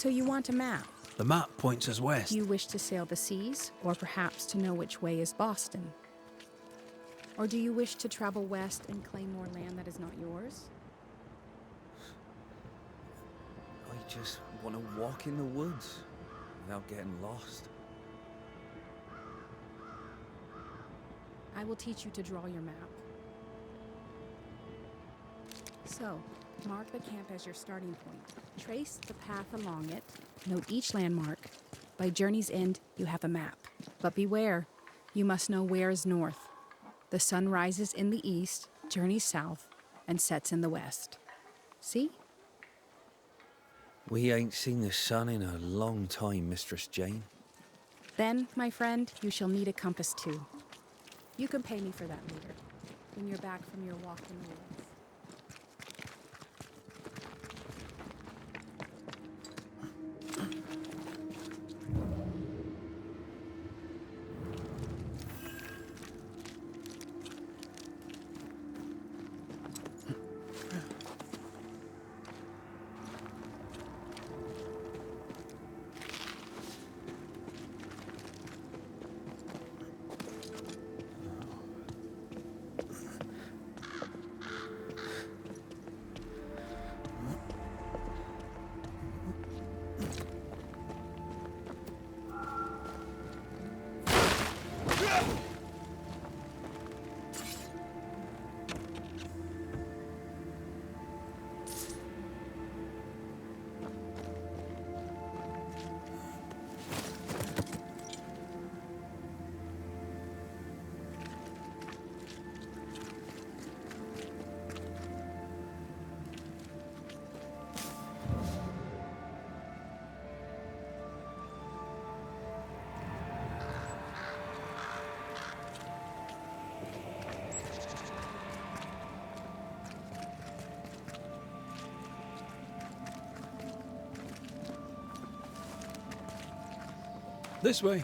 So you want a map? The map points us west. You wish to sail the seas, or perhaps to know which way is Boston? Or do you wish to travel west and claim more land that is not yours? I just want to walk in the woods without getting lost. I will teach you to draw your map. So, mark the camp as your starting point. Trace the path along it. Note each landmark. By journey's end, you have a map. But beware, you must know where is north. The sun rises in the east, journeys south, and sets in the west. See? We ain't seen the sun in a long time, Mistress Jane. Then, my friend, you shall need a compass too. You can pay me for that later, when you're back from your walk in the woods. This way.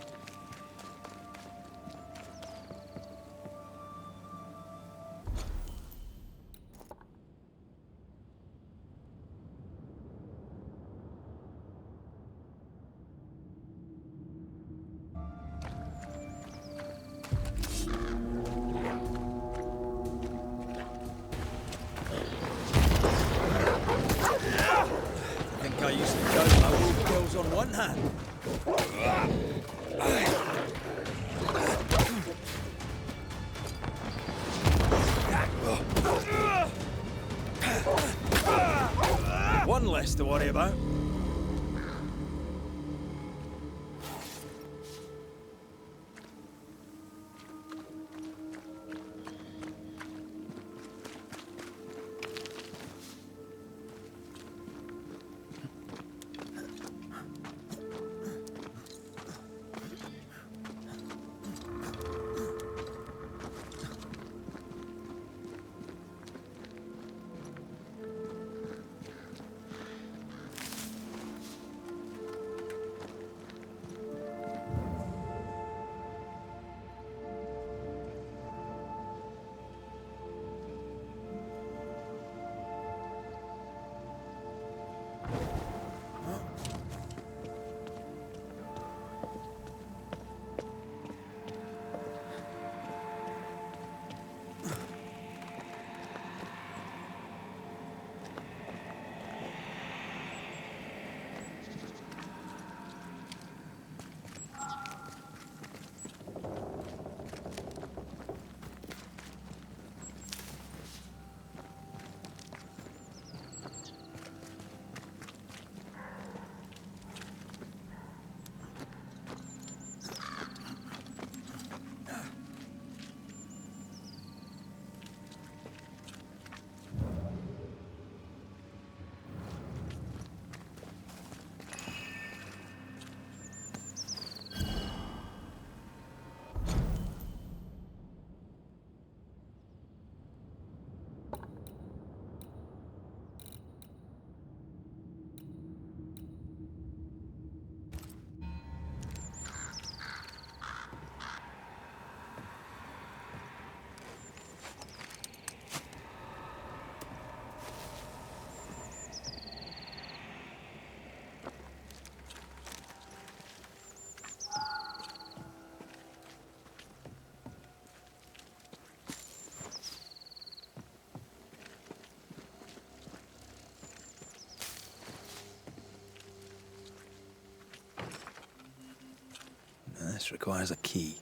I think I used to go my old girls on one hand. One less to worry about. This requires a key.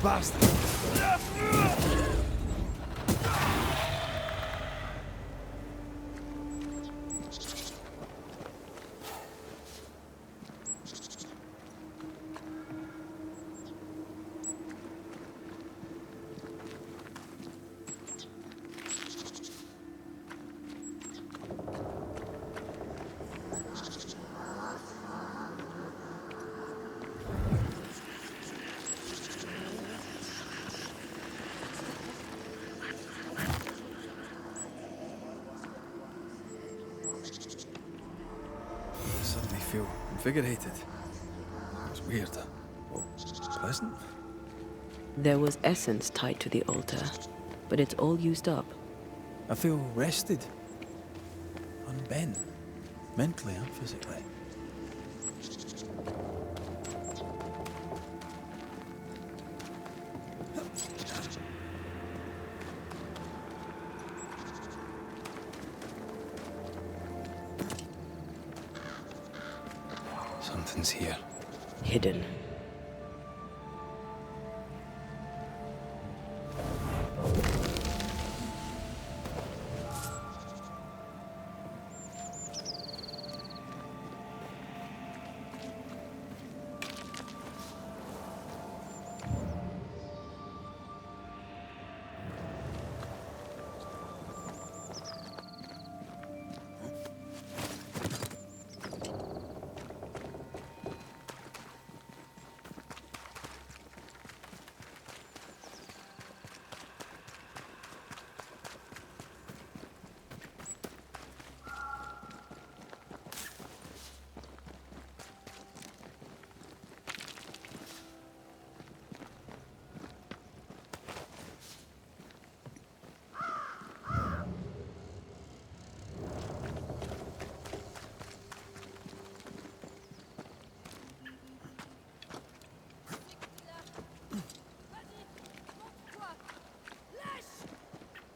Bastard! Feel invigorated. It's weird. Well, pleasant. There was essence tied to the altar, but it's all used up. I feel rested. Unbent. Mentally and physically. Something's here. Hidden.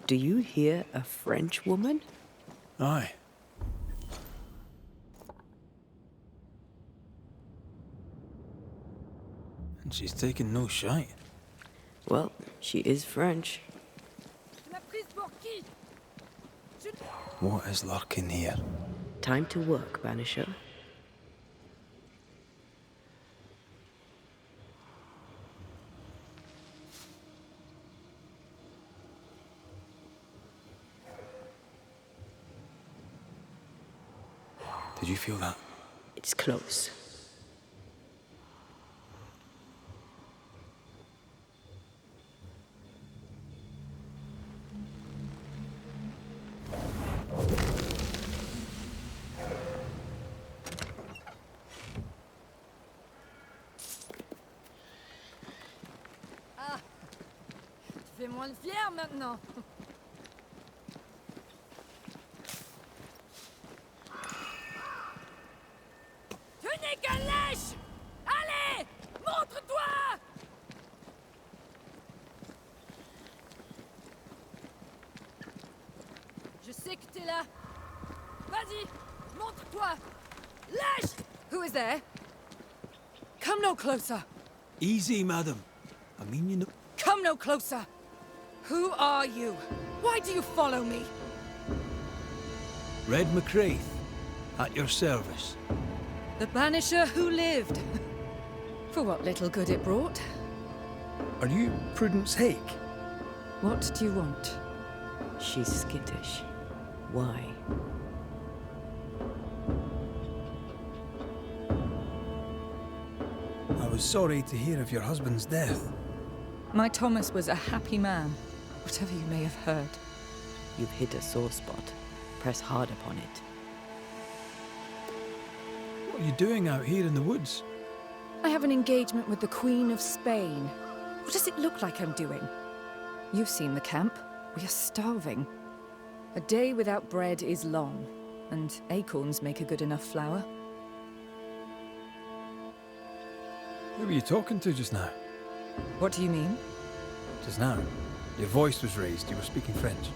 Do you hear a French woman? Aye. And she's taking no shite. Well, she is French. What is lurking here? Time to work, Banisher. Did you feel that? It's close. moins le fier maintenant. Tu n'es qu'un lèche! Allez! Montre-toi! Je sais que t'es là. Vas-y, montre-toi! Lèche! Who is there? Come no closer. Easy, madam. I mean, you know. Come no closer. Who are you? Why do you follow me? Red McCraith, at your service. The banisher who lived. For what little good it brought. Are you Prudence Hake? What do you want? She's skittish. Why? I was sorry to hear of your husband's death. My Thomas was a happy man, whatever you may have heard. You've hit a sore spot. Press hard upon it. What are you doing out here in the woods? I have an engagement with the Queen of Spain. What does it look like I'm doing? You've seen the camp. We are starving. A day without bread is long, and acorns make a good enough flour. Who were you talking to just now? What do you mean? Just now. Your voice was raised. You were speaking French.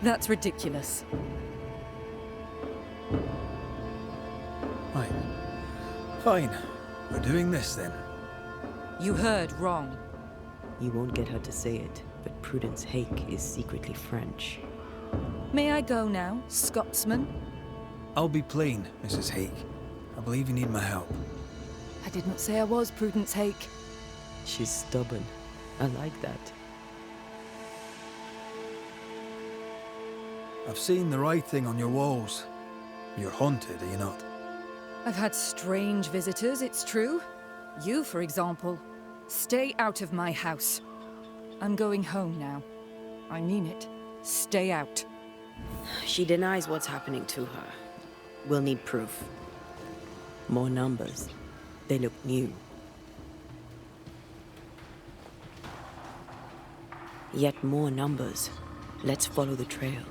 That's ridiculous. Right. Fine. We're doing this then. You heard wrong. You won't get her to say it, but Prudence Hake is secretly French. May I go now, Scotsman? I'll be plain, Mrs. Hake. I believe you need my help. I did not say I was Prudence Hake. She's stubborn. I like that. I've seen the writing on your walls. You're haunted, are you not? I've had strange visitors, it's true. You, for example. Stay out of my house. I'm going home now. I mean it. Stay out. She denies what's happening to her. We'll need proof. More numbers. They look new. Yet more numbers. Let's follow the trail.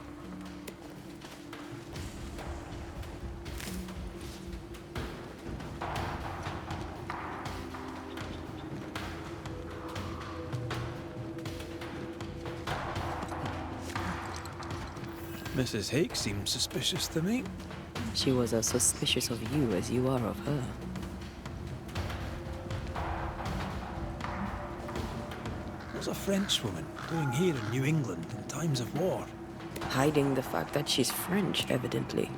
Mrs. Hake seems suspicious to me. She was as suspicious of you as you are of her. What's a Frenchwoman doing here in New England in times of war? Hiding the fact that she's French, evidently.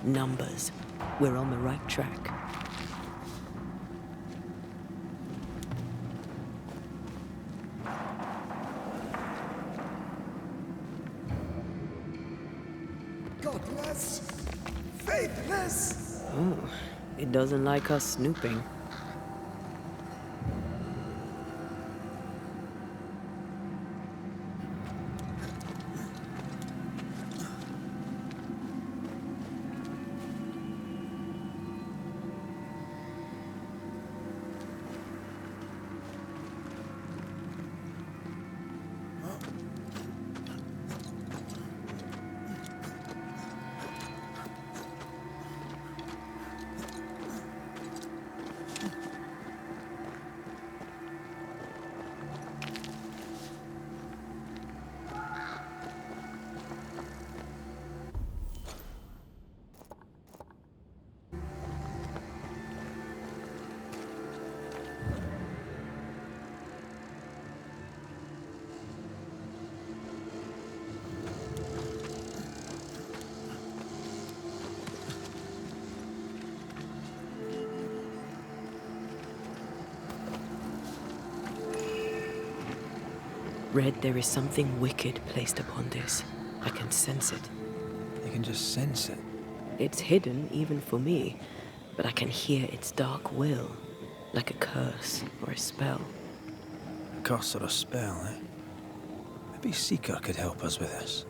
Numbers. We're on the right track. Godless, faithless. Oh, it doesn't like us snooping. Red, there is something wicked placed upon this. I can sense it. You can just sense it. It's hidden, even for me, but I can hear its dark will, like a curse or a spell. A curse or a spell, eh? Maybe Seeker could help us with this.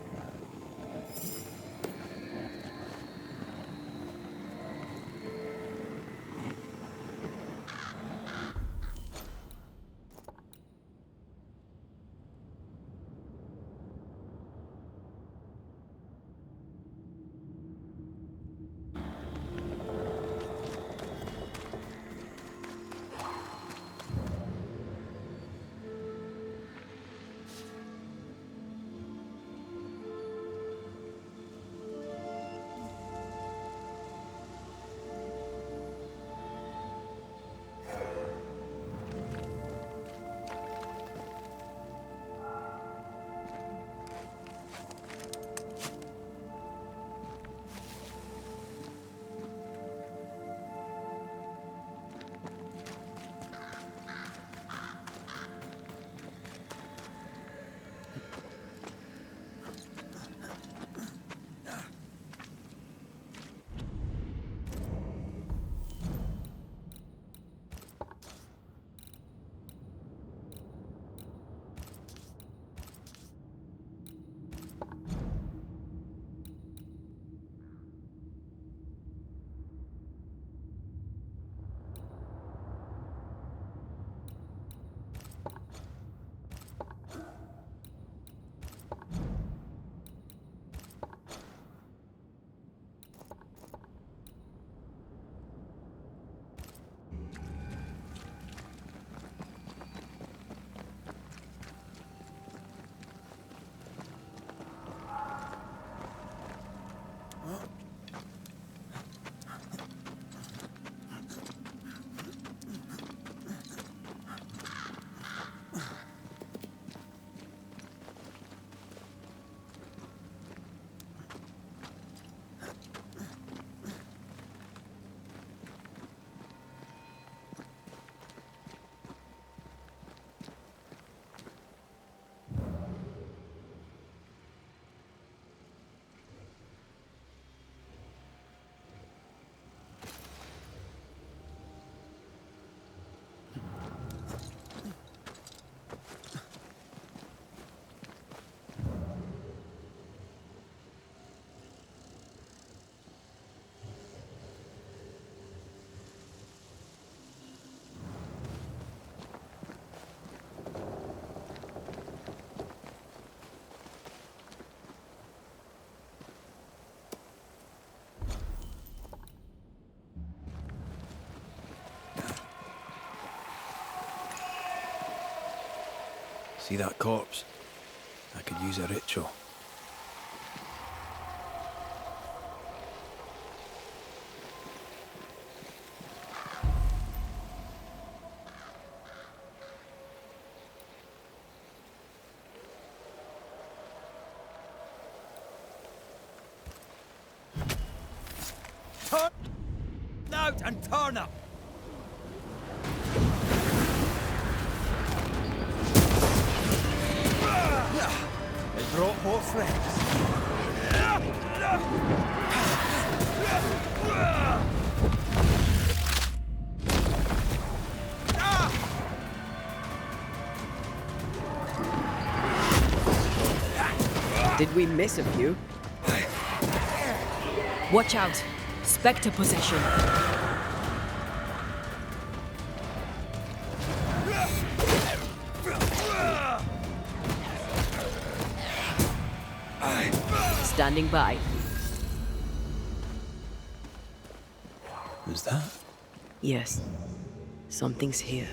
See that corpse? I could use a ritual. Turn out and turn up! They brought more friends. Did we miss a few? Watch out! Spectre possession. Standing by. Is that? Yes. Something's here.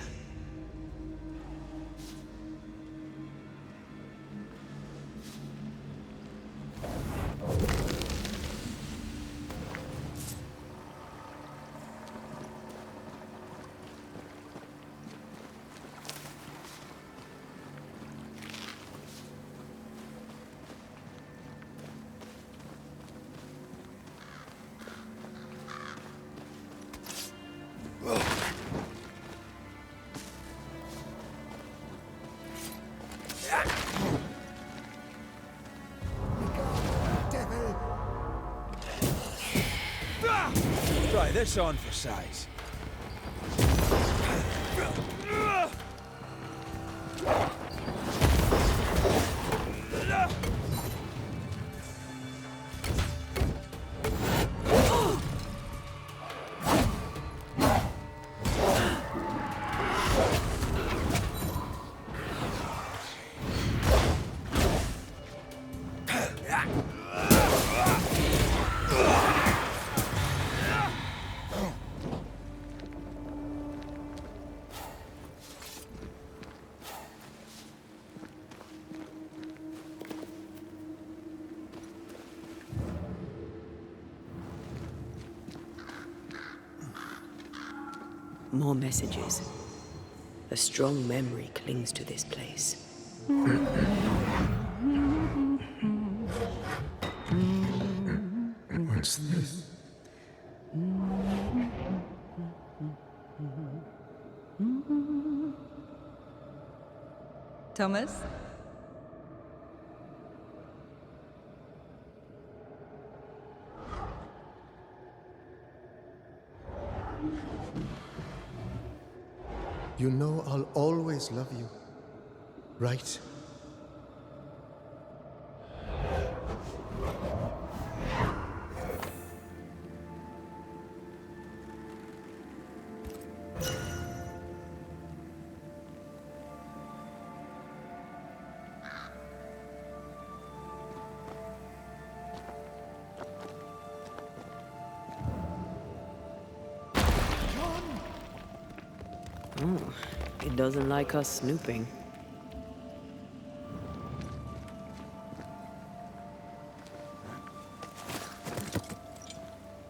Devil! Try this on for size. More messages. A strong memory clings to this place. What's this? Thomas? You know I'll always love you, right? Oh, it doesn't like us snooping.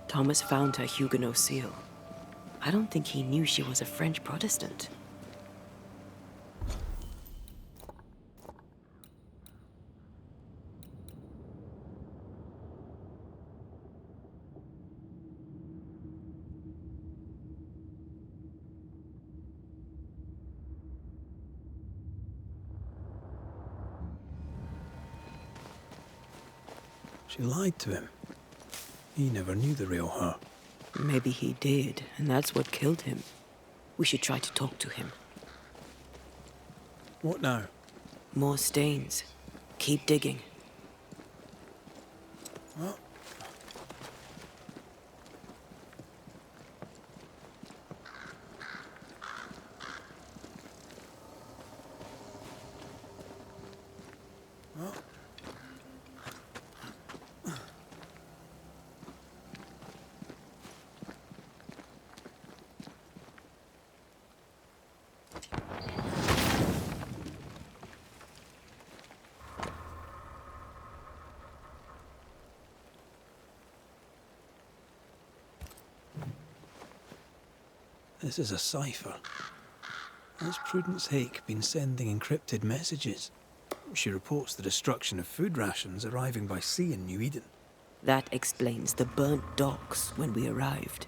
Thomas found her Huguenot seal. I don't think he knew she was a French Protestant. She lied to him. He never knew the real her. Maybe he did, and that's what killed him. We should try to talk to him. What now? More stains. Keep digging. What? This is a cipher. Has Prudence Hake been sending encrypted messages? She reports the destruction of food rations arriving by sea in New Eden. That explains the burnt docks when we arrived.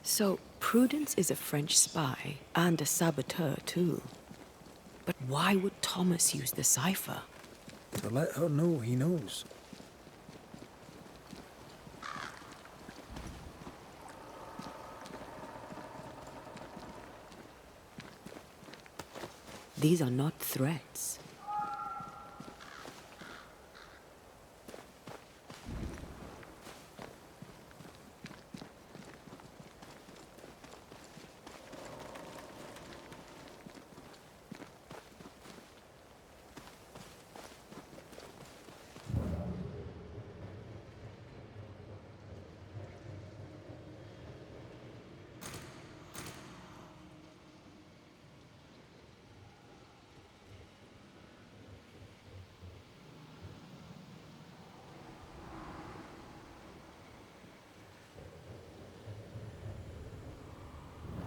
So, Prudence is a French spy and a saboteur, too. But why would Thomas use the cipher? To let her know he knows. These are not threats.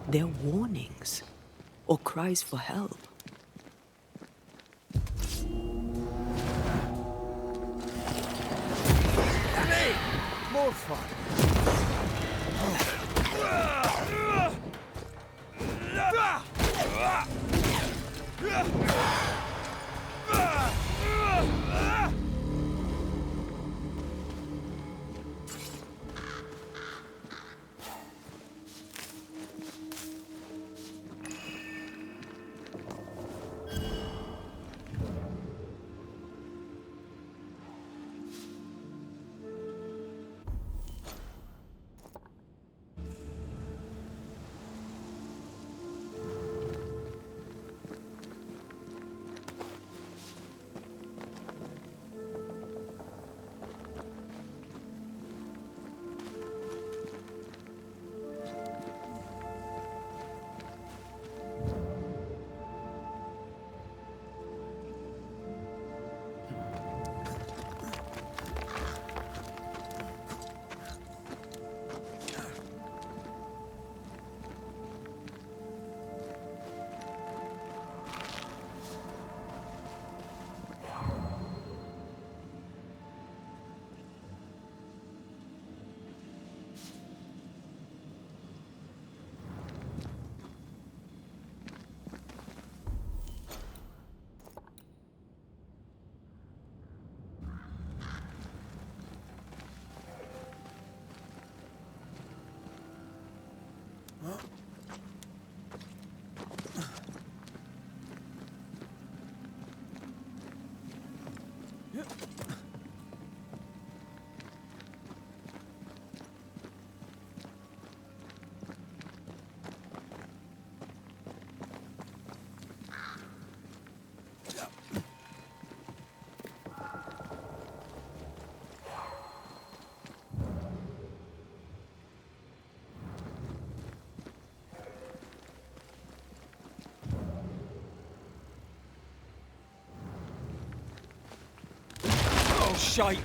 They're warnings or cries for help. Hey! More fun! Oh, shite!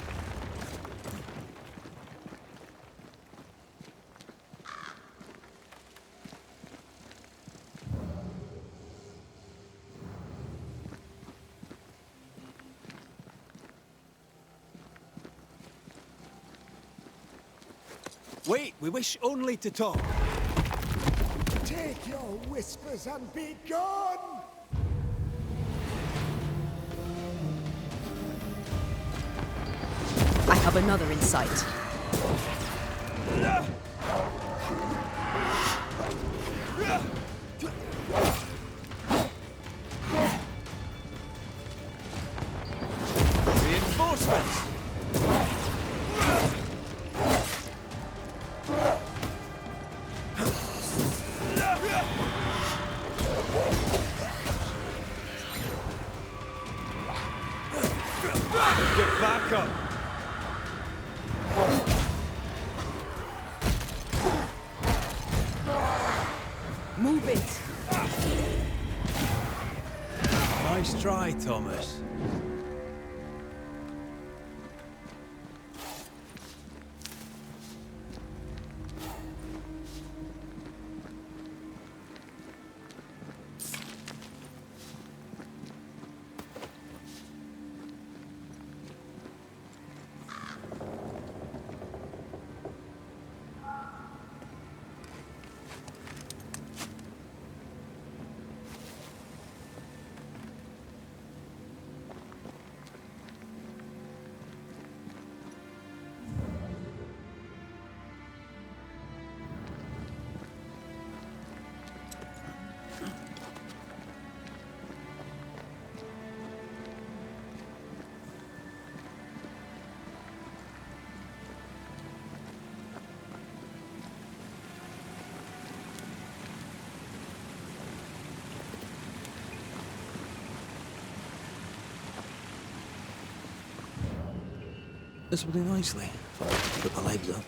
Wait, we wish only to talk. Take your whispers and be gone! I have another in sight. Reinforcements! Get back up! Move it! Nice try, Thomas. This will do nicely if I put my legs up.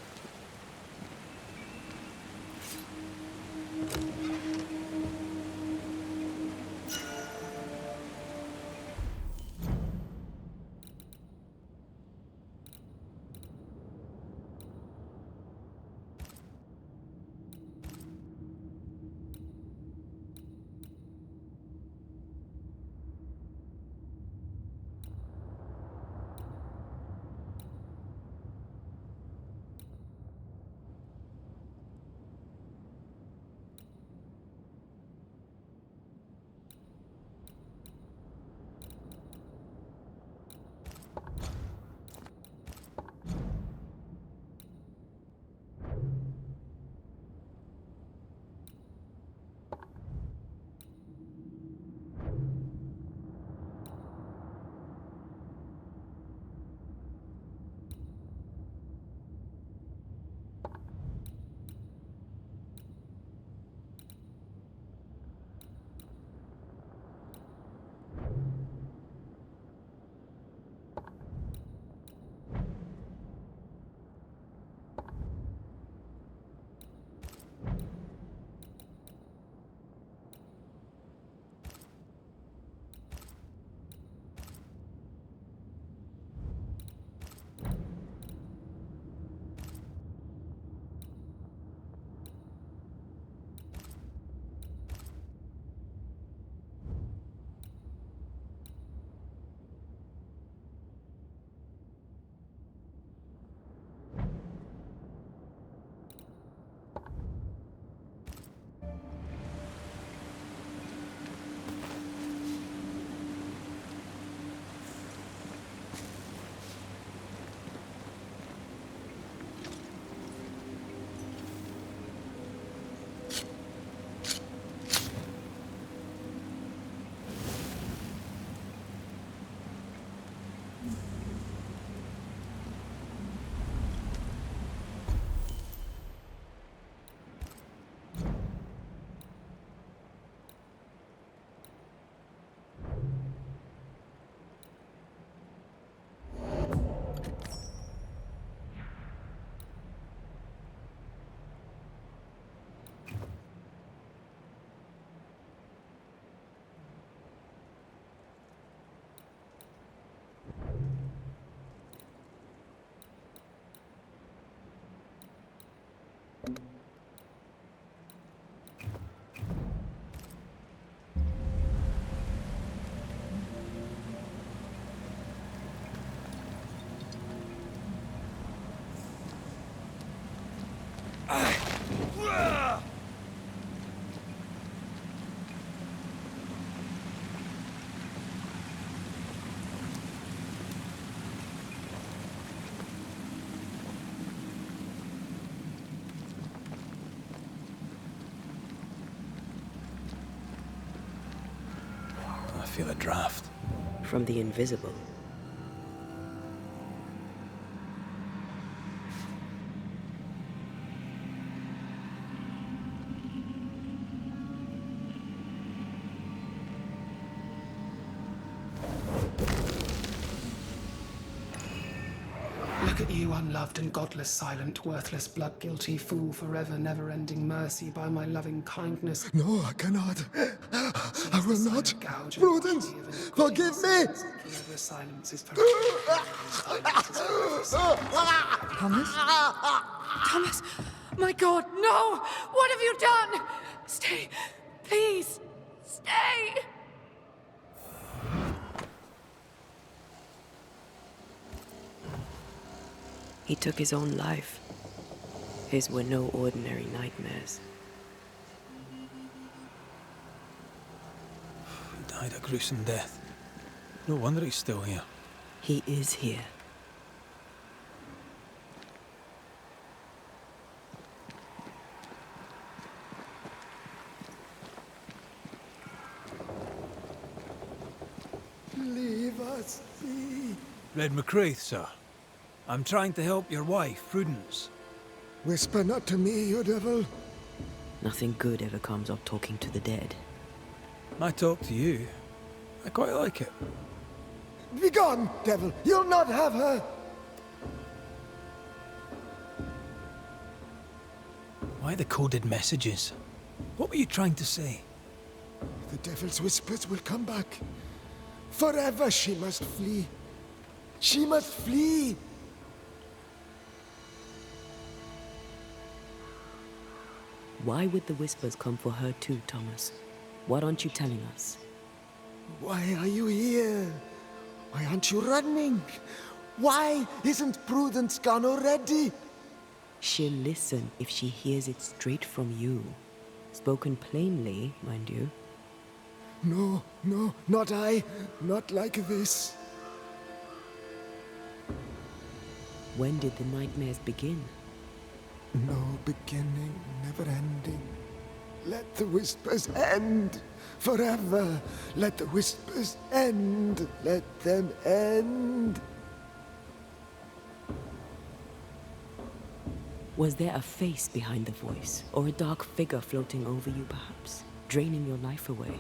I feel a draft. From the invisible. Look at you. you unloved and godless, silent, worthless, blood-guilty fool, forever never-ending mercy by my loving kindness. No, I cannot. I will not. Prudence, forgive me! Thomas? Thomas! My God, no! What have you done? Stay. Please. Stay! He took his own life. His were no ordinary nightmares. He died a gruesome death. No wonder he's still here. He is here. Leave us be. Red McCraith, sir. I'm trying to help your wife, Prudence. Whisper not to me, you devil. Nothing good ever comes of talking to the dead. I talk to you. I quite like it. Begone, devil. You'll not have her. Why the coded messages? What were you trying to say? The devil's whispers will come back. Forever she must flee. She must flee. Why would the whispers come for her too, Thomas? What aren't you telling us? Why are you here? Why aren't you running? Why isn't Prudence gone already? She'll listen if she hears it straight from you. Spoken plainly, mind you. No, no, not I. Not like this. When did the nightmares begin? No beginning, never ending. Let the whispers end. Forever. Let the whispers end. Let them end. Was there a face behind the voice, or a dark figure floating over you, perhaps, draining your life away?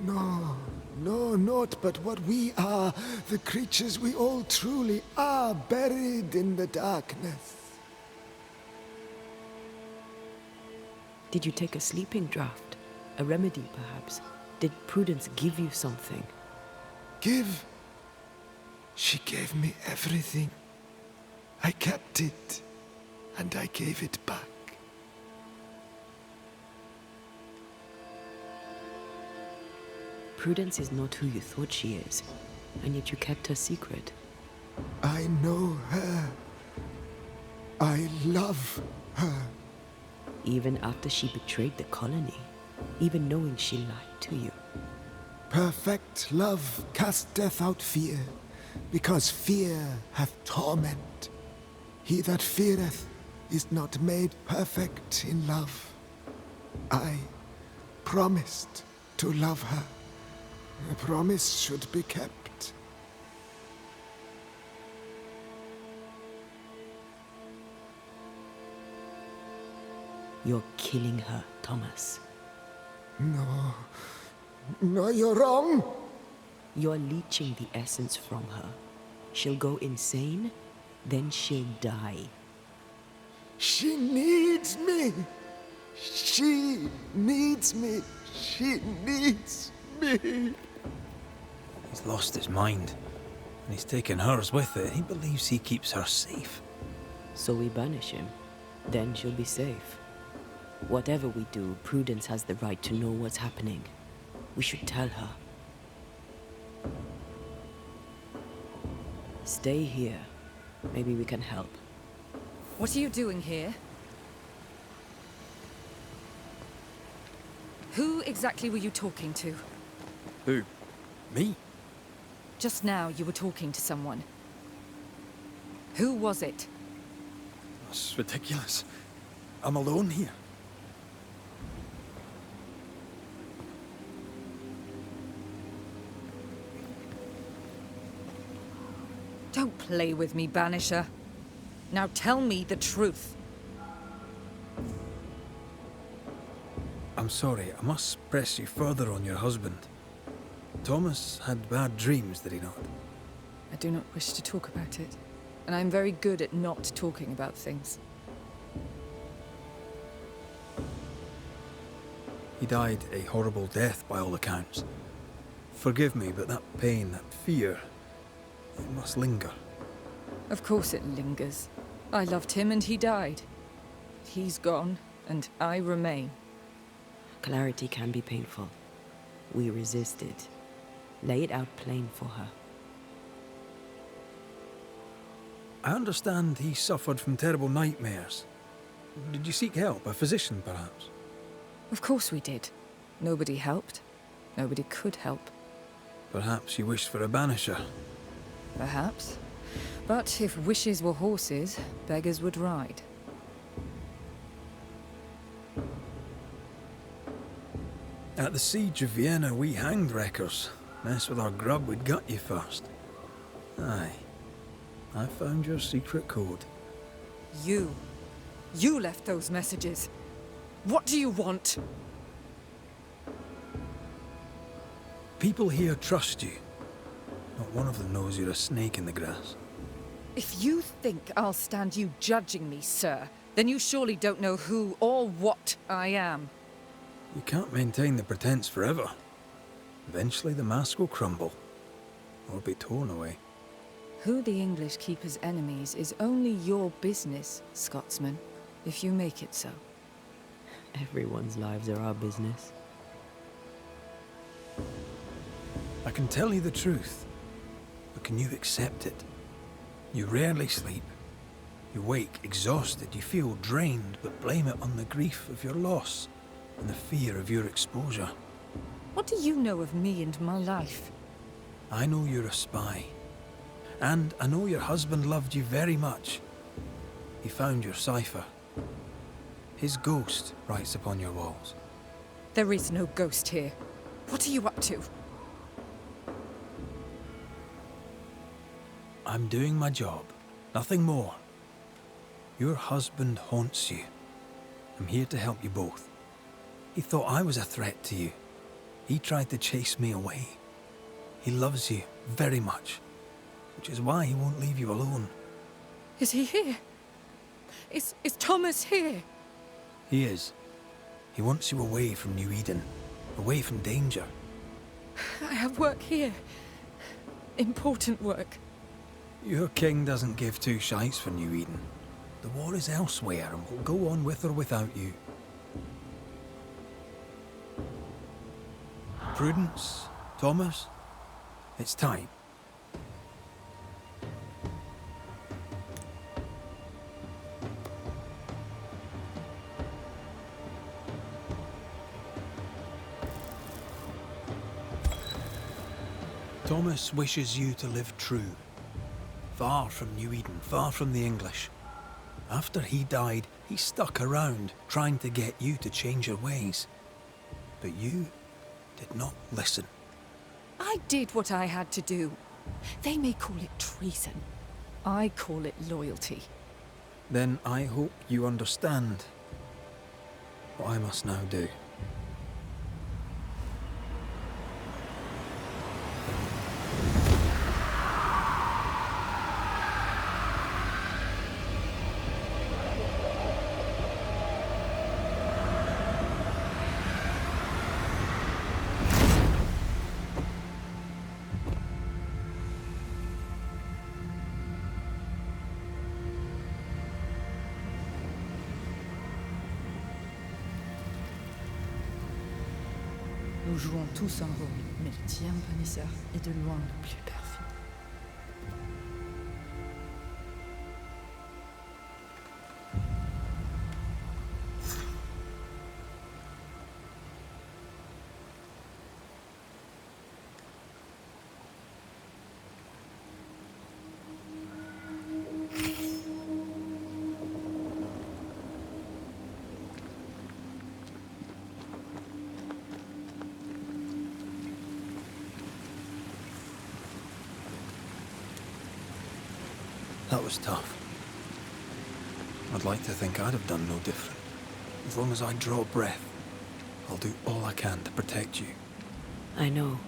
No, no, naught but what we are, the creatures we all truly are, buried in the darkness. Did you take a sleeping draught? A remedy, perhaps? Did Prudence give you something? Give? She gave me everything. I kept it, and I gave it back. Prudence is not who you thought she is, and yet you kept her secret. I know her. I love her. Even after she betrayed the colony, even knowing she lied to you. Perfect love casteth out fear, because fear hath torment. He that feareth is not made perfect in love. I promised to love her. A promise should be kept. You're killing her, Thomas. No. No, you're wrong. You're leeching the essence from her. She'll go insane, then she'll die. She needs me. She needs me. She needs me. He's lost his mind, and he's taken hers with it. He believes he keeps her safe. So we banish him. Then she'll be safe. Whatever we do, Prudence has the right to know what's happening. We should tell her. Stay here. Maybe we can help. What are you doing here? Who exactly were you talking to? Who? Me? Just now you were talking to someone. Who was it? That's ridiculous. I'm alone here. Don't play with me, Banisher. Now tell me the truth. I'm sorry, I must press you further on your husband. Thomas had bad dreams, did he not? I do not wish to talk about it. and I'm very good at not talking about things. He died a horrible death by all accounts. Forgive me, but that pain, that fear, it must linger. Of course it lingers. I loved him and he died. He's gone, and I remain. Clarity can be painful. We resisted. Lay it out plain for her. I understand he suffered from terrible nightmares. Did you seek help? A physician, perhaps? Of course we did. Nobody helped. Nobody could help. Perhaps you wished for a banisher. Perhaps. But if wishes were horses, beggars would ride. At the siege of Vienna, we hanged wreckers. Mess with our grub, we'd gut you first. Aye. I found your secret code. You left those messages. What do you want? People here trust you. Not one of them knows you're a snake in the grass. If you think I'll stand you judging me, sir, then you surely don't know who or what I am. You can't maintain the pretense forever. Eventually the mask will crumble. Or be torn away. Who the English keep as enemies is only your business, Scotsman, if you make it so. Everyone's lives are our business. I can tell you the truth, but can you accept it? You rarely sleep. You wake exhausted, you feel drained, but blame it on the grief of your loss and the fear of your exposure. What do you know of me and my life? I know you're a spy. And I know your husband loved you very much. He found your cipher. His ghost writes upon your walls. There is no ghost here. What are you up to? I'm doing my job, nothing more. Your husband haunts you. I'm here to help you both. He thought I was a threat to you. He tried to chase me away. He loves you very much, which is why he won't leave you alone. Is he here? Is Thomas here? He is. He wants you away from New Eden, away from danger. I have work here. Important work. Your king doesn't give two shites for New Eden. The war is elsewhere and will go on with or without you. Prudence, Thomas, it's time. Thomas wishes you to live true. Far from New Eden, far from the English. After he died, he stuck around, trying to get you to change your ways. But you did not listen. I did what I had to do. They may call it treason. I call it loyalty. Then I hope you understand what I must now do. Nous jouons tous un rôle, mais le tien, Vanessa, est de loin le plus perfide. That was tough. I'd like to think I'd have done no different. As long as I draw breath, I'll do all I can to protect you. I know.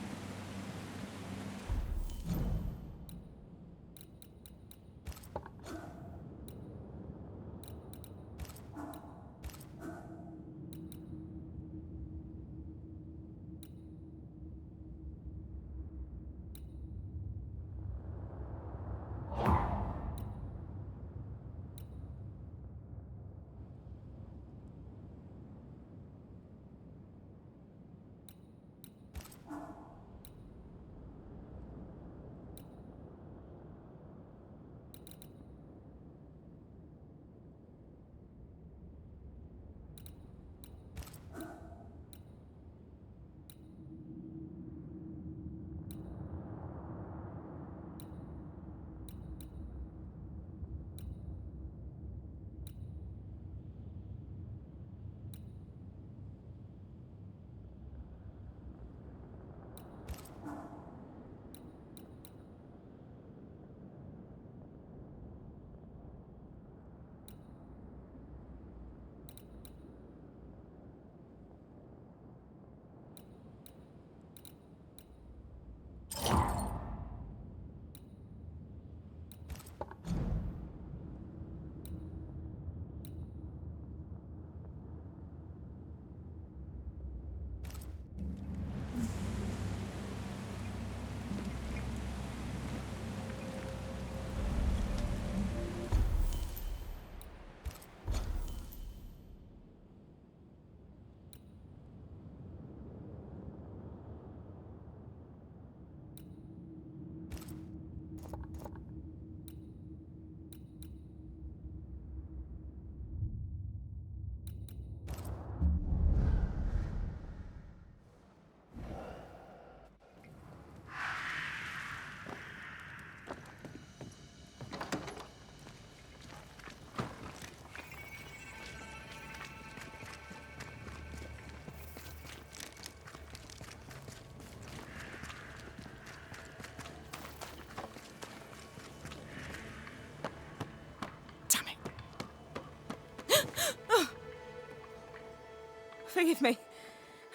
forgive me.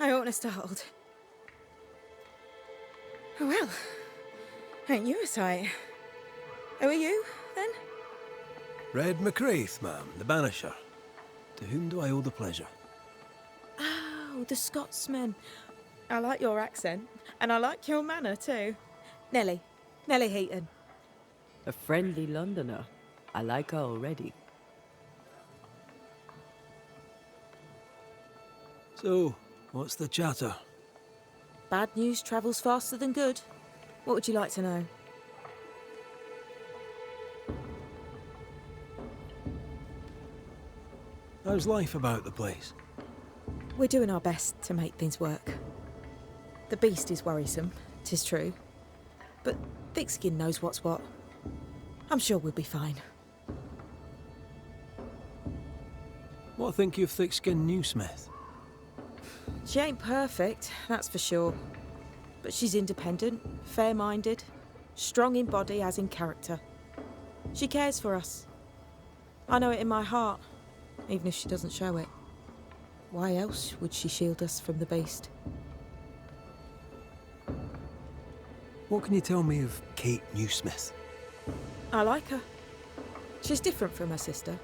I oughtn't have startled. Oh well, ain't you a sight? Who are you, then? Red MacWraith, ma'am, the banisher. To whom do I owe the pleasure? Oh, the Scotsman. I like your accent, and I like your manner too. Nellie Heaton. A friendly Londoner. I like her already. So, what's the chatter? Bad news travels faster than good. What would you like to know? How's life about the place? We're doing our best to make things work. The beast is worrisome, 'tis true. But Thickskin knows what's what. I'm sure we'll be fine. What think you of Thickskin Newsmith? She ain't perfect, that's for sure. But she's independent, fair-minded, strong in body as in character. She cares for us. I know it in my heart, even if she doesn't show it. Why else would she shield us from the beast? What can you tell me of Kate Newsmith? I like her. She's different from her sister.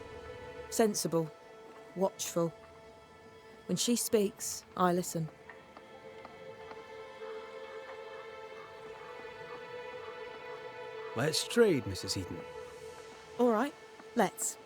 Sensible, watchful. When she speaks, I listen. Let's trade, Mrs. Heaton. All right, let's.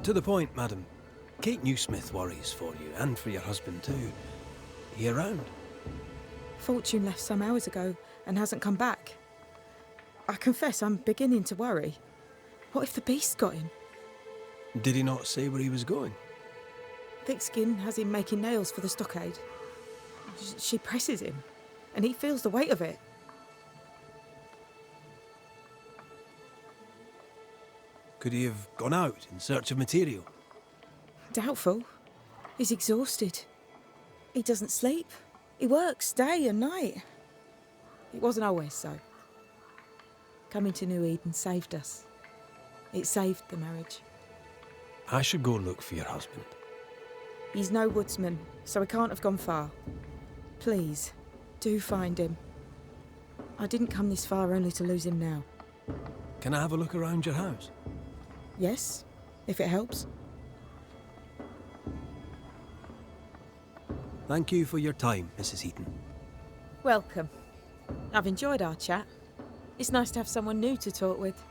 To the point, madam. Kate Newsmith worries for you, and for your husband too. He around? Fortune left some hours ago and hasn't come back. I confess I'm beginning to worry. What if the beast got him? Did he not say where he was going? Thickskin has him making nails for the stockade. She presses him, and he feels the weight of it. Could he have gone out in search of material? Doubtful. He's exhausted. He doesn't sleep. He works day and night. It wasn't always so. Coming to New Eden saved us. It saved the marriage. I should go look for your husband. He's no woodsman, so he can't have gone far. Please, do find him. I didn't come this far only to lose him now. Can I have a look around your house? Yes, if it helps. Thank you for your time, Mrs. Heaton. Welcome. I've enjoyed our chat. It's nice to have someone new to talk with.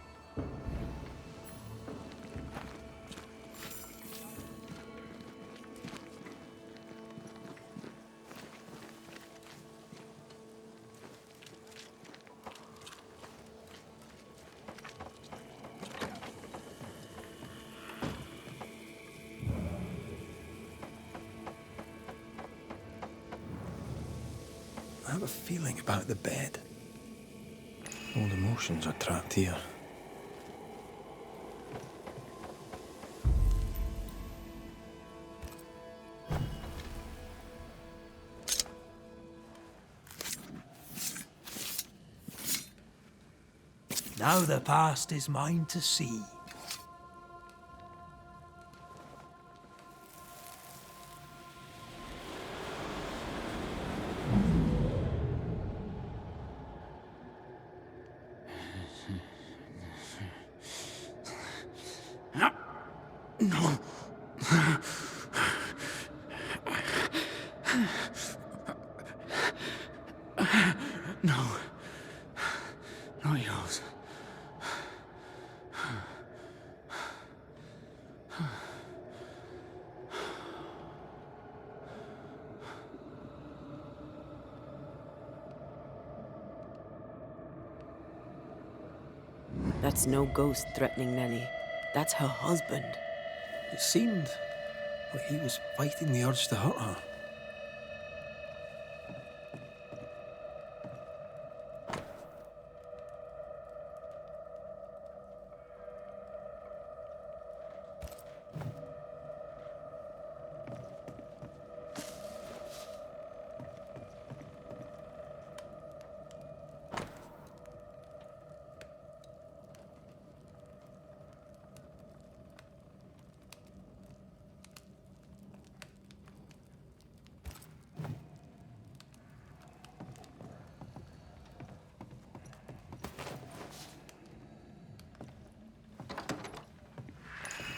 I have a feeling about the bed. Old emotions are trapped here. Now the past is mine to see. No. No. Not yours. That's no ghost threatening Nellie. That's her husband. It seemed like he was fighting the urge to hurt her.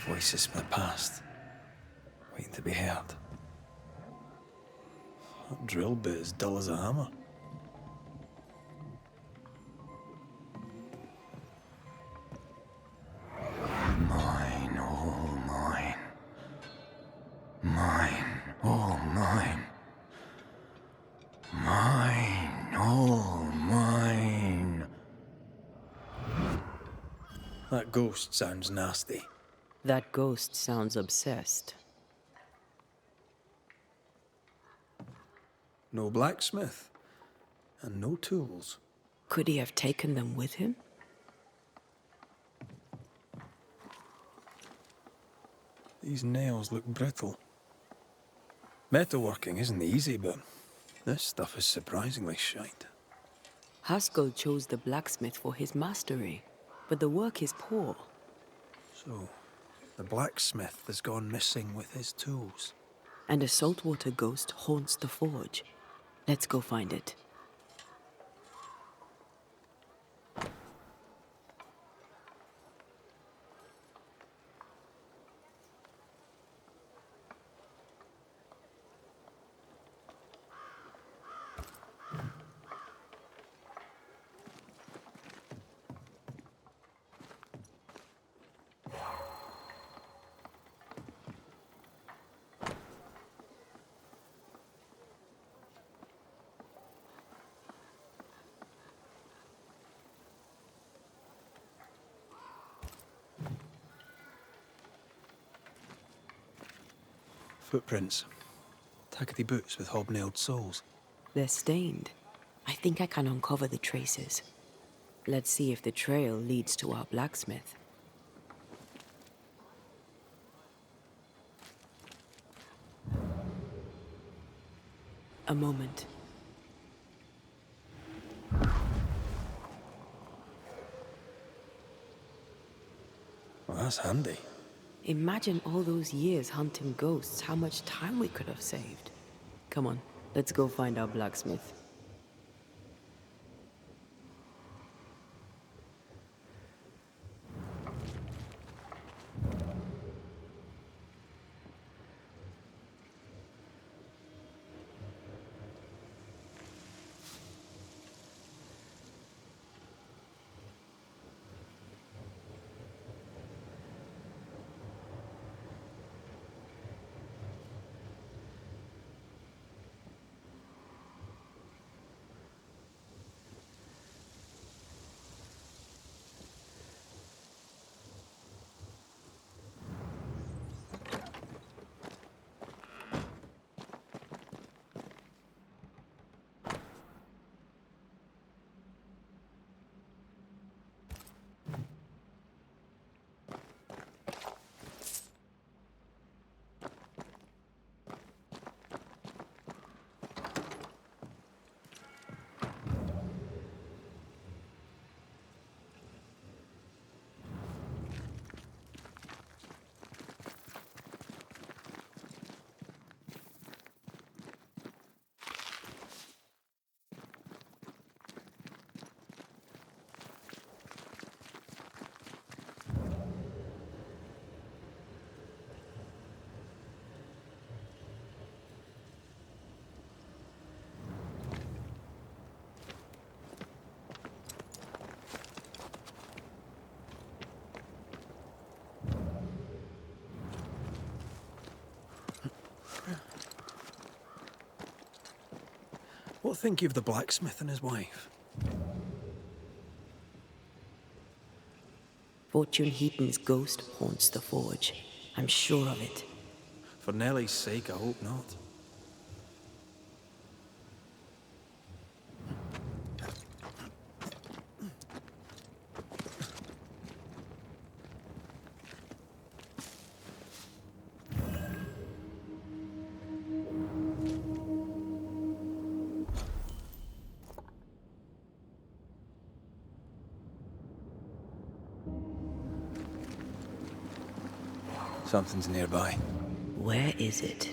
Voices from the past, waiting to be heard. That drill bit is dull as a hammer. Mine, all mine. Mine, all mine. Mine, all mine. That ghost sounds nasty. That ghost sounds obsessed. No blacksmith, and no tools. Could he have taken them with him? These nails look brittle. Metalworking isn't easy, but this stuff is surprisingly shite. Haskell chose the blacksmith for his mastery, but the work is poor. So, the blacksmith has gone missing with his tools. And a saltwater ghost haunts the forge. Let's go find it. Footprints. Tackety boots with hobnailed soles. They're stained. I think I can uncover the traces. Let's see if the trail leads to our blacksmith. A moment. Well, that's handy. Imagine all those years hunting ghosts, how much time we could have saved. Come on, let's go find our blacksmith. What think you of the blacksmith and his wife? Fortune Heaton's ghost haunts the forge. I'm sure of it. For Nellie's sake, I hope not. Something's nearby. Where is it?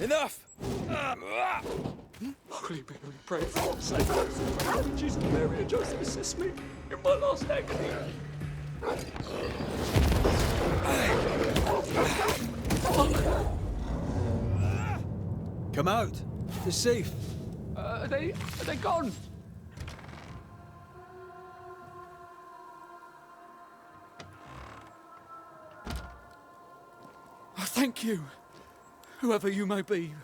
Enough! Holy Mary, pray for us. Save those. Jesus, Mary, and Joseph, assist me in my last agony. Come out. It's safe. Are they gone? I thank you, whoever you may be,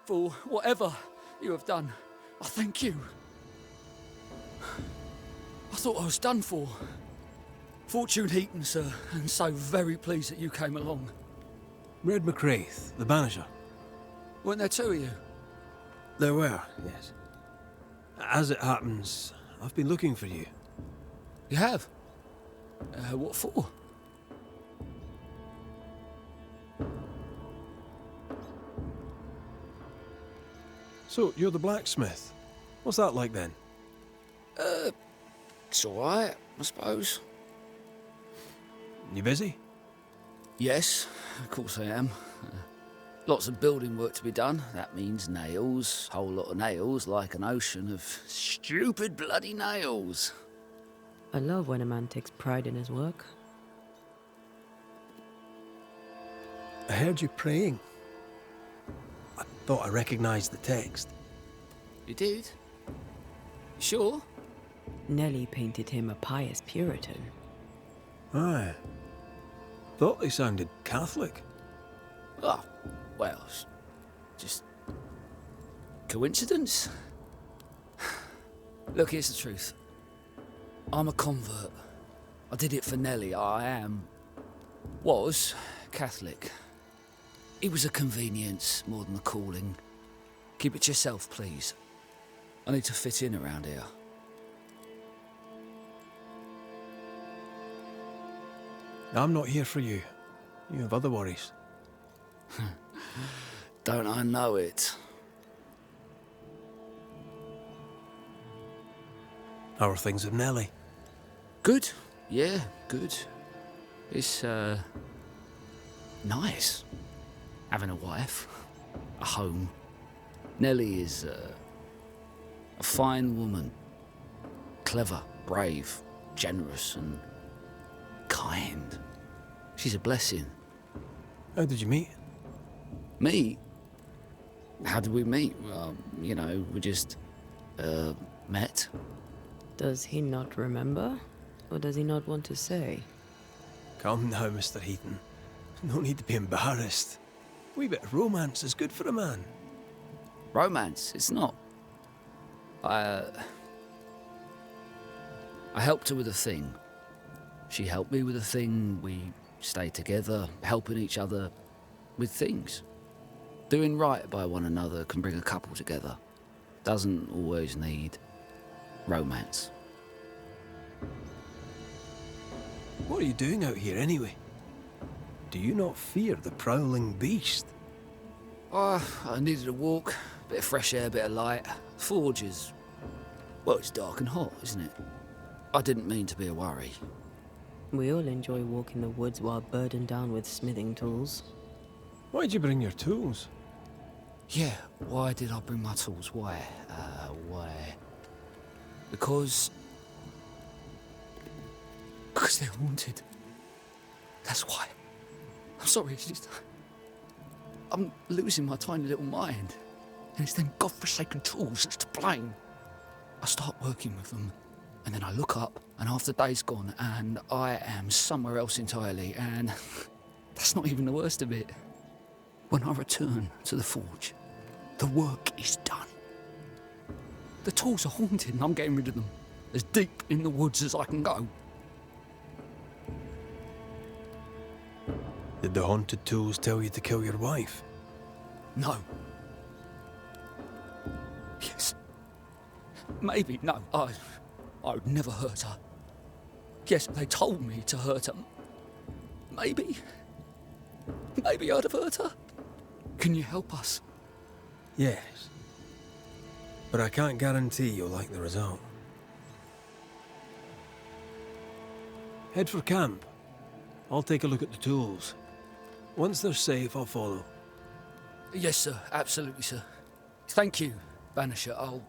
for whatever you have done. I thank you. I thought I was done for. Fortune Heaton, sir, and so very pleased that you came along. Red McCraith, the banisher. Weren't there two of you? There were, yes. As it happens, I've been looking for you. You have? What for? So, you're the blacksmith. What's that like then? It's all right, I suppose. You busy? Yes, of course I am. Lots of building work to be done. That means nails, whole lot of nails, like an ocean of stupid bloody nails. I love when a man takes pride in his work. I heard you praying. I thought I recognised the text. You did? You sure? Nellie painted him a pious Puritan. Aye. Thought they sounded Catholic. Oh, well, just coincidence? Look, here's the truth. I'm a convert. I did it for Nellie. Was Catholic. It was a convenience more than a calling. Keep it to yourself, please. I need to fit in around here. I'm not here for you. You have other worries. Don't I know it? How are things with Nellie? Good. Yeah, good. It's, nice. Having a wife. A home. Nellie is, a fine woman. Clever, brave, generous and kind. She's a blessing. How did you meet? Meet? How did we meet? Well, you know, we just, met. Does he not remember? Or does he not want to say? Come now, Mr. Heaton. No need to be embarrassed. A wee bit of romance is good for a man. Romance? It's not. I helped her with a thing. She helped me with a thing. We stayed together, helping each other with things. Doing right by one another can bring a couple together. Doesn't always need romance. What are you doing out here anyway? Do you not fear the prowling beast? Oh, I needed a walk, bit of fresh air, bit of light. Forge is, well, it's dark and hot, isn't it? I didn't mean to be a worry. We all enjoy walking the woods while burdened down with smithing tools. Why'd you bring your tools? Yeah, why did I bring my tools? Why? Because they're haunted. That's why. I'm sorry, it's just... I'm losing my tiny little mind. And it's them godforsaken tools that's to blame. I start working with them, and then I look up, and half the day's gone, and I am somewhere else entirely, and that's not even the worst of it. When I return to the forge, the work is done. The tools are haunted, and I'm getting rid of them. As deep in the woods as I can go. Did the haunted tools tell you to kill your wife? No. Yes. Maybe. No. I would never hurt her. Yes, they told me to hurt her. Maybe. Maybe I'd have hurt her. Can you help us? Yes. But I can't guarantee you'll like the result. Head for camp. I'll take a look at the tools. Once they're safe, I'll follow. Yes, sir. Absolutely, sir. Thank you, Banisher. I'll...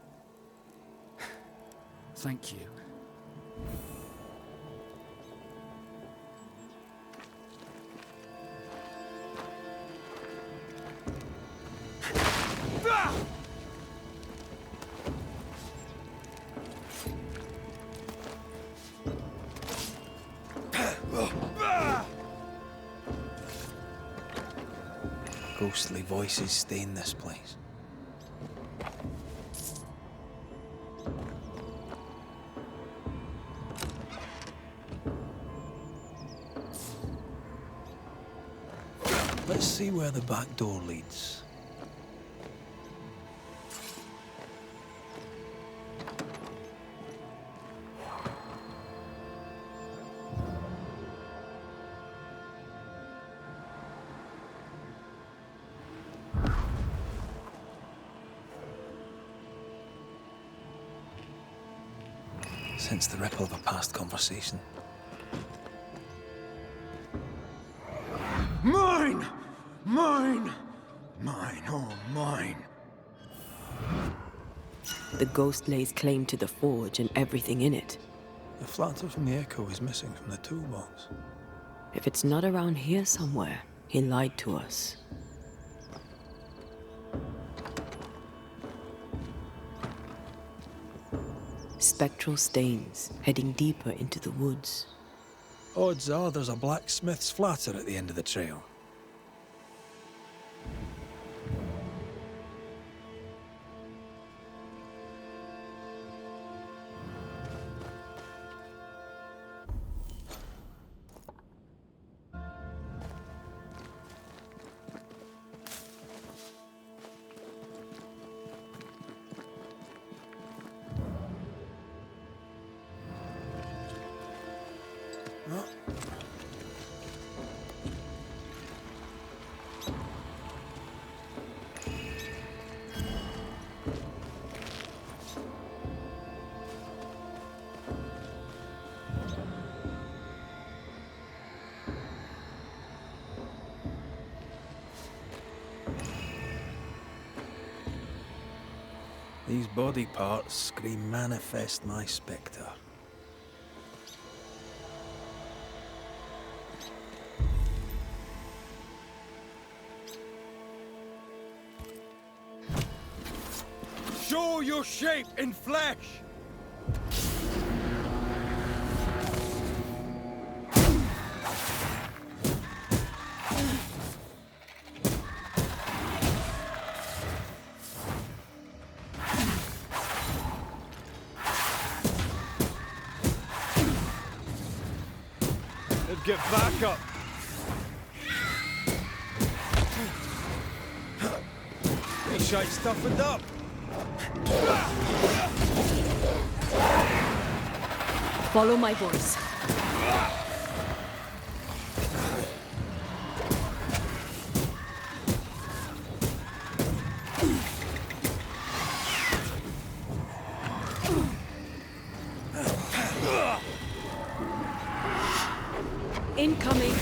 Thank you. Ghostly voices stain this place. Let's see where the back door leads. Sense the ripple of a past conversation. Mine! Mine! Mine, oh mine. The ghost lays claim to the forge and everything in it. The flatter from the echo is missing from the toolbox. If it's not around here somewhere, he lied to us. Spectral stains heading deeper into the woods. Odds are there's a blacksmith's flatter at the end of the trail. These body parts scream manifest my spectre. Show your shape in flesh! Get back up! Hey, shite stuffed up! Follow my voice. Incoming.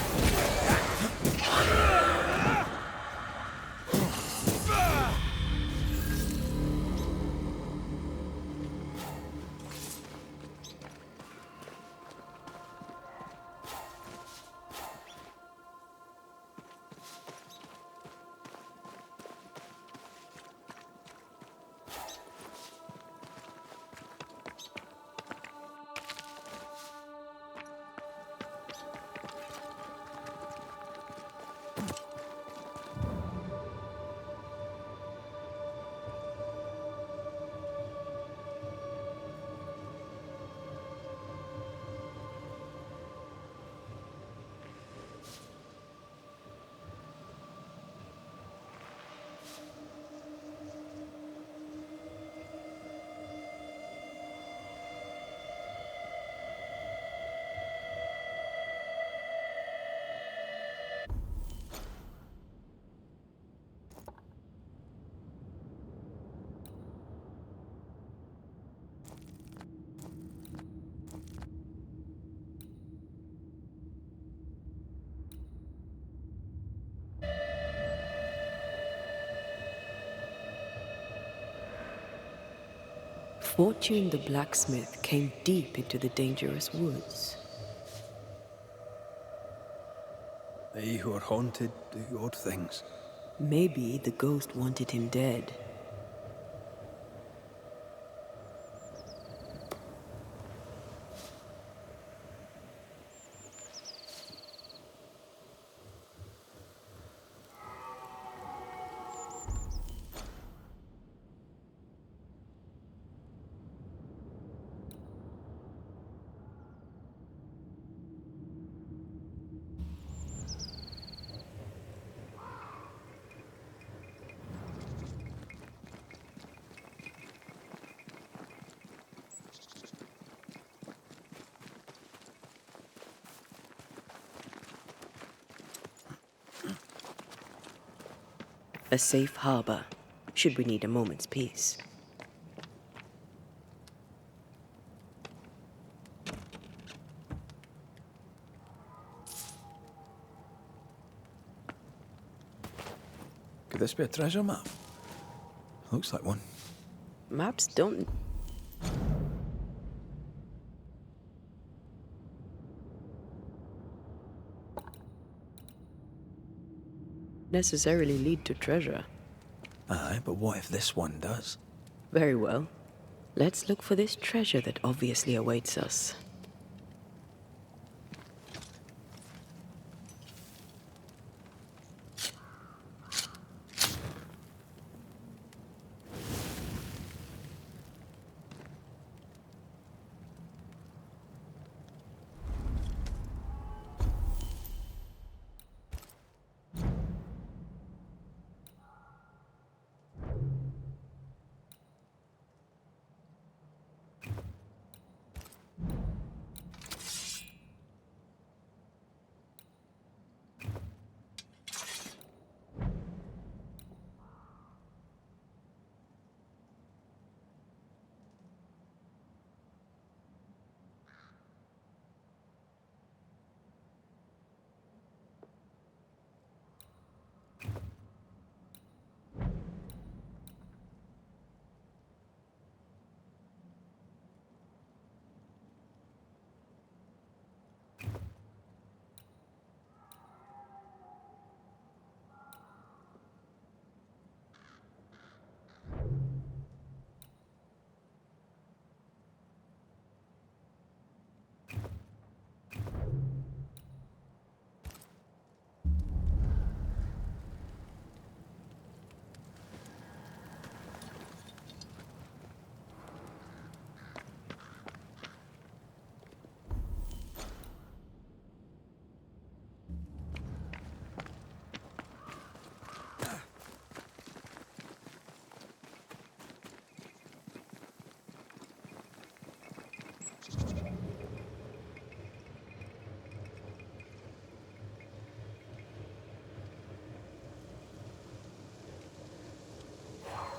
Fortune the blacksmith came deep into the dangerous woods. They who are haunted do odd things. Maybe the ghost wanted him dead. A safe harbor, should we need a moment's peace. Could this be a treasure map? Looks like one. Maps don't necessarily lead to treasure. Aye, but what if this one does? Very well. Let's look for this treasure that obviously awaits us.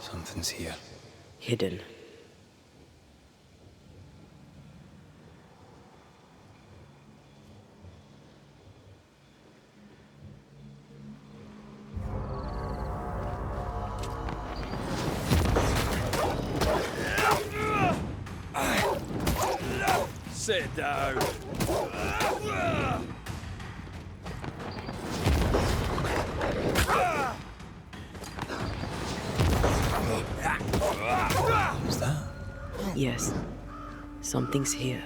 Something's here. Hidden. Sit down. What's that? Yes. Something's here.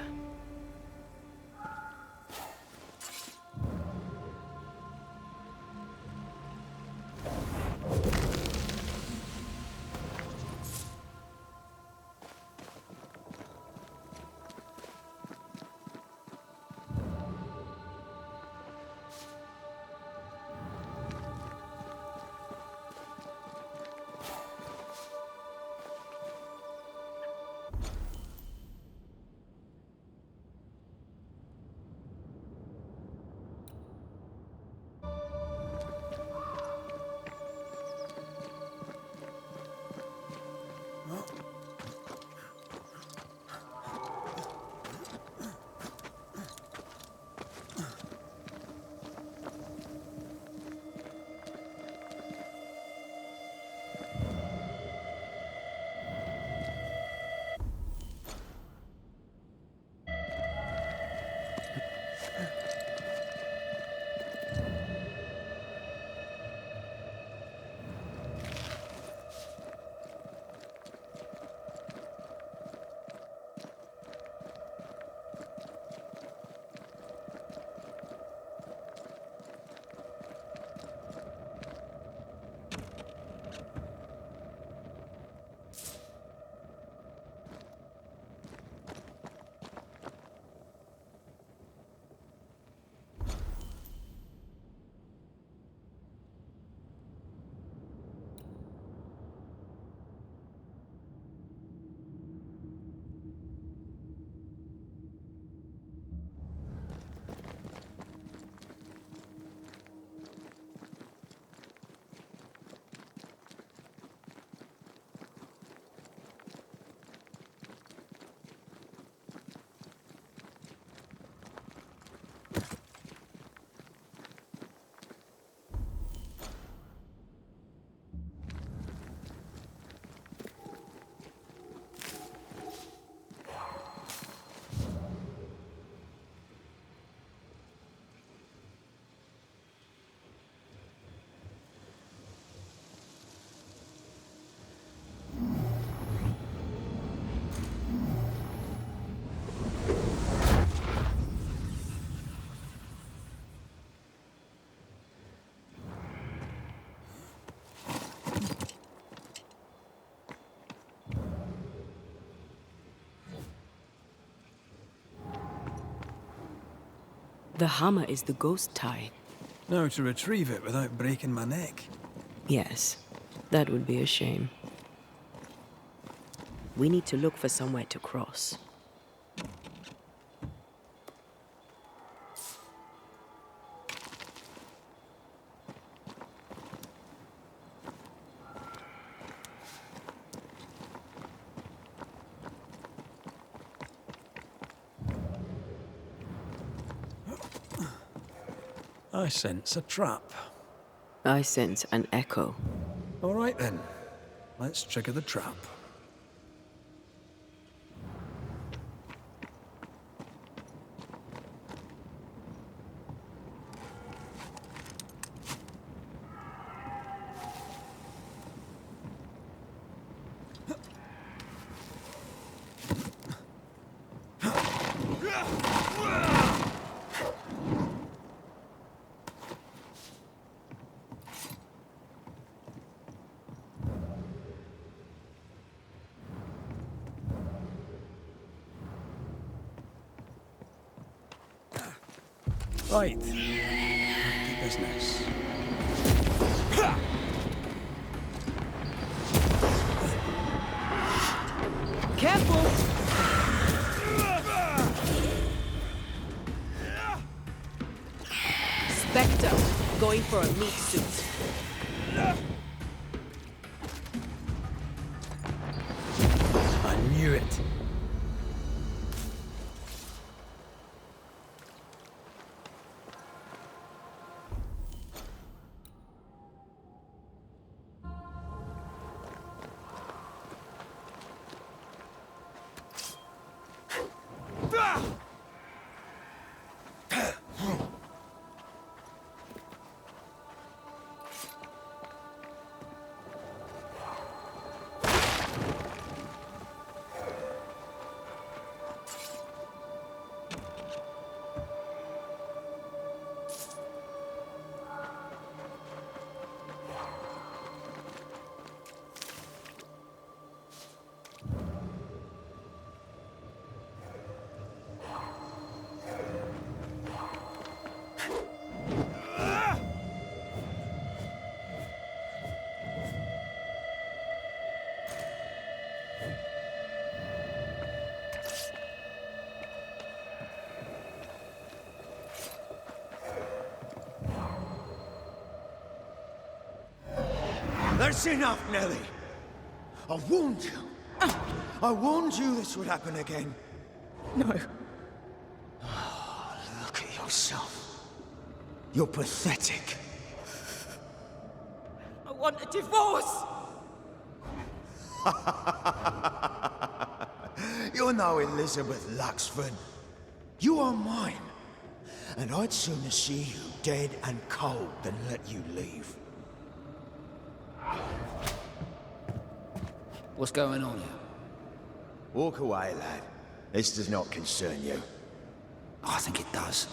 The hammer is the ghost tie. Now to retrieve it without breaking my neck. Yes, that would be a shame. We need to look for somewhere to cross. I sense a trap. I sense an echo. All right then, let's trigger the trap. Right. Back to business. Careful! Spectre, going for a meat suit. do it. That's enough, Nellie. I warned you. I warned you this would happen again. No. Oh, look at yourself. You're pathetic. I want a divorce! You're no Elizabeth Luxford. You are mine. And I'd sooner see you dead and cold than let you leave. What's going on here? Walk away, lad. This does not concern you. I think it does.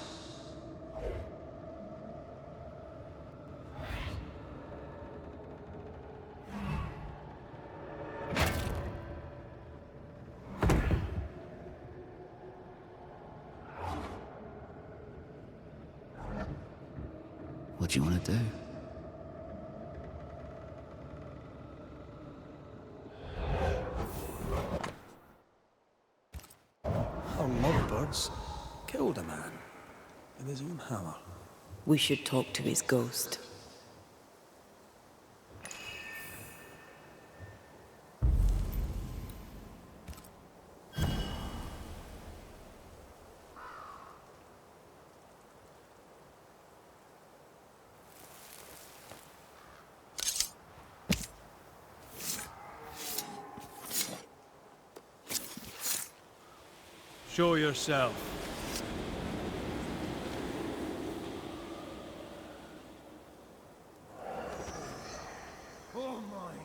What do you want to do? Our lovebirds killed a man with his own hammer. We should talk to his ghost. Show yourself. All mine.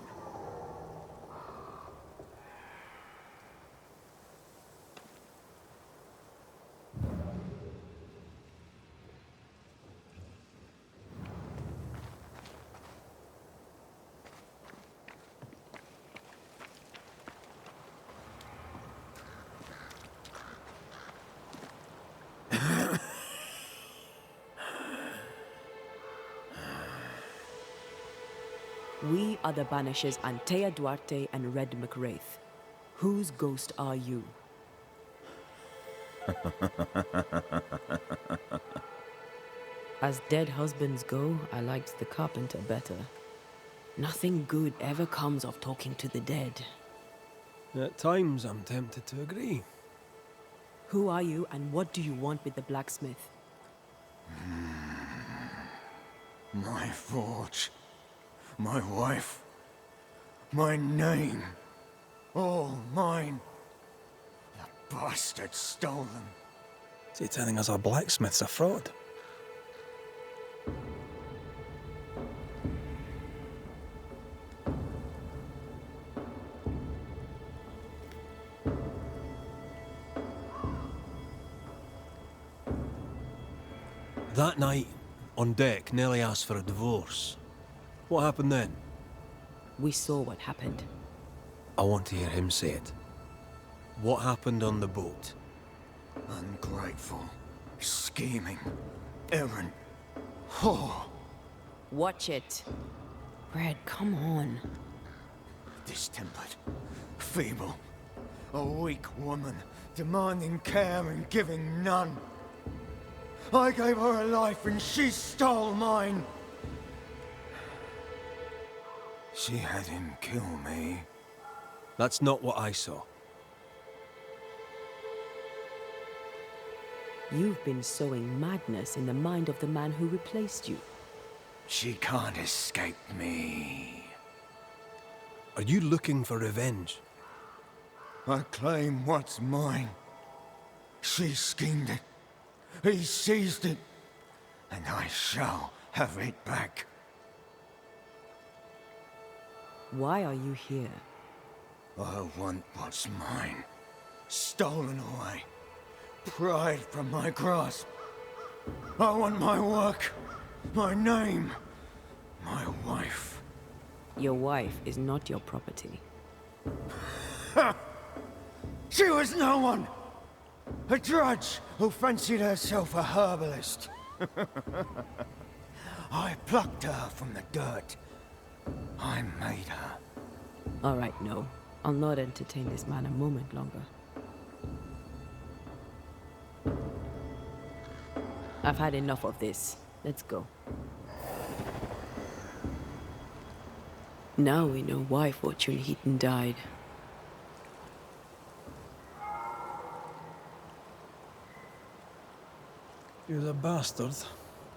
We are the Banishers Antea Duarte and Red McWraith. Whose ghost are you? As dead husbands go, I liked the carpenter better. Nothing good ever comes of talking to the dead. At times, I'm tempted to agree. Who are you and what do you want with the blacksmith? My forge. My wife. My name. All mine. The bastard stole them. Is he telling us our blacksmith's a fraud? That night, on deck, Nellie asked for a divorce. What happened then? We saw what happened. I want to hear him say it. What happened on the boat? Ungrateful. Scheming. Errant. Whore. Watch it. Brad, come on. Distempered. Feeble. A weak woman. Demanding care and giving none. I gave her a life and she stole mine. She had him kill me. That's not what I saw. You've been sowing madness in the mind of the man who replaced you. She can't escape me. Are you looking for revenge? I claim what's mine. She schemed it. He seized it. And I shall have it back. Why are you here? I want what's mine. Stolen away. Pried from my grasp. I want my work. My name. My wife. Your wife is not your property. She was no one! A drudge who fancied herself a herbalist. I plucked her from the dirt. I made her. All right, no. I'll not entertain this man a moment longer. I've had enough of this. Let's go. Now we know why Fortune Heaton died. He was a bastard.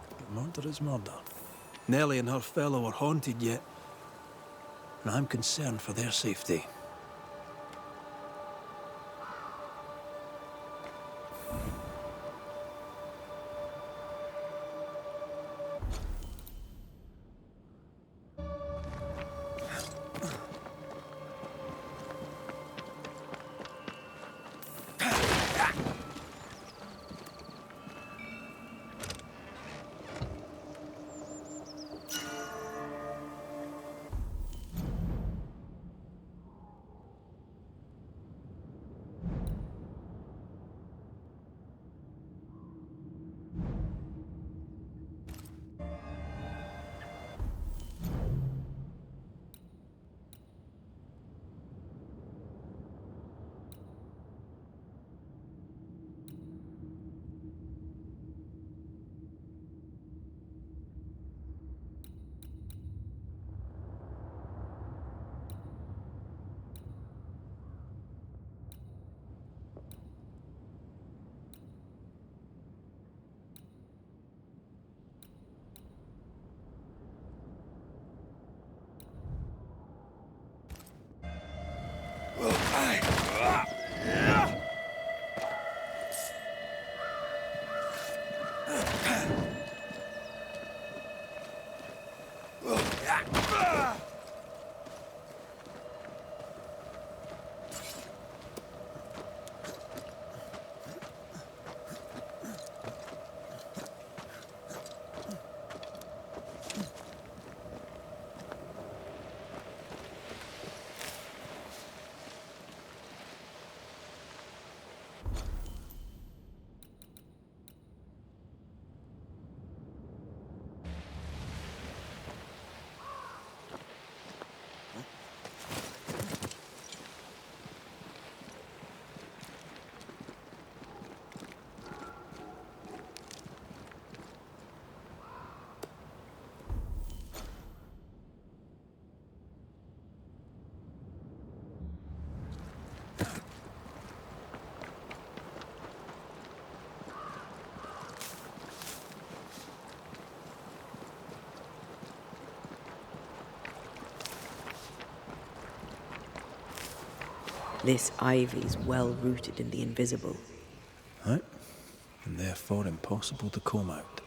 But murder is murder. Nellie and her fellow are haunted yet, and I'm concerned for their safety. This ivy's well rooted in the invisible. Right? And therefore impossible to comb out.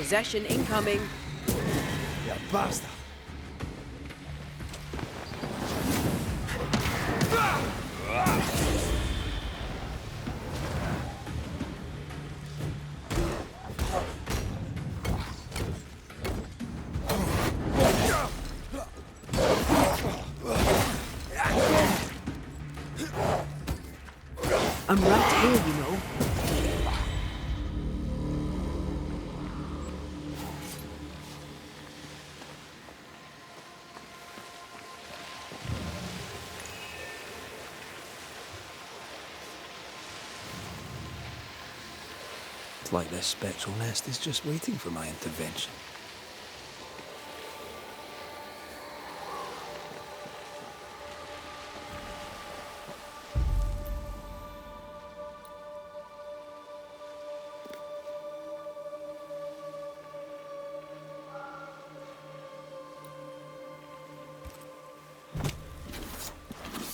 Possession incoming. You bastard! I'm right here, you know. It's like this spectral nest is just waiting for my intervention.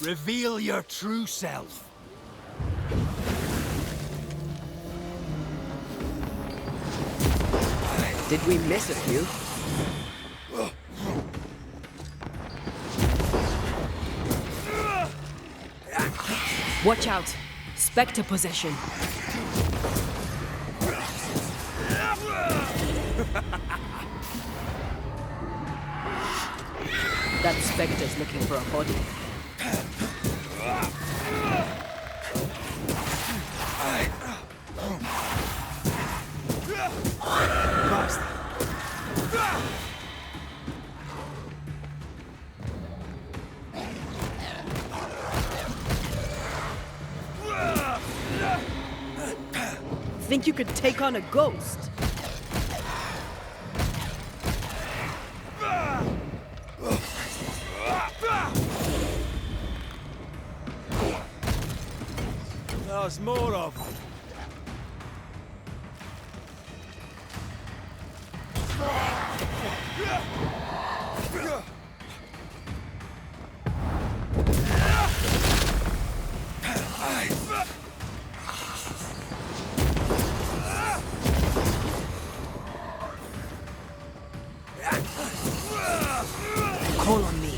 Reveal your true self. Did we miss a few? Watch out! Spectre possession. That Spectre's looking for a body. Think you could take on a ghost? There's more of them. Call on me.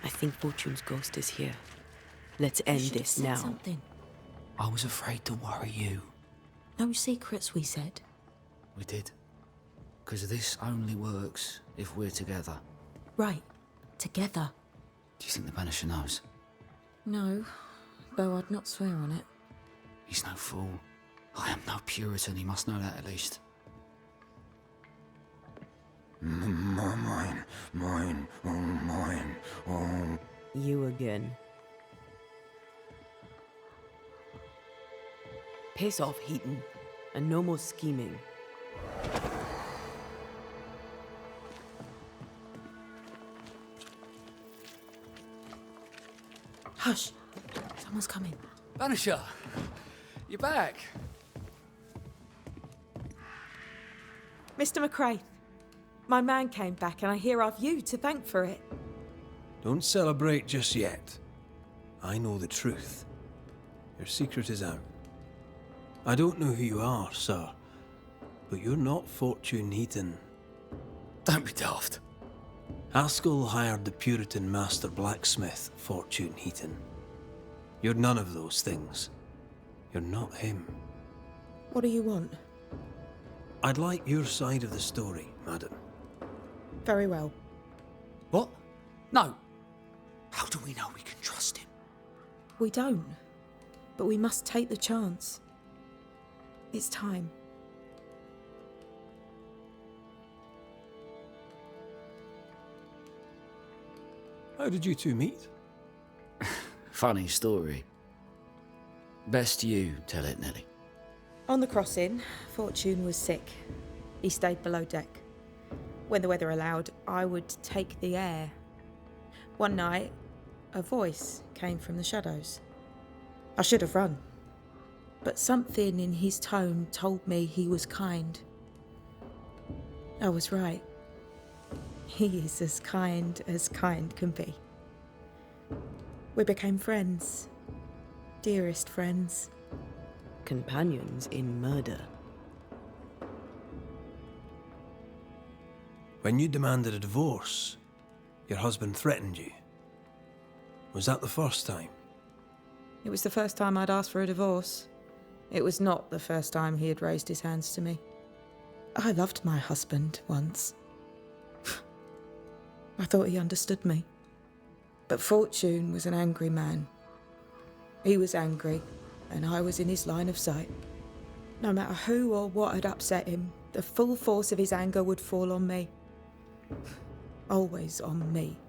I think Fortune's ghost is here. Let's end this now. Something. I was afraid to worry you. No secrets, we said. We did. Because this only works if we're together. Right. Together. Do you think the Banisher knows? No, though I'd not swear on it. He's no fool. I am no Puritan, he must know that at least. Mine, oh. You again. Piss off, Heaton. And no more scheming. Hush. Someone's coming. Banisher! You're back! Mr. McCrae, my man came back and I hear I've you to thank for it. Don't celebrate just yet. I know the truth. Your secret is out. I don't know who you are, sir, but you're not Fortune Heaton. Don't be daft. Haskell hired the Puritan master blacksmith, Fortune Heaton. You're none of those things. You're not him. What do you want? I'd like your side of the story, madam. Very well. What? No. How do we know we can trust him? We don't. But we must take the chance. It's time. How did you two meet? Funny story. Best you tell it, Nelly. On the crossing, Fortune was sick. He stayed below deck. When the weather allowed, I would take the air. One night, a voice came from the shadows. I should have run, but something in his tone told me he was kind. I was right. He is as kind can be. We became friends. Dearest friends. Companions in murder. When you demanded a divorce, your husband threatened you. Was that the first time? It was the first time I'd asked for a divorce. It was not the first time he had raised his hands to me. I loved my husband once. I thought he understood me. But Fortune was an angry man. He was angry, and I was in his line of sight. No matter who or what had upset him, the full force of his anger would fall on me. Always on me.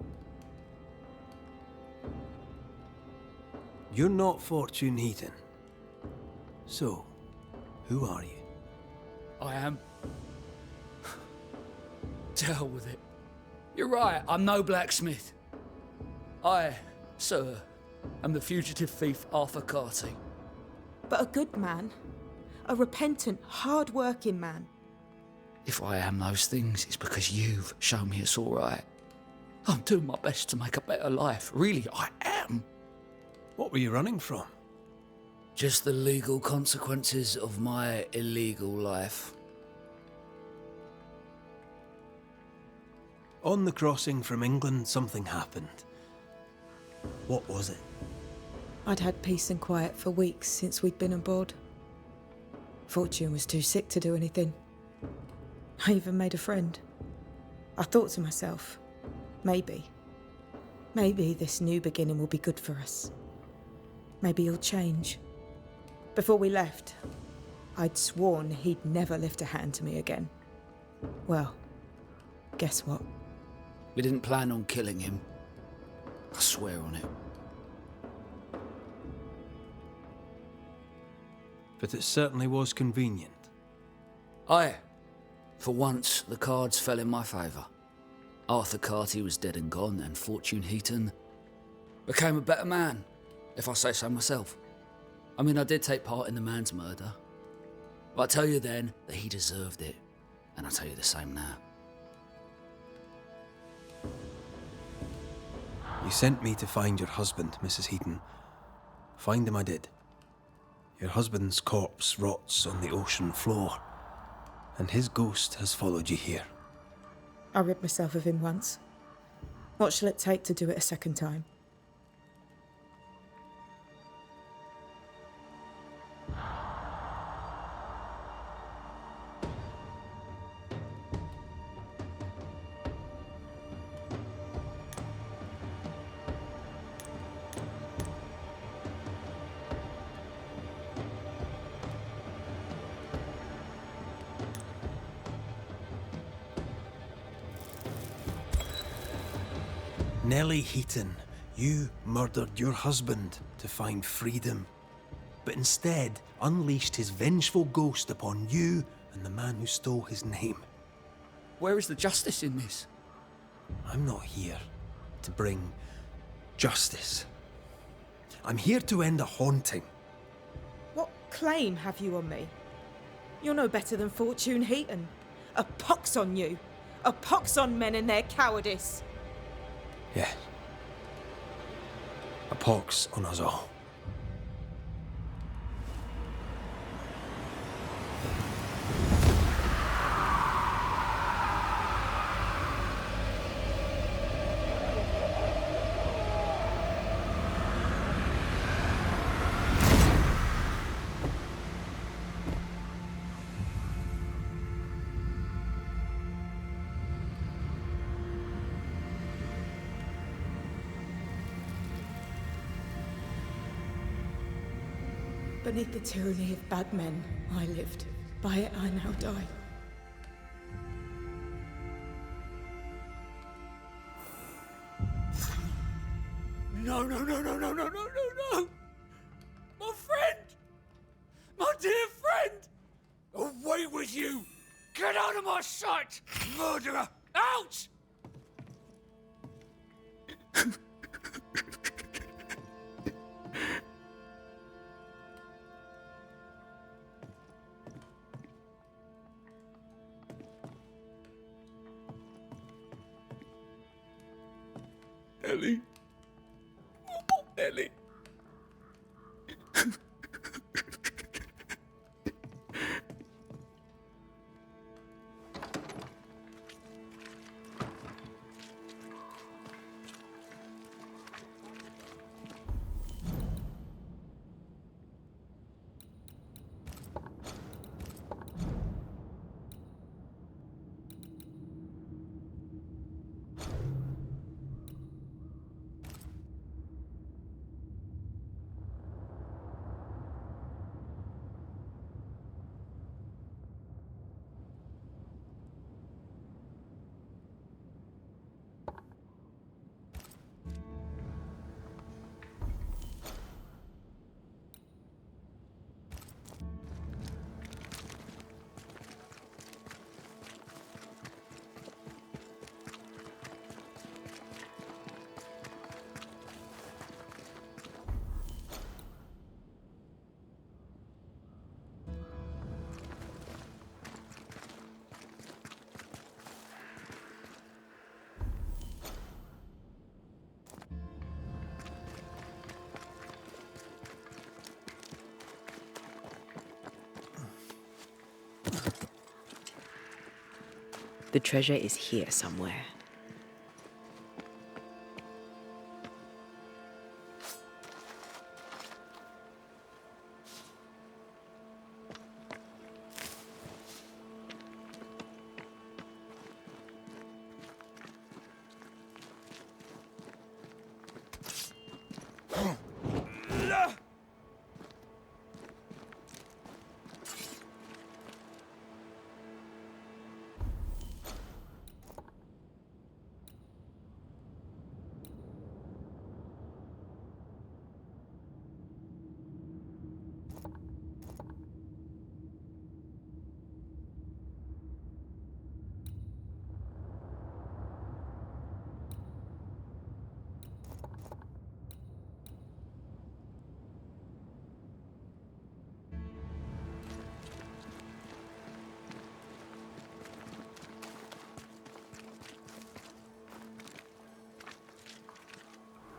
You're not Fortune Heaton. So, who are you? I am. To hell with it. You're right, I'm no blacksmith. I, sir, am the fugitive thief Arthur Carty. But a good man. A repentant, hard-working man. If I am those things, it's because you've shown me it's all right. I'm doing my best to make a better life. Really, I am. What were you running from? Just the legal consequences of my illegal life. On the crossing from England, something happened. What was it? I'd had peace and quiet for weeks since we'd been aboard. Fortune was too sick to do anything. I even made a friend. I thought to myself, maybe this new beginning will be good for us. Maybe he'll change. Before we left, I'd sworn he'd never lift a hand to me again. Well, guess what? We didn't plan on killing him. I swear on it. But it certainly was convenient. Aye. For once, the cards fell in my favour. Arthur Carty was dead and gone, and Fortune Heaton became a better man, if I say so myself. I mean, I did take part in the man's murder. But I tell you then that he deserved it, and I tell you the same now. You sent me to find your husband, Mrs. Heaton. Find him I did. Your husband's corpse rots on the ocean floor, and his ghost has followed you here. I rid myself of him once. What shall it take to do it a second time? Nellie Heaton, you murdered your husband to find freedom, but instead unleashed his vengeful ghost upon you and the man who stole his name. Where is the justice in this? I'm not here to bring justice. I'm here to end a haunting. What claim have you on me? You're no better than Fortune Heaton. A pox on you. A pox on men and their cowardice. Yes. A pox on us all. Beneath the tyranny of bad men, I lived. By it, I now die. No, no, no, no, no, no, no, no, no! My friend! My dear friend! Away with you! Get out of my sight! Murderer! Out! Ellie. Ellie. The treasure is here somewhere.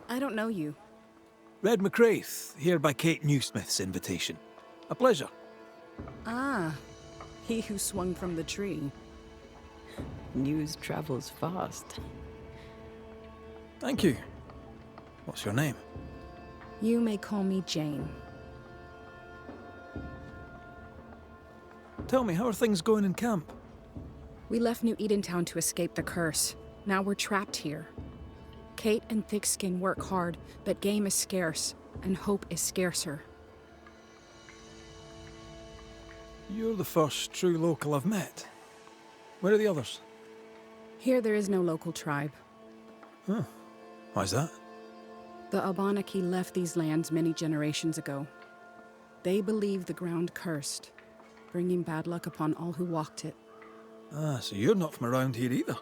I don't know you. Red McCraith, here by Kate Newsmith's invitation. A pleasure. Ah, he who swung from the tree. News travels fast. Thank you. What's your name? You may call me Jane. Tell me, how are things going in camp? We left New Edentown to escape the curse. Now we're trapped here. Kate and Thickskin work hard, but game is scarce, and hope is scarcer. You're the first true local I've met. Where are the others? Here there is no local tribe. Huh. Why's that? The Abenaki left these lands many generations ago. They believe the ground cursed, bringing bad luck upon all who walked it. Ah, so you're not from around here either.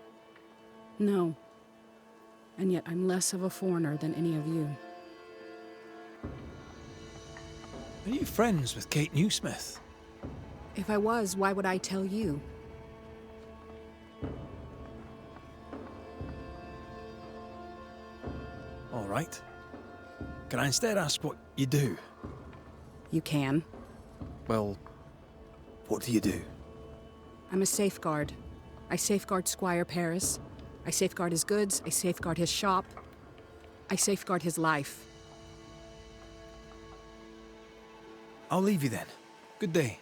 No. And yet I'm less of a foreigner than any of you. Are you friends with Kate Newsmith? If I was, why would I tell you? All right. Can I instead ask what you do? You can. Well, what do you do? I'm a safeguard. I safeguard Squire Paris. I safeguard his goods. I safeguard his shop. I safeguard his life. I'll leave you then. Good day.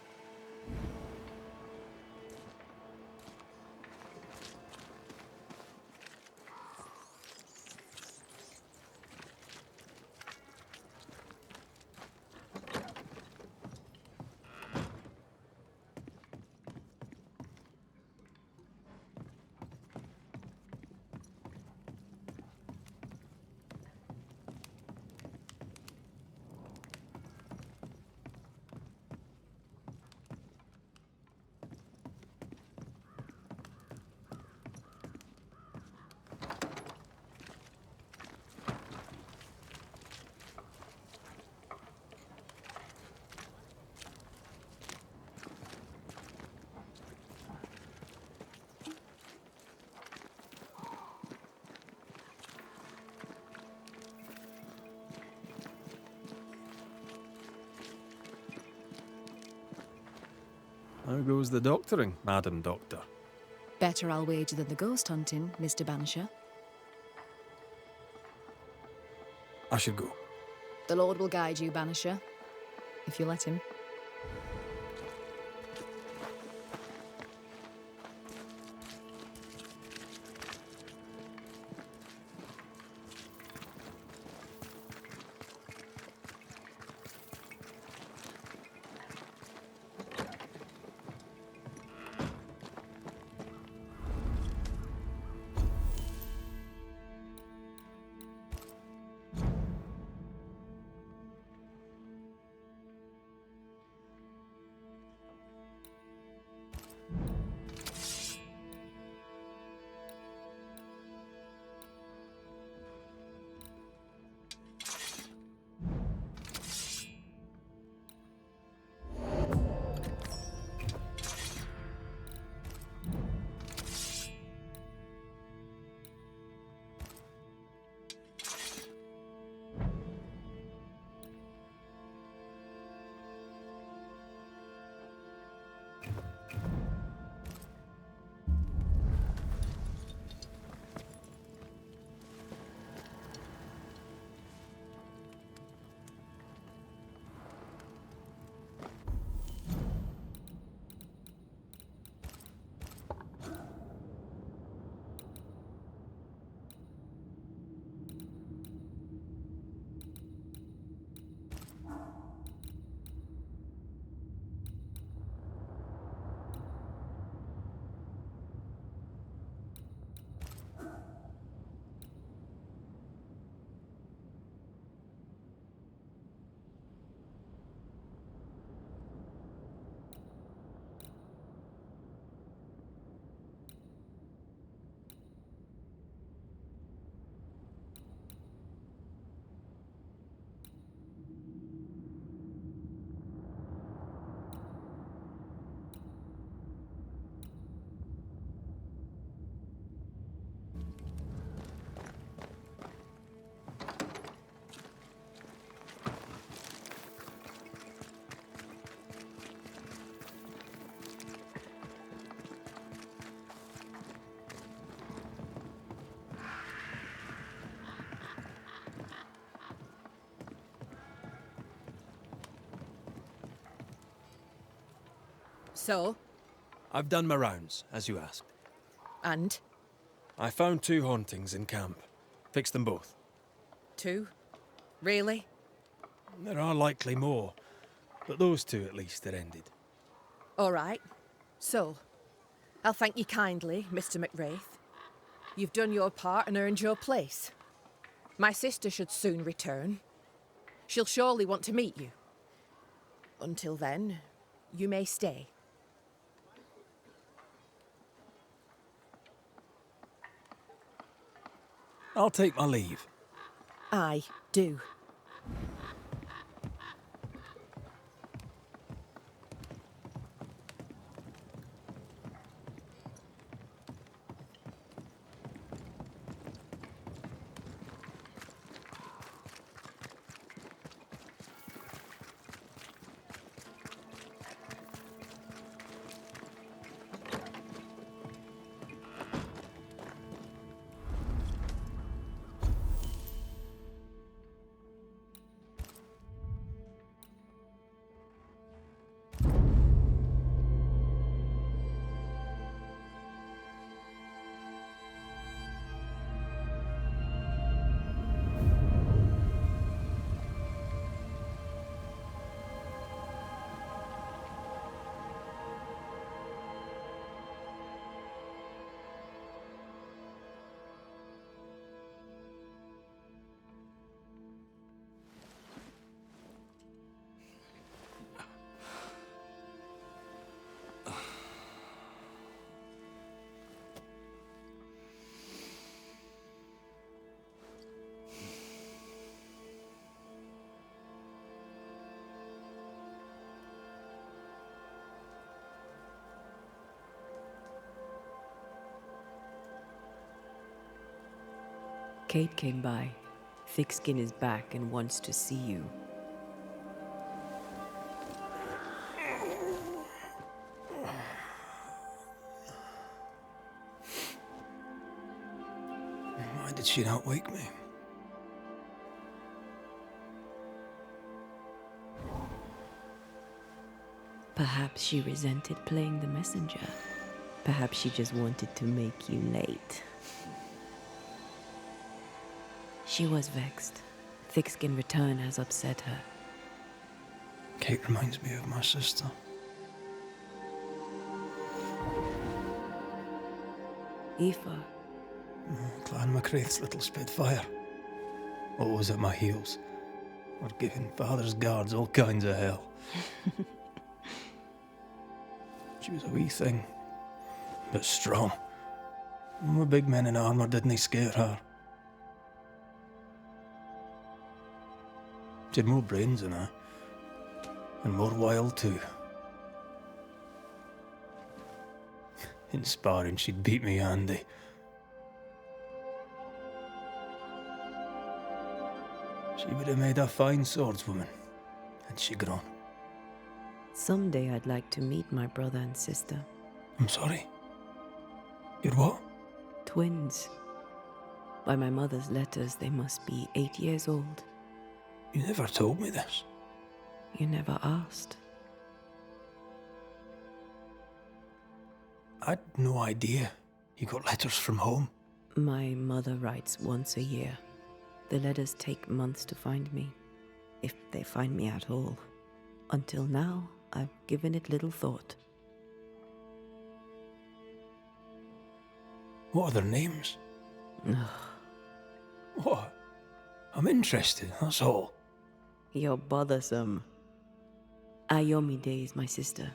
How goes the doctoring, Madam Doctor? Better, I'll wager, than the ghost hunting, Mr. Banisher. I should go. The Lord will guide you, Banisher, if you let him. So? I've done my rounds, as you asked. And? I found 2 hauntings in camp. Fixed them both. 2? Really? There are likely more, but those 2 at least are ended. All right. So, I'll thank you kindly, Mr. McWraith. You've done your part and earned your place. My sister should soon return. She'll surely want to meet you. Until then, you may stay. I'll take my leave. I do. Kate came by. Thickskin is back and wants to see you. Why did she not wake me? Perhaps she resented playing the messenger. Perhaps she just wanted to make you late. She was vexed. Thickskin return has upset her. Kate reminds me of my sister. Aoife. Clan MacRaith's little Spitfire. Always at my heels. Or giving father's guards all kinds of hell. She was a wee thing, but strong. And the big men in armour didn't scare her. She had more brains than I, and more wild too. In sparring, she'd beat me handy. She would have made a fine swordswoman, had she grown. Someday I'd like to meet my brother and sister. I'm sorry. You're what? Twins. By my mother's letters, they must be 8 years old. You never told me this. You never asked. I'd no idea you got letters from home. My mother writes once a year. The letters take months to find me, if they find me at all. Until now, I've given it little thought. What are their names? What? I'm interested, that's all. You're bothersome. Ayomide is my sister.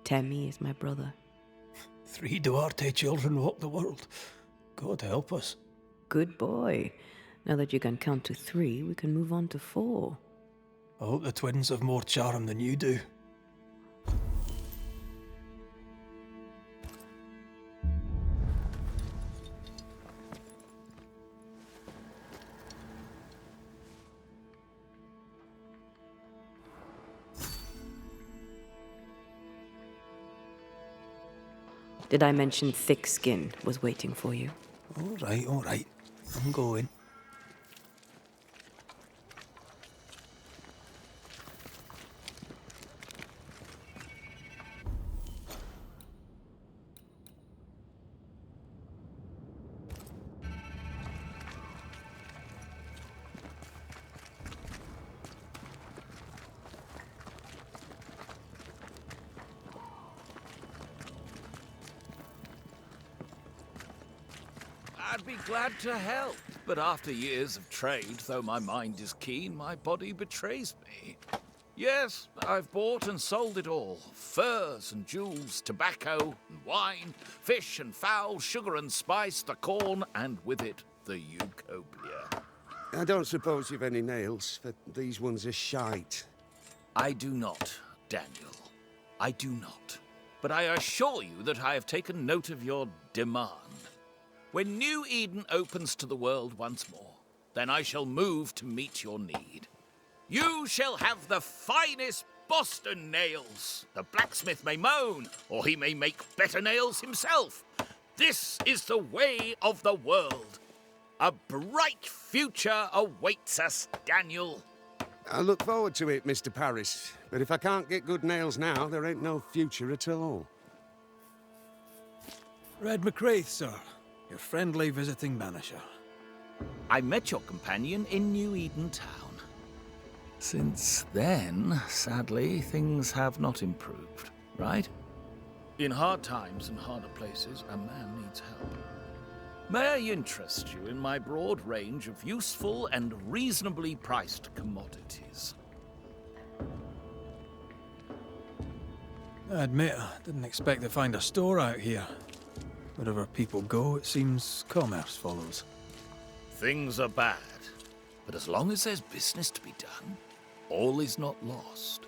Temi is my brother. 3 Duarte children walk the world. God help us. Good boy. Now that you can count to 3, we can move on to 4. I hope the twins have more charm than you do. Did I mention Thickskin was waiting for you? All right. I'm going. I'd be glad to help, but after years of trade, though my mind is keen, my body betrays me. Yes, I've bought and sold it all. Furs and jewels, tobacco and wine, fish and fowl, sugar and spice, the corn, and with it, the eucopia. I don't suppose you've any nails, but these ones are shite. I do not, Daniel. I do not. But I assure you that I have taken note of your demand. When New Eden opens to the world once more, then I shall move to meet your need. You shall have the finest Boston nails. The blacksmith may moan, or he may make better nails himself. This is the way of the world. A bright future awaits us, Daniel. I look forward to it, Mr. Paris. But if I can't get good nails now, there ain't no future at all. Red MacRaith, sir. Your friendly visiting banisher. I met your companion in New Eden Town. Since then, sadly, things have not improved, right? In hard times and harder places, a man needs help. May I interest you in my broad range of useful and reasonably priced commodities? I admit, I didn't expect to find a store out here. Wherever people go, it seems commerce follows. Things are bad, but as long as there's business to be done, all is not lost.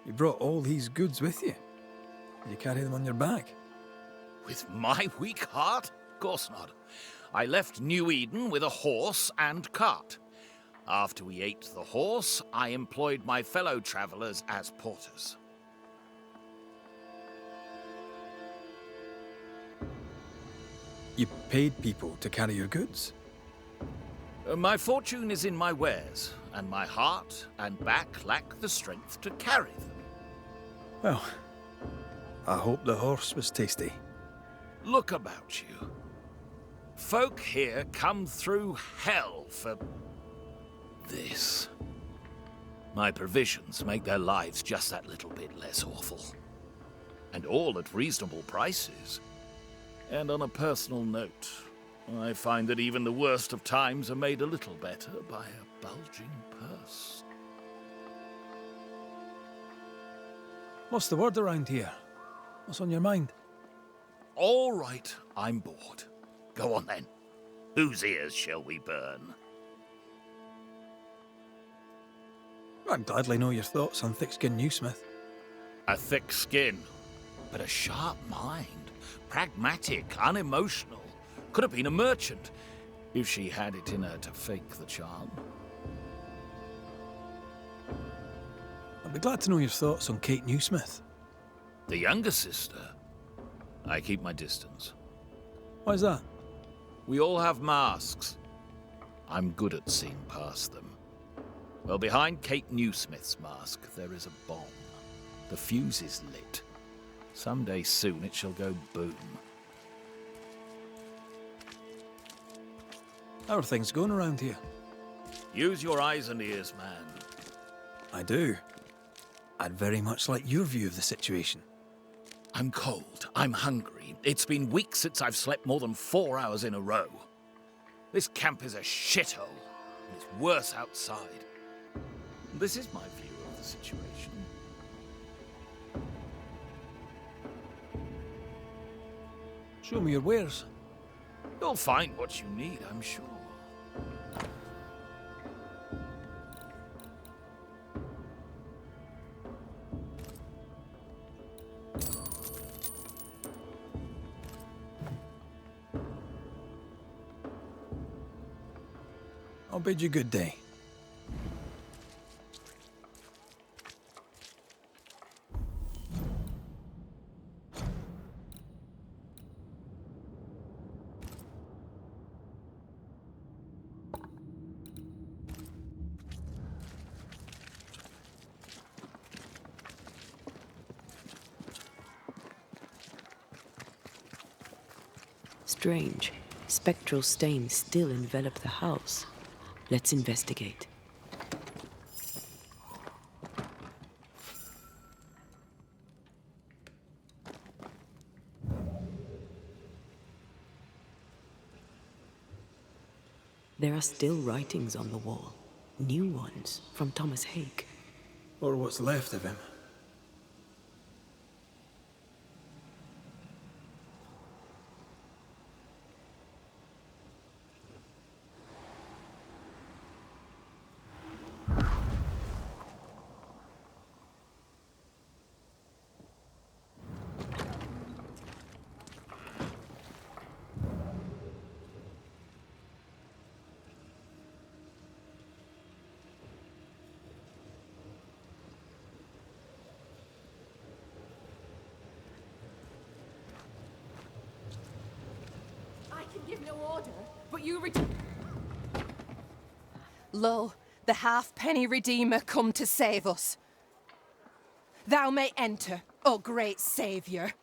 You brought all these goods with you. Did you carry them on your back? With my weak heart? Of course not. I left New Eden with a horse and cart. After we ate the horse, I employed my fellow travelers as porters. You paid people to carry your goods? My fortune is in my wares, and my heart and back lack the strength to carry them. Well, I hope the horse was tasty. Look about you. Folk here come through hell for this. My provisions make their lives just that little bit less awful. And all at reasonable prices. And on a personal note, I find that even the worst of times are made a little better by a bulging purse. What's the word around here? What's on your mind? All right, I'm bored. Go on then. Whose ears shall we burn? I'd gladly know your thoughts on thick-skinned Newsmith. A thick skin, but a sharp mind. Pragmatic, unemotional. Could have been a merchant, if she had it in her to fake the charm. I'd be glad to know your thoughts on Kate Newsmith. The younger sister. I keep my distance. Why's that? We all have masks. I'm good at seeing past them. Well, behind Kate Newsmith's mask, there is a bomb. The fuse is lit. Someday soon it shall go boom. How are things going around here? Use your eyes and ears, man. I do. I'd very much like your view of the situation. I'm cold. I'm hungry. It's been weeks since I've slept more than 4 hours in a row. This camp is a shithole. And it's worse outside. This is my view of the situation. Show me your wares. You'll find what you need, I'm sure. I'll bid you good day. Strange. Spectral stains still envelop the house. Let's investigate. There are still writings on the wall. New ones from Thomas Hake. Or what's left of him. Give no order, but you Lo, the halfpenny Redeemer come to save us. Thou may enter, O great Saviour.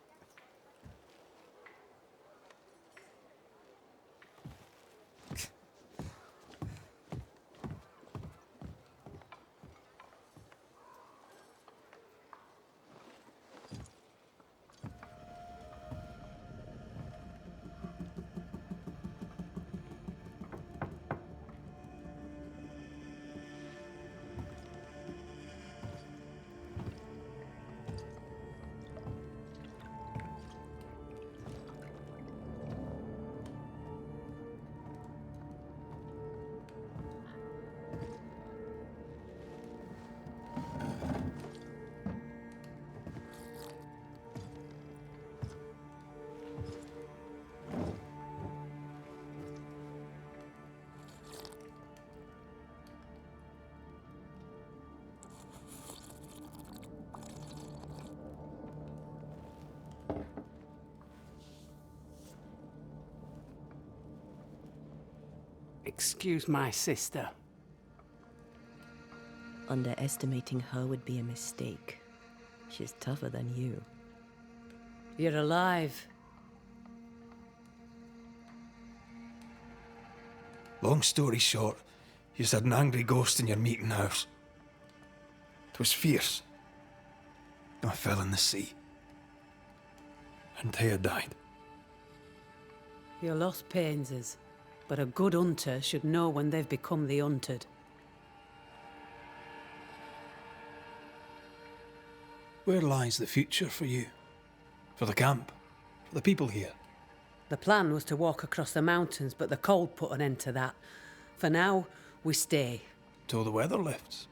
Excuse my sister. Underestimating her would be a mistake. She's tougher than you. You're alive. Long story short, you had an angry ghost in your meeting house. It was fierce. I fell in the sea. And Thea died. Your loss pains us, but a good hunter should know when they've become the hunted. Where lies the future for you? For the camp? For the people here? The plan was to walk across the mountains, but the cold put an end to that. For now, we stay. Till the weather lifts.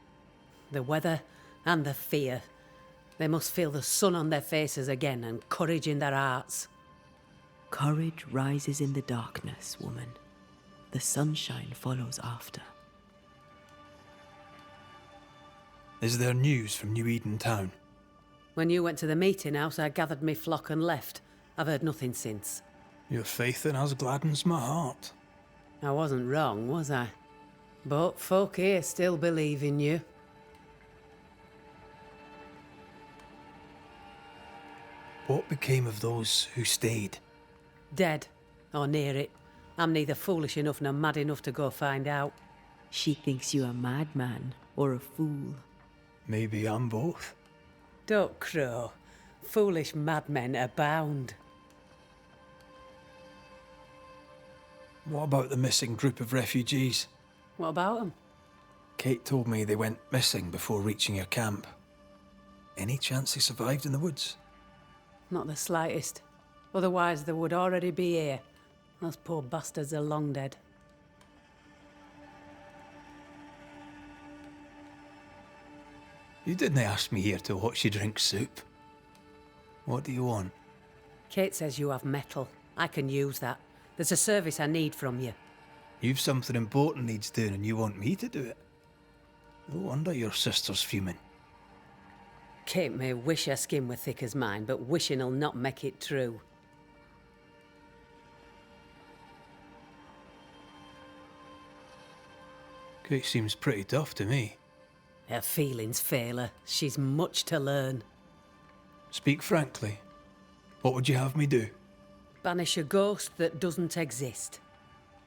The weather and the fear. They must feel the sun on their faces again and courage in their hearts. Courage rises in the darkness, woman. The sunshine follows after. Is there news from New Eden town? When you went to the meeting house, I gathered me flock and left. I've heard nothing since. Your faith in us gladdens my heart. I wasn't wrong, was I? But folk here still believe in you. What became of those who stayed? Dead, or near it. I'm neither foolish enough nor mad enough to go find out. She thinks you a madman or a fool. Maybe I'm both. Don't crow. Foolish madmen abound. What about the missing group of refugees? What about them? Kate told me they went missing before reaching your camp. Any chance they survived in the woods? Not the slightest. Otherwise they would already be here. Those poor bastards are long dead. You didn't ask me here to watch you drink soup. What do you want? Kate says you have metal. I can use that. There's a service I need from you. You've something important needs doing and you want me to do it? No wonder your sister's fuming. Kate may wish her skin were thick as mine, but wishing'll not make it true. Kate seems pretty tough to me. Her feelings fail her. She's much to learn. Speak frankly. What would you have me do? Banish a ghost that doesn't exist.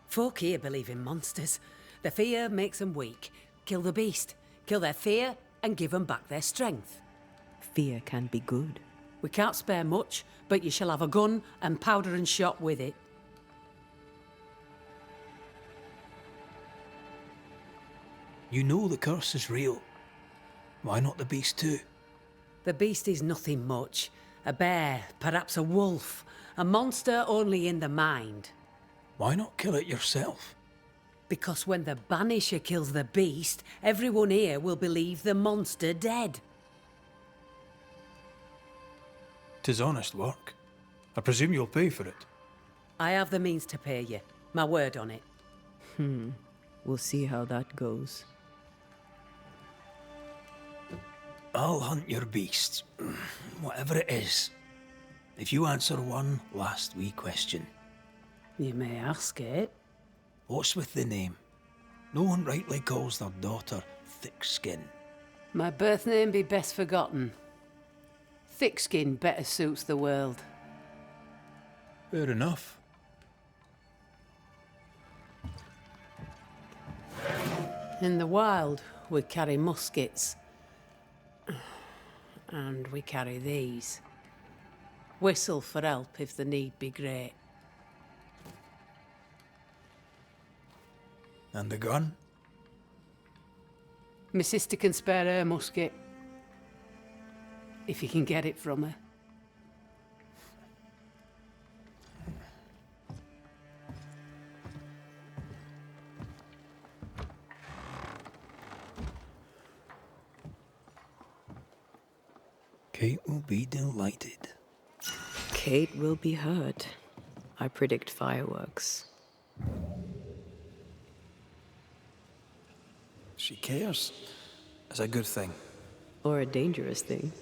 Folk here believe in monsters. The fear makes them weak. Kill the beast. Kill their fear and give them back their strength. Fear can be good. We can't spare much, but you shall have a gun and powder and shot with it. You know the curse is real. Why not the beast too? The beast is nothing much. A bear, perhaps a wolf. A monster only in the mind. Why not kill it yourself? Because when the Banisher kills the beast, everyone here will believe the monster dead. 'Tis honest work. I presume you'll pay for it. I have the means to pay you. My word on it. We'll see how that goes. I'll hunt your beast, whatever it is, if you answer one last wee question. You may ask it. What's with the name? No one rightly calls their daughter Thick-Skin. My birth name be best forgotten. Thick skin better suits the world. Fair enough. In the wild, we carry muskets. And we carry these. Whistle for help if the need be great. And the gun? My sister can spare her musket. If you can get it from her. Kate will be delighted. Kate will be hurt. I predict fireworks. She cares. It's a good thing. Or a dangerous thing.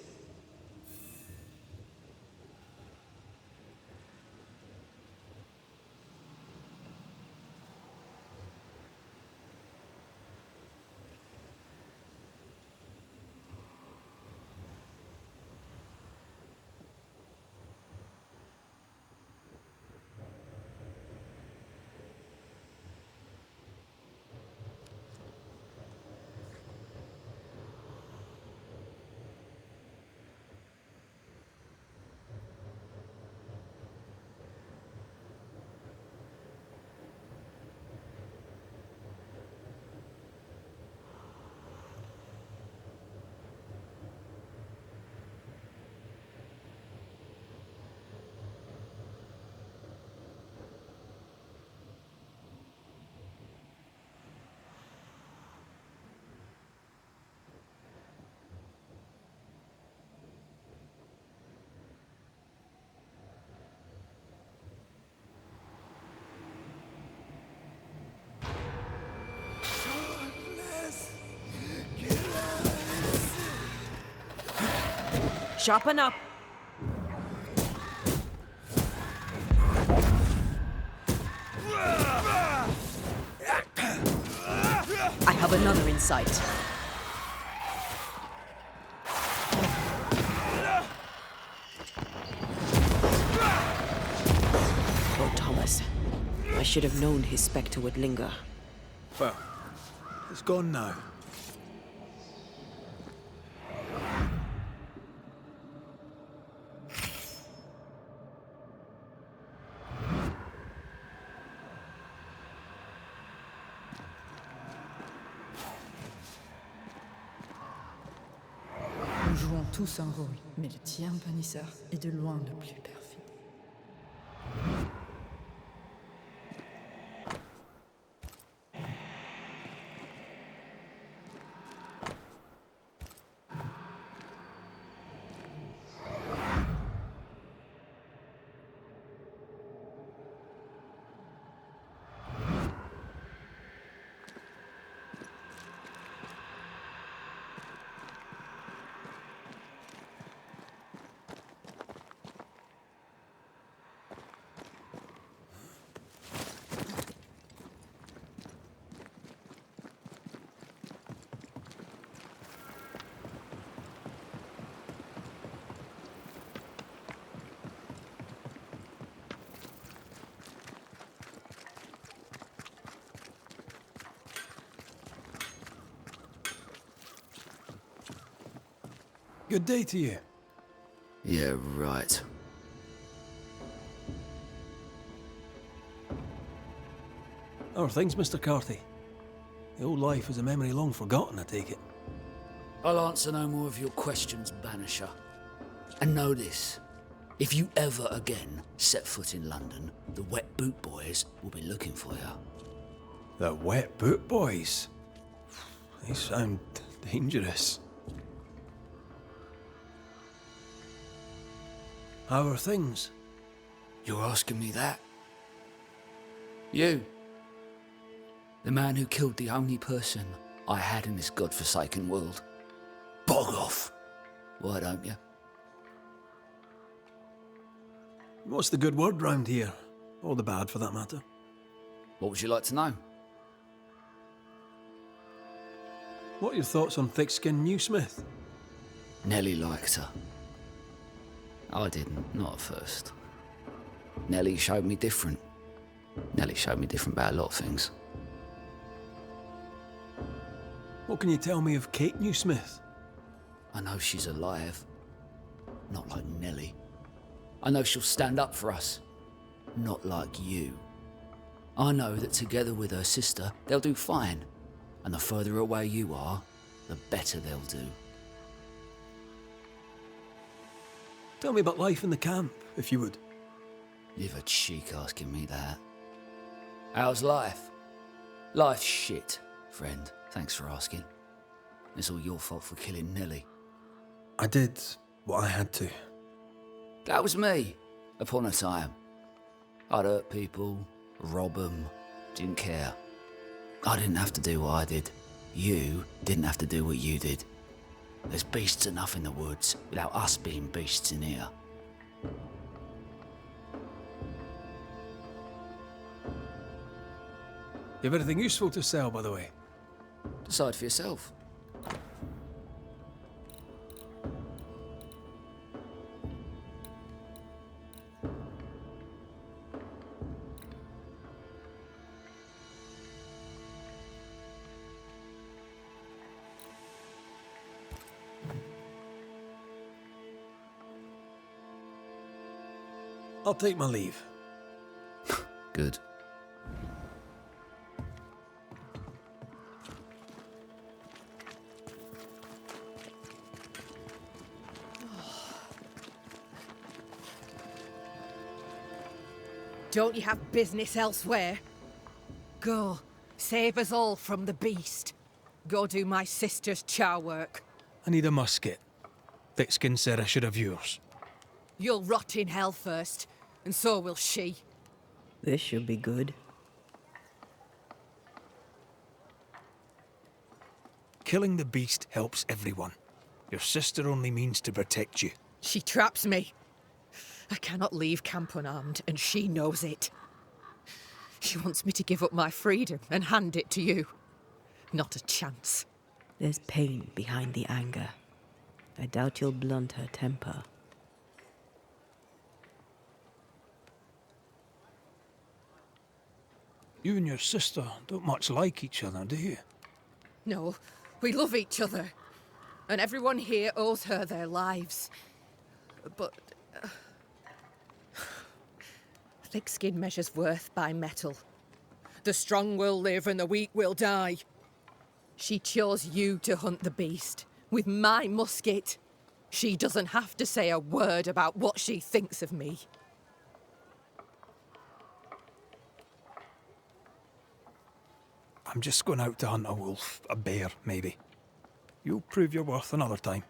Sharpen up. I have another in sight. Oh, Thomas. I should have known his spectre would linger. Well, it's gone now. Nous jouons tous un rôle, mais le tien, bannisseur, est de loin le plus perfide. Good day to you. Yeah, right. How are things, Mr. Carthy? The old life is a memory long forgotten, I take it. I'll answer no more of your questions, Banisher. And know this. If you ever again set foot in London, the Wet Boot Boys will be looking for you. The Wet Boot Boys? They sound dangerous. How are things? You're asking me that? You. The man who killed the only person I had in this godforsaken world. Bog off! Why don't you? What's the good word round here? Or the bad, for that matter? What would you like to know? What are your thoughts on thick-skinned New Smith? Nellie liked her. I didn't, not at first. Nellie showed me different. Nellie showed me different about a lot of things. What can you tell me of Kate New Smith? I know she's alive. Not like Nellie. I know she'll stand up for us. Not like you. I know that together with her sister, they'll do fine. And the further away you are, the better they'll do. Tell me about life in the camp, if you would. You've a cheek asking me that. How's life? Life's shit, friend. Thanks for asking. It's all your fault for killing Nellie. I did what I had to. That was me, upon a time. I'd hurt people, rob them, didn't care. I didn't have to do what I did. You didn't have to do what you did. There's beasts enough in the woods without us being beasts in here. You have anything useful to sell, by the way? Decide for yourself. I'll take my leave. Good. Don't you have business elsewhere? Go, save us all from the beast. Go do my sister's char work. I need a musket. Thickskin said I should have yours. You'll rot in hell first, and so will she. This should be good. Killing the beast helps everyone. Your sister only means to protect you. She traps me. I cannot leave camp unarmed, and she knows it. She wants me to give up my freedom and hand it to you. Not a chance. There's pain behind the anger. I doubt you'll blunt her temper. You and your sister don't much like each other, do you? No, we love each other. And everyone here owes her their lives. But... thick skin measures worth by metal. The strong will live and the weak will die. She chose you to hunt the beast with my musket. She doesn't have to say a word about what she thinks of me. I'm just going out to hunt a wolf, a bear, maybe. You'll prove your worth another time.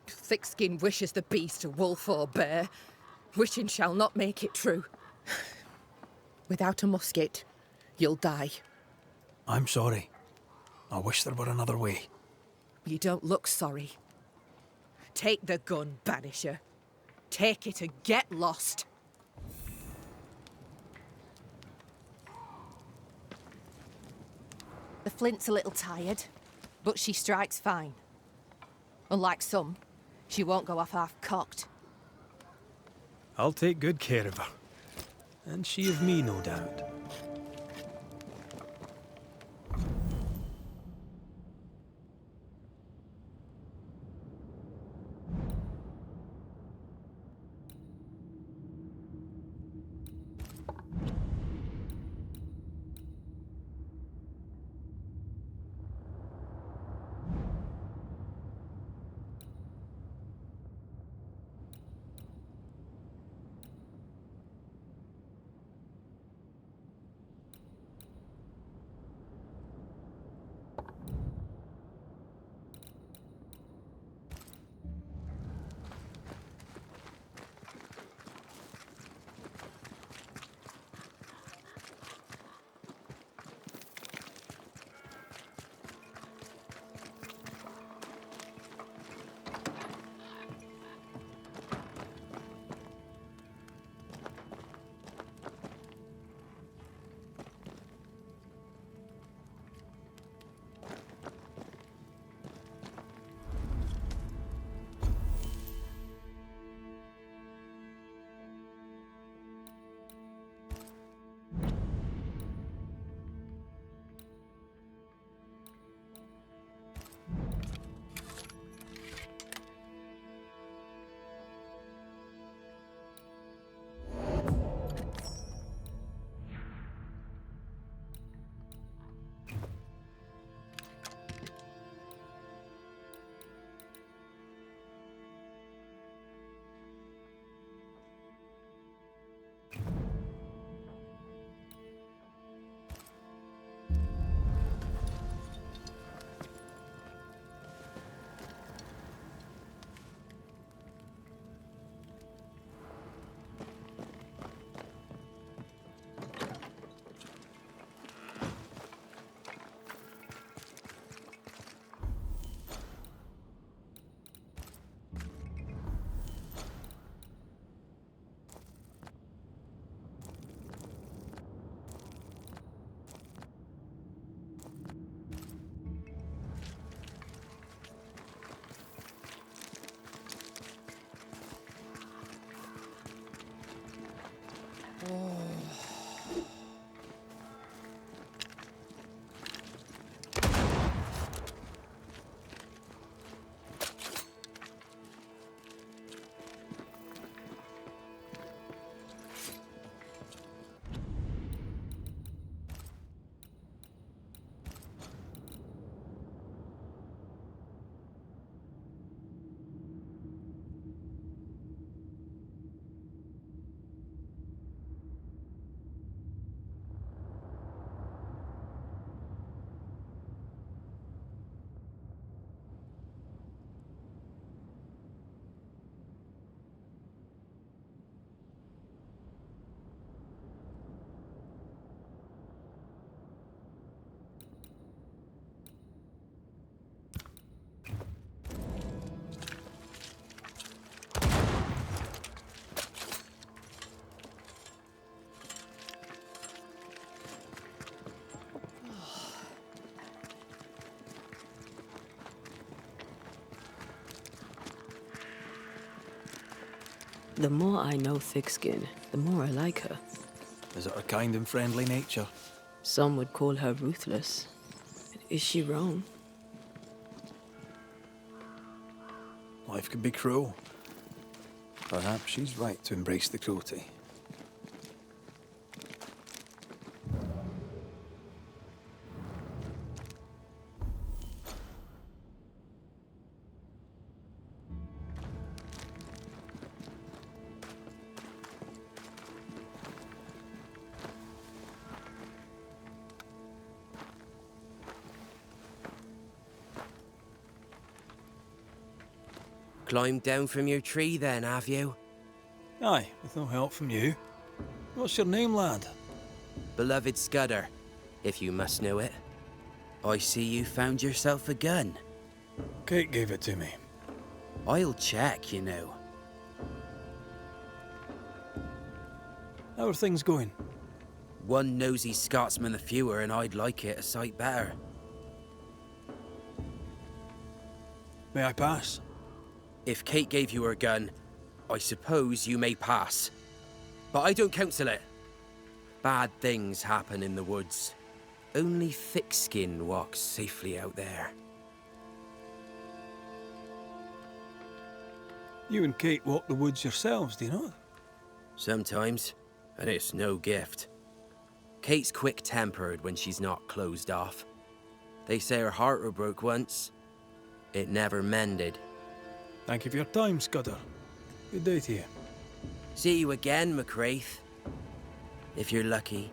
Thick-skin wishes the beast a wolf or bear. Wishing shall not make it true. Without a musket, you'll die. I'm sorry. I wish there were another way. You don't look sorry. Take the gun, Banisher. Take it and get lost. The flint's a little tired, but she strikes fine. Unlike some, she won't go off half-cocked. I'll take good care of her. And she of me, no doubt. The more I know Thickskin, the more I like her. Is it her kind and friendly nature? Some would call her ruthless. Is she wrong? Life can be cruel. Perhaps she's right to embrace the cruelty. Climbed down from your tree then, have you? Aye, with no help from you. What's your name, lad? Beloved Scudder, if you must know it. I see you found yourself a gun. Kate gave it to me. I'll check, you know. How are things going? One nosy Scotsman the fewer, and I'd like it a sight better. May I pass? If Kate gave you her gun, I suppose you may pass. But I don't counsel it. Bad things happen in the woods. Only Thickskin walks safely out there. You and Kate walk the woods yourselves, do you not? Sometimes, and it's no gift. Kate's quick-tempered when she's not closed off. They say her heart were broke once. It never mended. Thank you for your time, Scudder. Good day to you. See you again, McCraith. If you're lucky.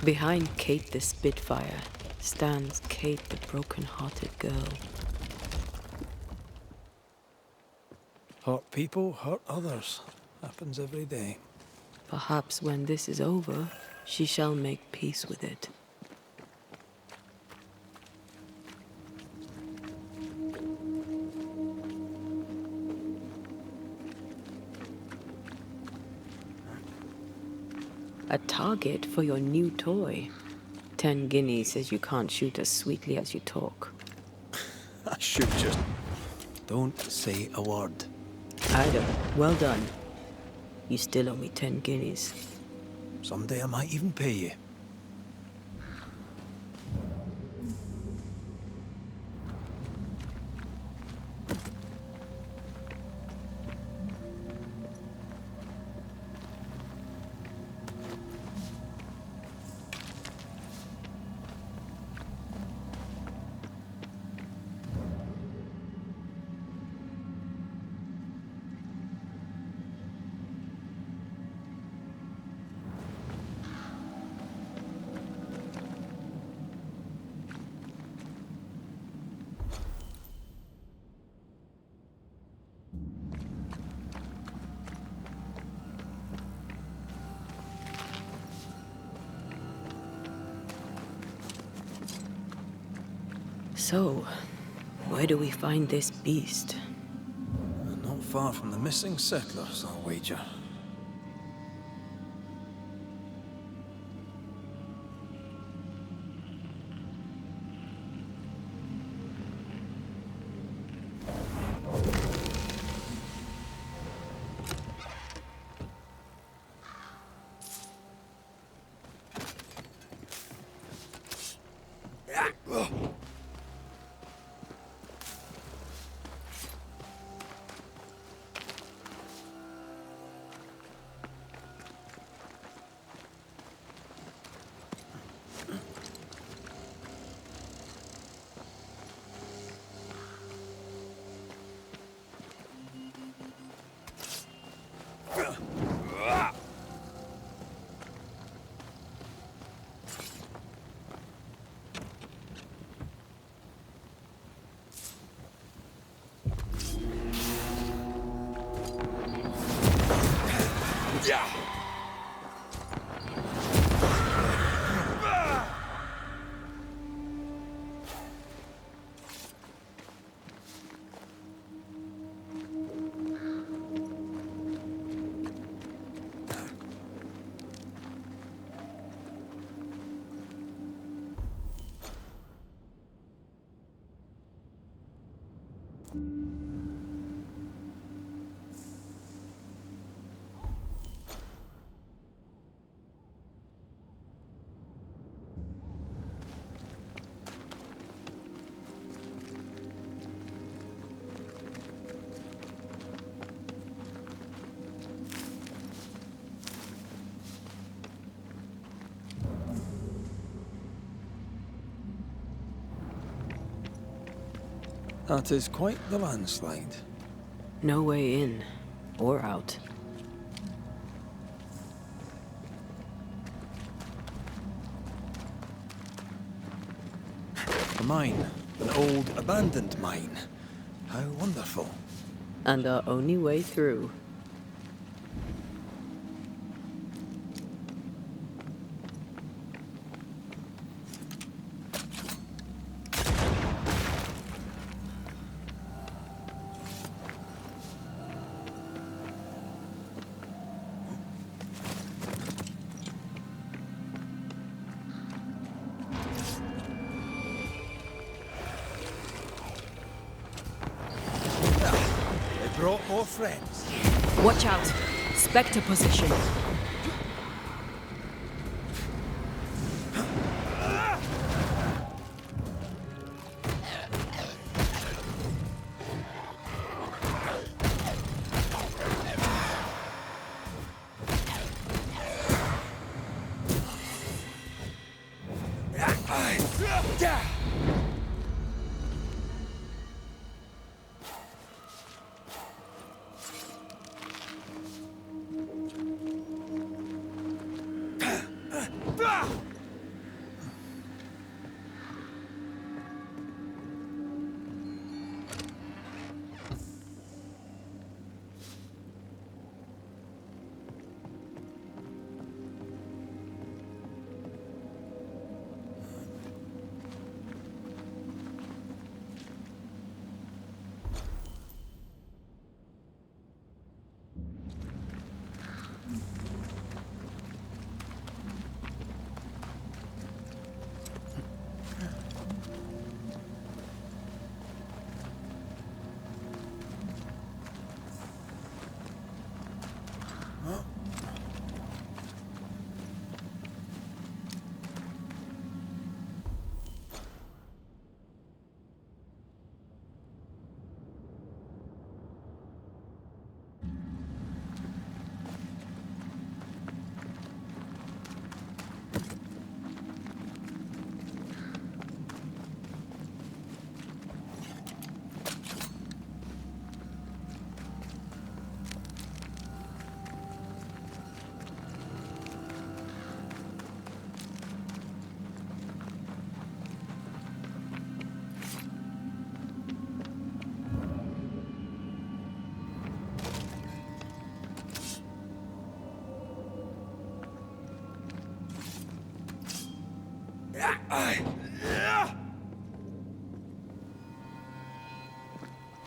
Behind Kate the Spitfire stands Kate the broken-hearted girl. Hurt people hurt others. Happens every day. Perhaps when this is over, she shall make peace with it. A target for your new toy. 10 guineas says you can't shoot as sweetly as you talk. I should just... Don't say a word. Ida, well done. You still owe me 10 guineas. Someday I might even pay you. So, where do we find this beast? Not far from the missing settlers, I'll wager. That is quite the landslide. No way in or out. A mine. An old, abandoned mine. How wonderful. And our only way through. Brought more friends. Watch out! Spectre position.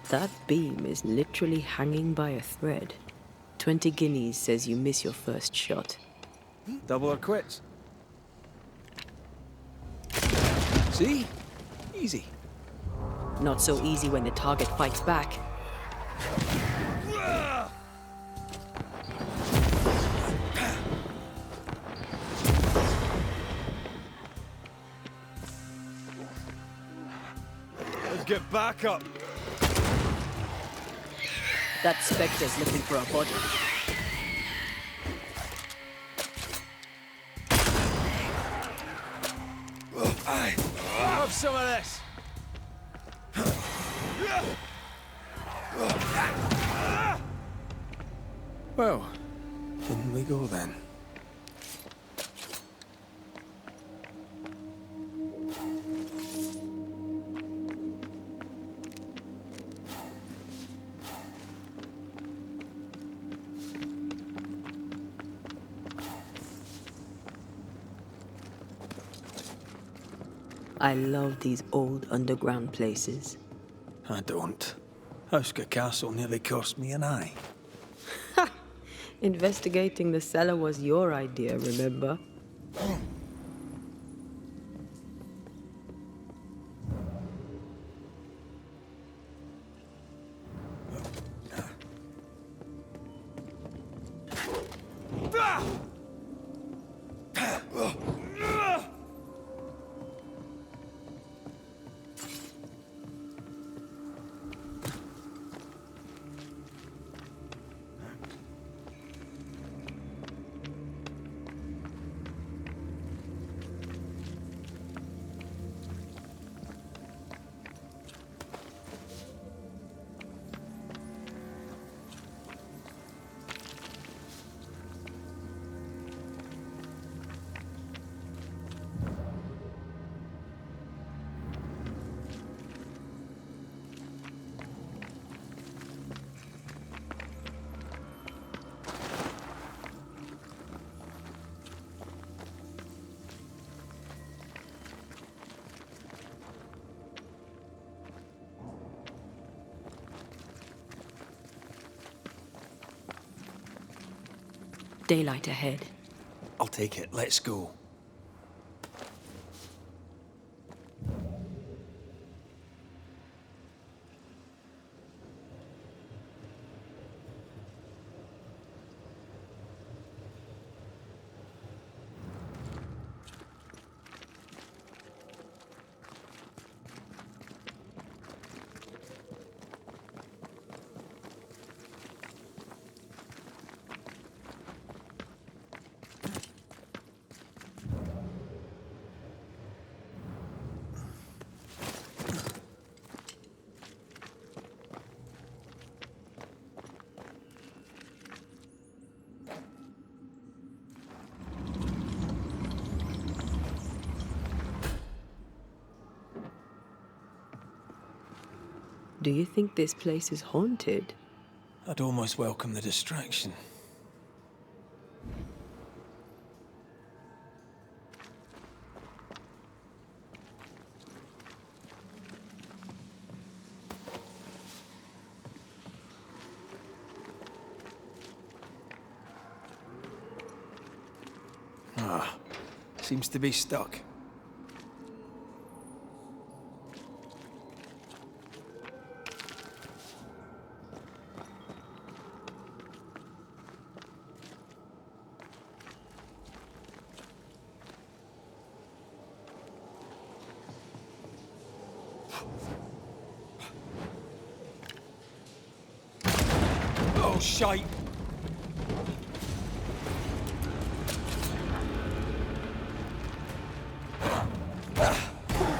That beam is literally hanging by a thread. 20 guineas says you miss your first shot. Double or quits. See? Easy. Not so easy when the target fights back. Let's get back up. That Spectre's looking for a body. Have some of this. Well, in we go then. I love these old underground places. I don't. Houska Castle nearly cost me an eye. Investigating the cellar was your idea, remember? Daylight ahead. I'll take it. Let's go. Do you think this place is haunted? I'd almost welcome the distraction. Seems to be stuck. Oh, shite!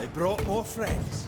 They brought more friends.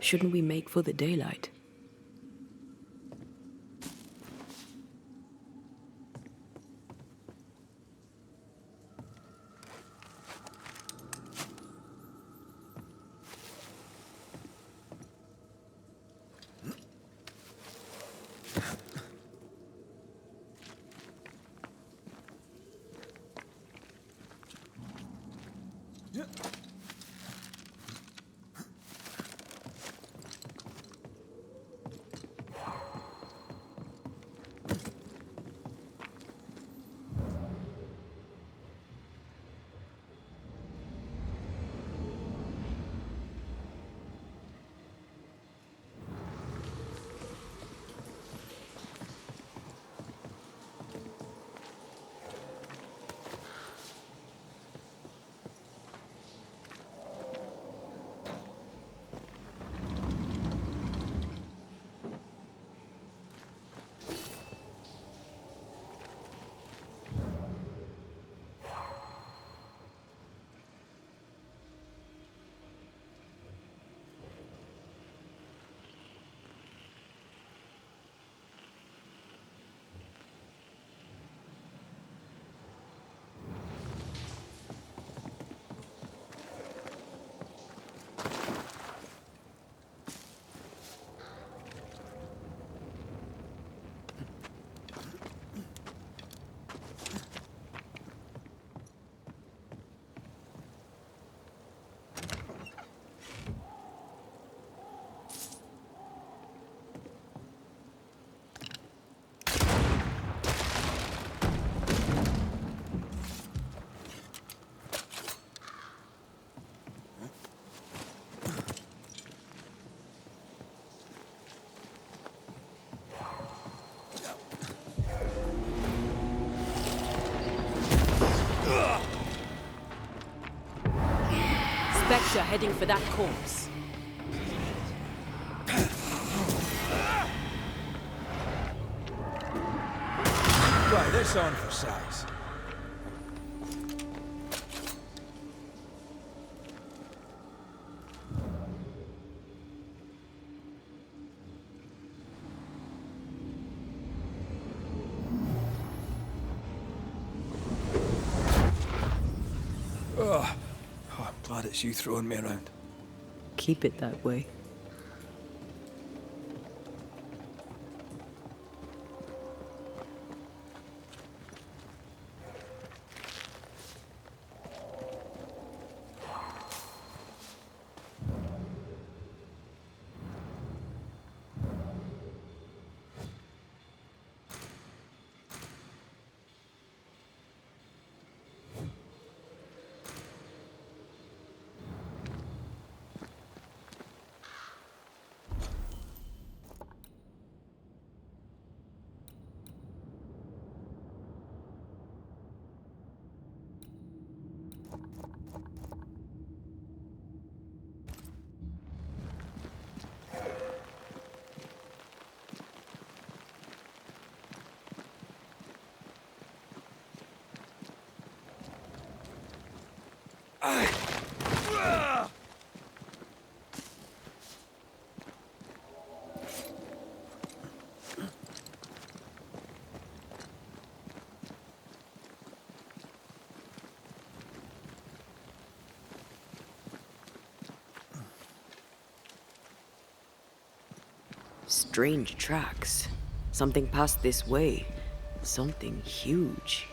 Shouldn't we make for the daylight? Spectre heading for that corpse. Right, this on for size. Oh, I'm glad it's you throwing me around. Keep it that way. Strange tracks. Something passed this way. Something huge.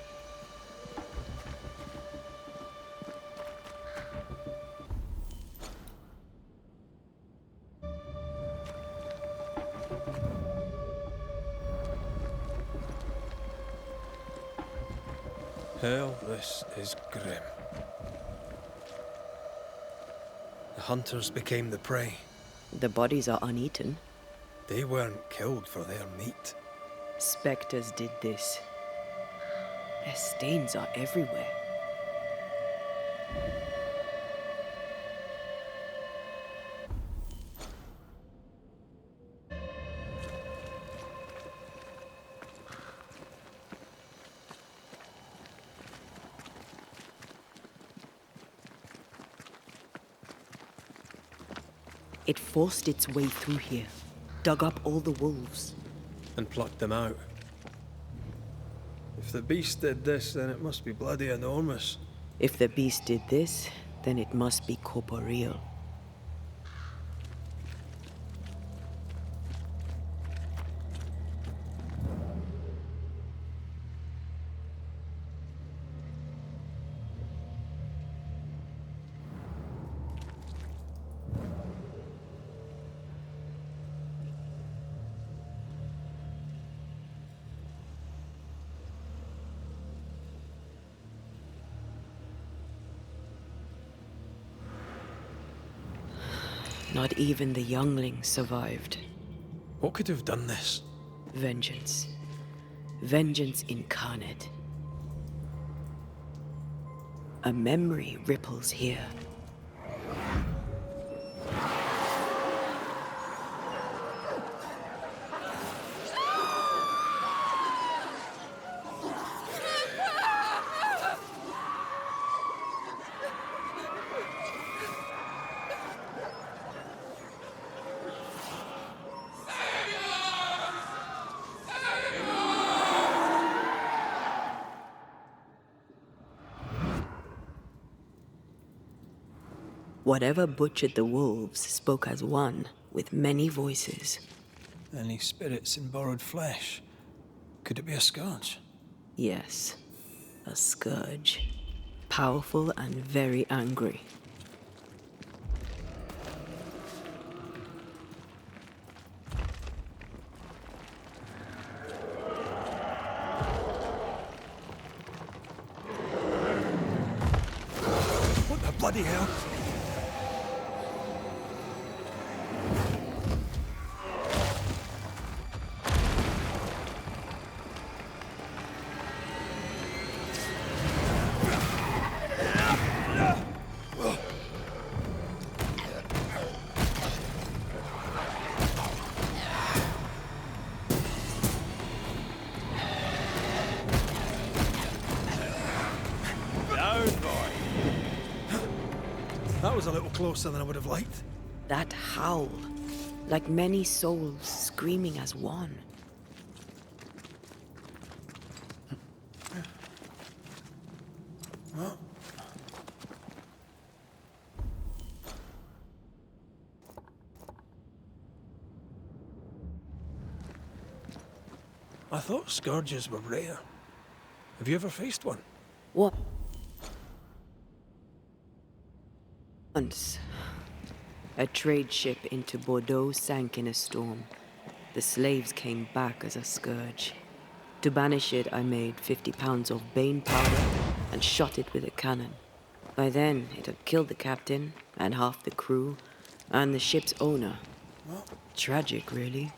Hell, this is grim. The hunters became the prey. The bodies are uneaten. They weren't killed for their meat. Spectres did this. Their stains are everywhere. It forced its way through here, dug up all the wolves. And plucked them out. If the beast did this, then it must be bloody enormous. If the beast did this, then it must be corporeal. Not even the younglings survived. What could have done this? Vengeance. Vengeance incarnate. A memory ripples here. Whatever butchered the wolves spoke as one, with many voices. Any spirits in borrowed flesh? Could it be a scourge? Yes, a scourge. Powerful and very angry. What the bloody hell? That was a little closer than I would have liked. That howl, like many souls screaming as one. Well. I thought scourges were rare. Have you ever faced one? What? Once, a trade ship into Bordeaux sank in a storm. The slaves came back as a scourge. To banish it, I made 50 pounds of bane powder and shot it with a cannon. By then, it had killed the captain and half the crew and the ship's owner. Tragic, really.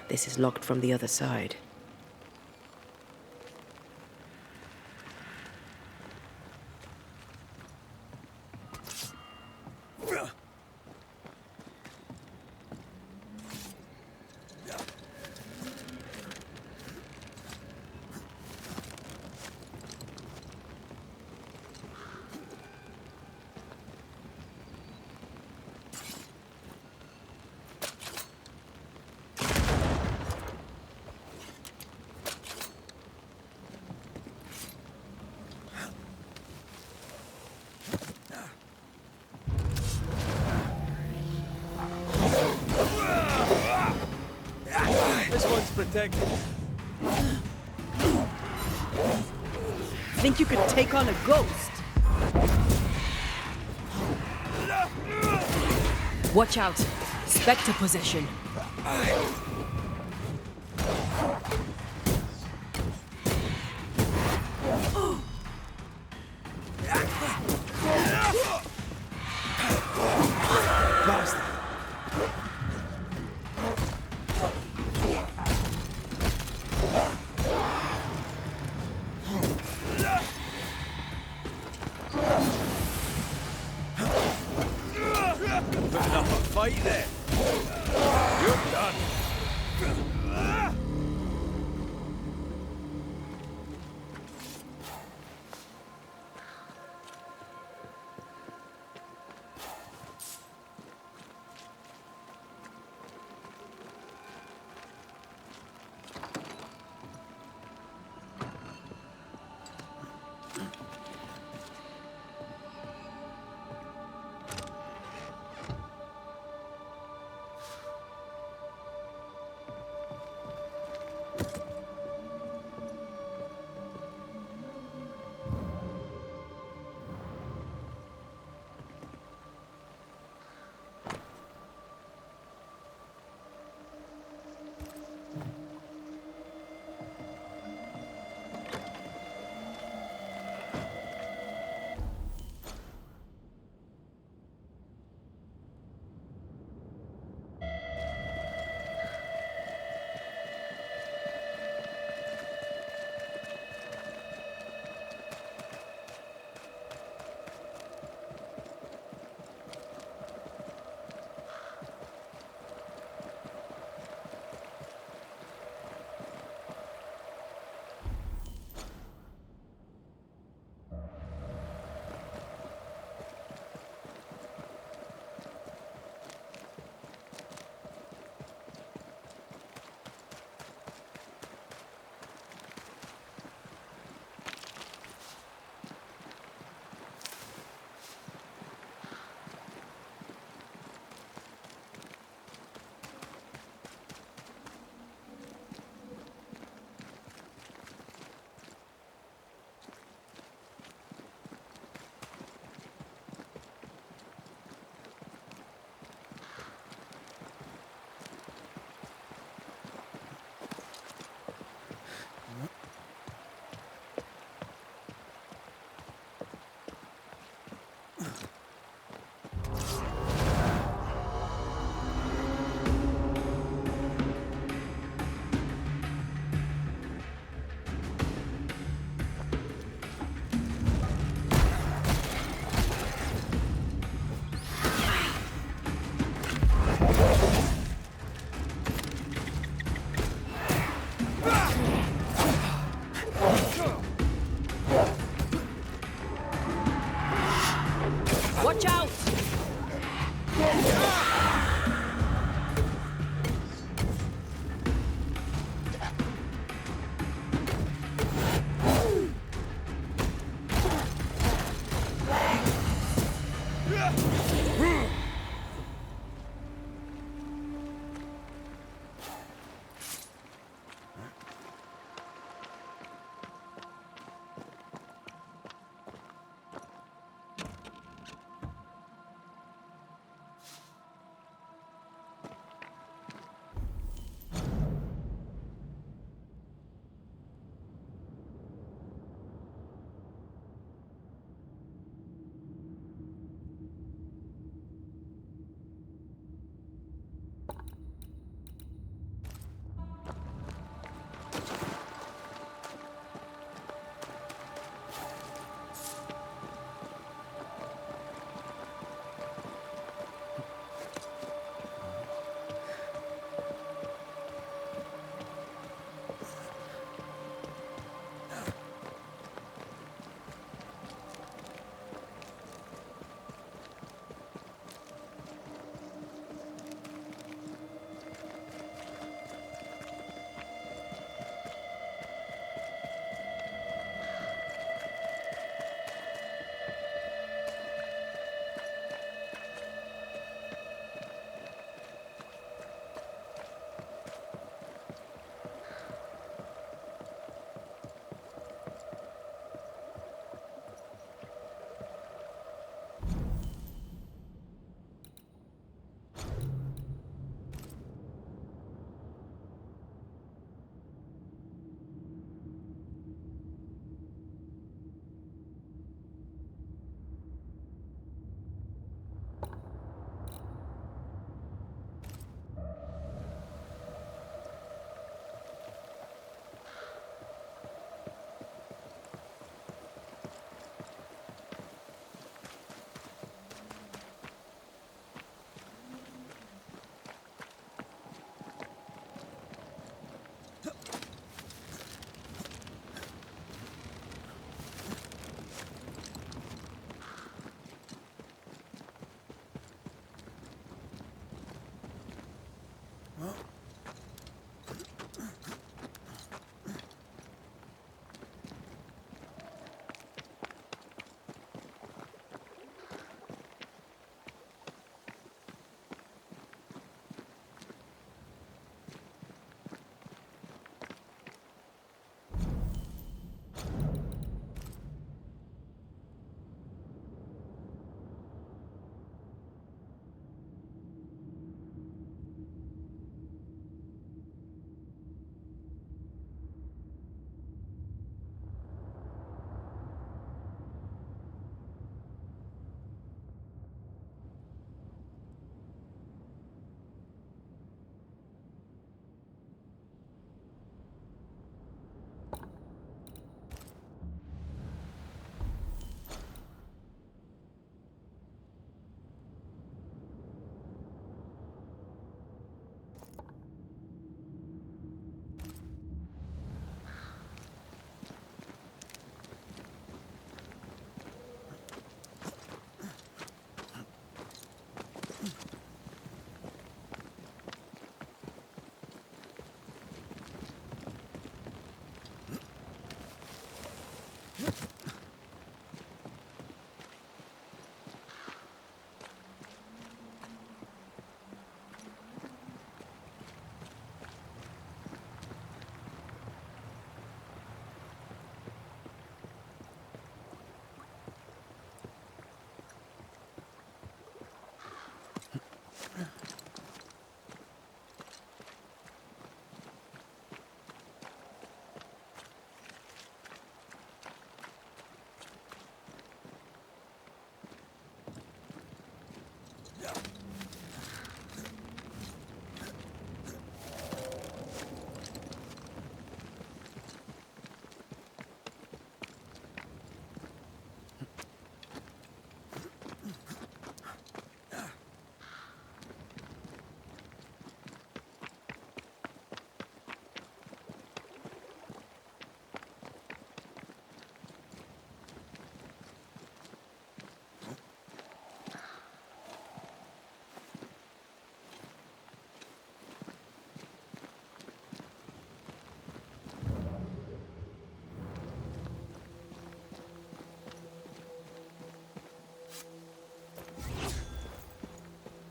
This is locked from the other side. protected. Think you could take on a ghost? Watch out! Spectre possession. Bastard. Putting up a fight there. You're done. Watch out!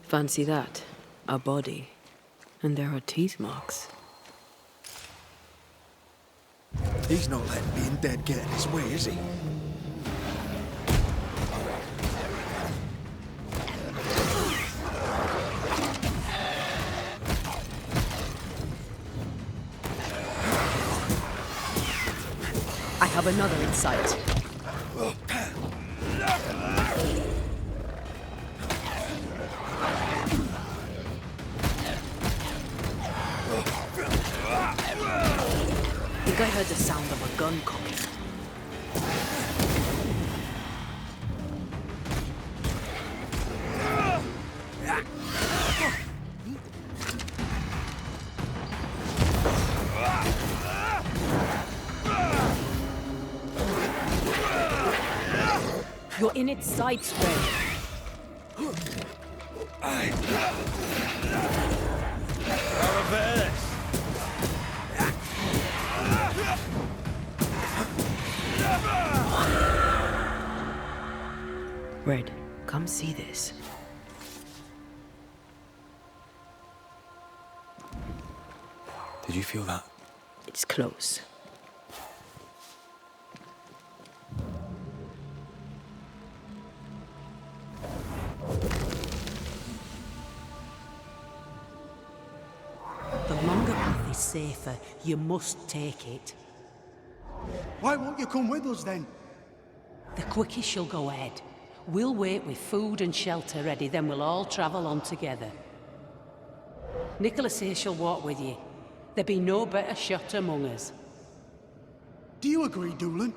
Fancy that. A body. And there are teeth marks. He's not letting being dead get in his way, is he? I have another in sight. I think I heard the sound of a gun cocking. You're in its sights, Red. Red, come see this. Did you feel that? It's close. The longer path is safer. You must take it. Why won't you come with us then? The quickest you'll go ahead. We'll wait with food and shelter ready, then we'll all travel on together. Nicholas here shall walk with you. There be no better shot among us. Do you agree, Doolin?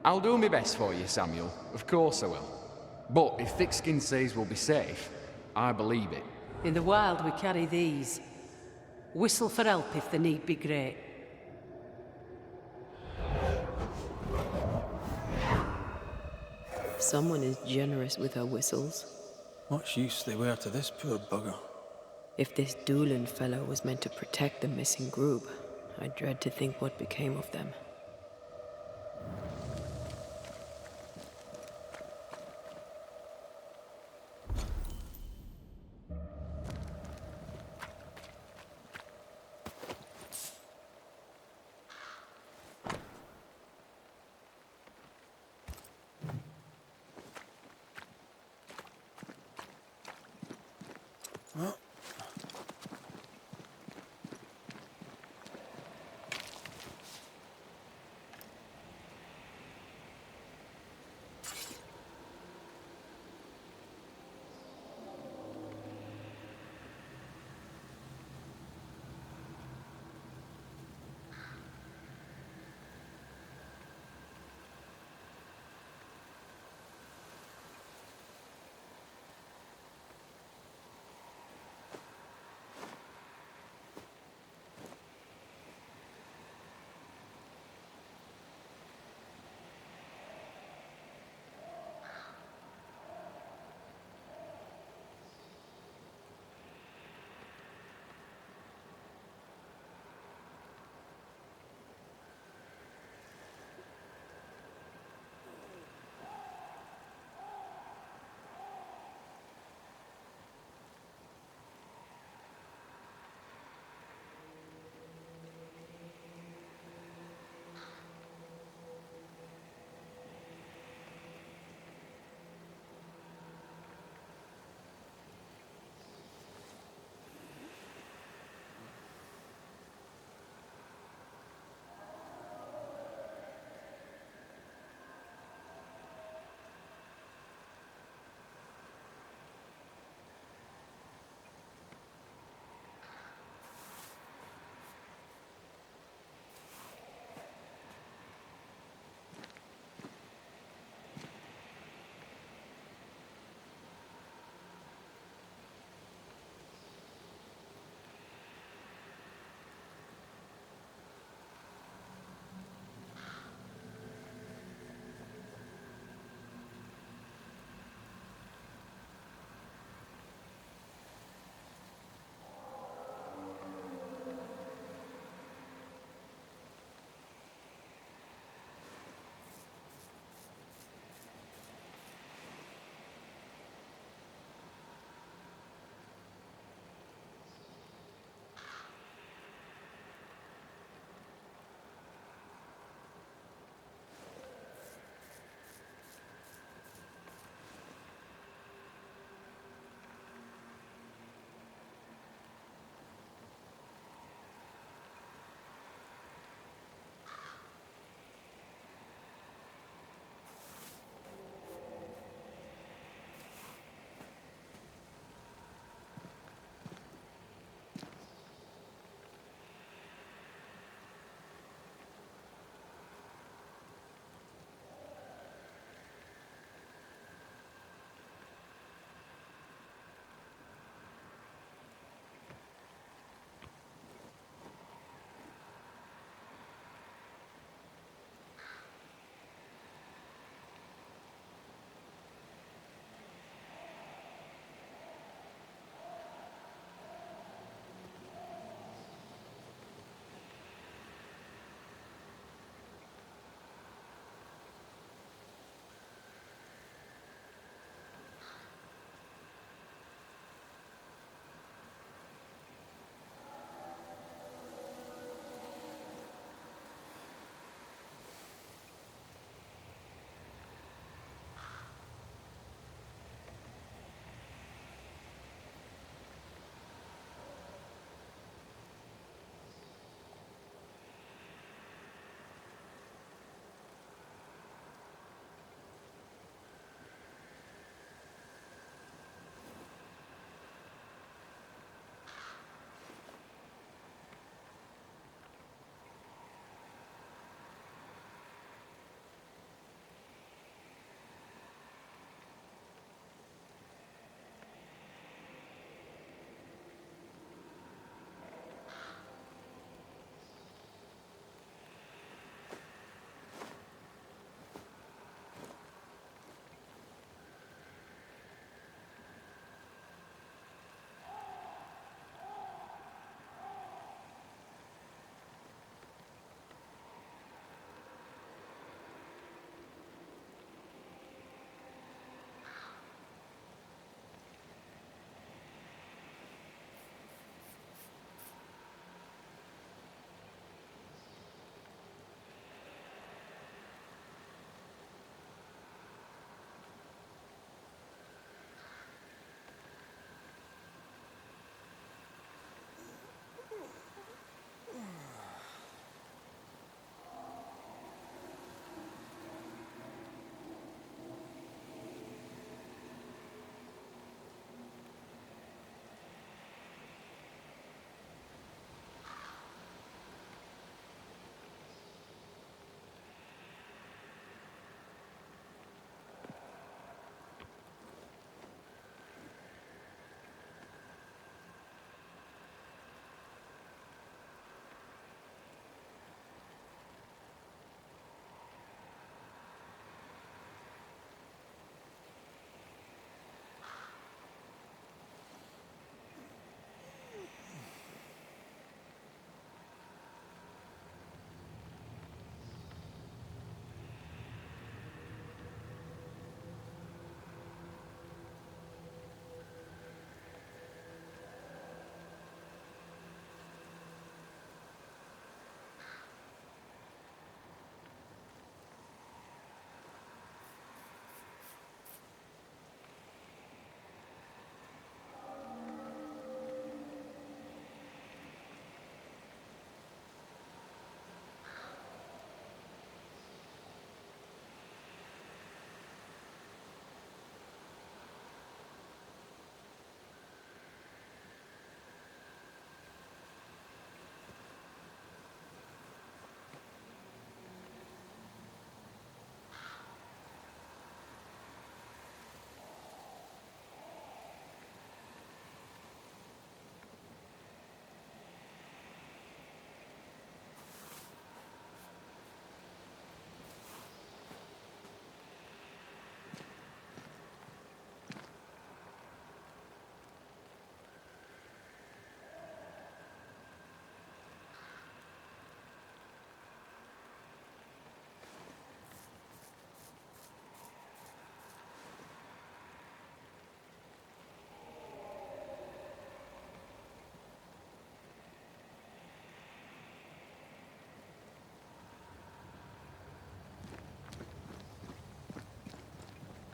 I'll do my best for you, Samuel. Of course I will. But if Thickskin says we'll be safe, I believe it. In the wild we carry these. Whistle for help if the need be great. Someone is generous with her whistles. What use they were to this poor bugger? If this Doolin fellow was meant to protect the missing group, I dread to think what became of them.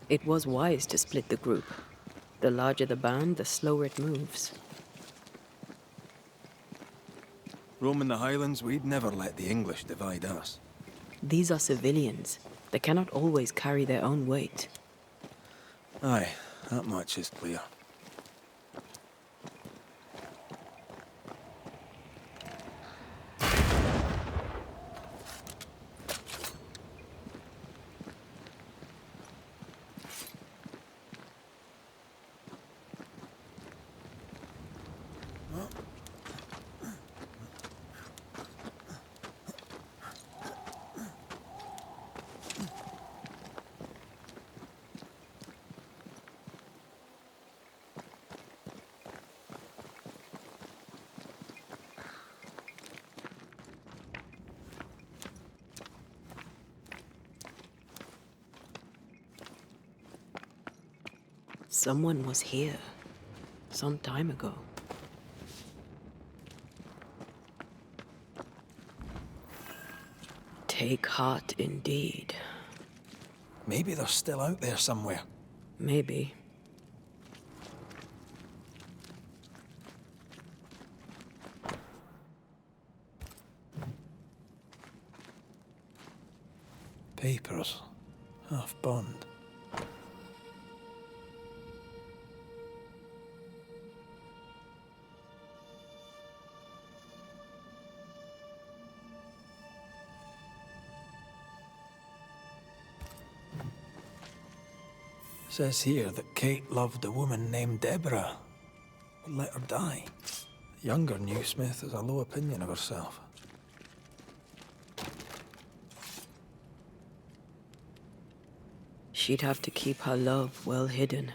It was wise to split the group. The larger the band, the slower it moves. Roaming the Highlands, we'd never let the English divide us. These are civilians. They cannot always carry their own weight. Aye, that much is clear. Someone was here. Some time ago. Take heart indeed. Maybe they're still out there somewhere. Maybe. Papers. Half burned. Says here that Kate loved a woman named Deborah, but let her die. The younger Newsmith has a low opinion of herself. She'd have to keep her love well hidden.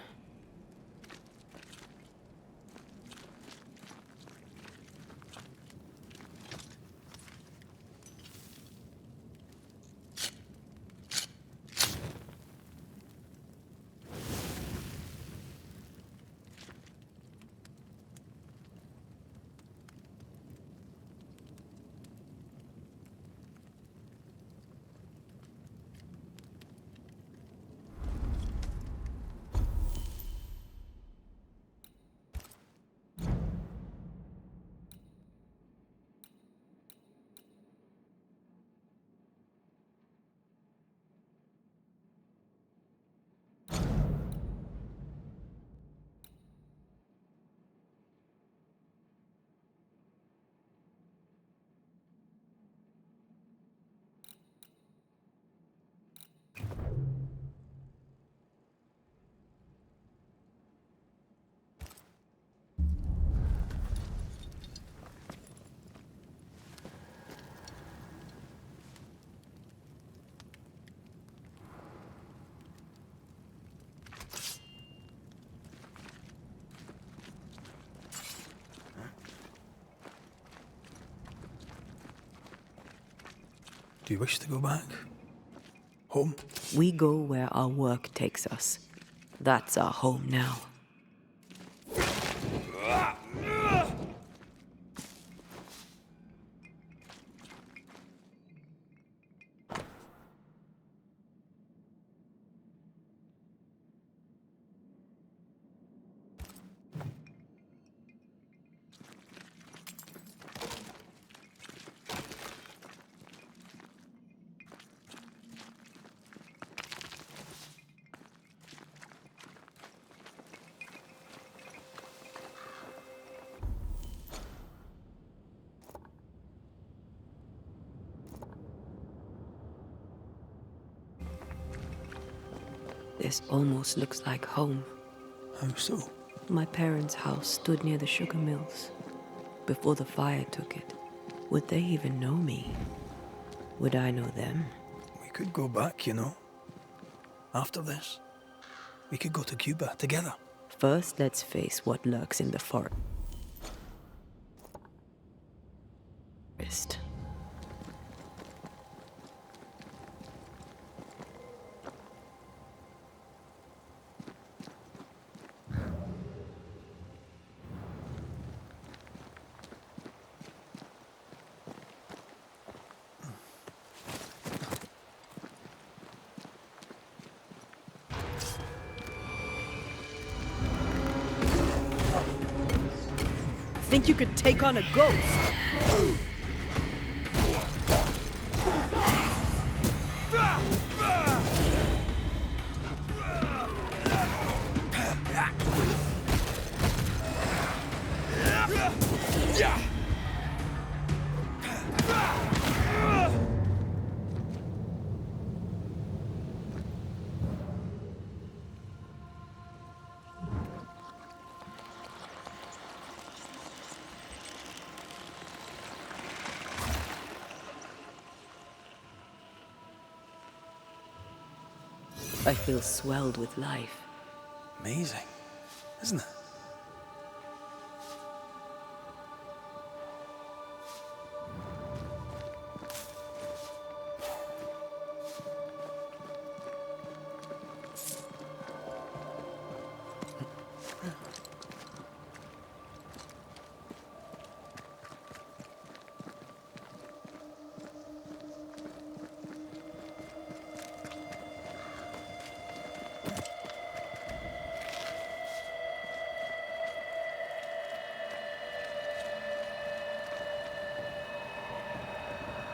Do you wish to go back? Home? We go where our work takes us. That's our home now. This almost looks like home. How so? My parents' house stood near the sugar mills before the fire took it. Would they even know me? Would I know them? We could go back, you know. After this, we could go to Cuba together. First, let's face what lurks in the forest. think you could take on a ghost? I feel swelled with life. Amazing, isn't it?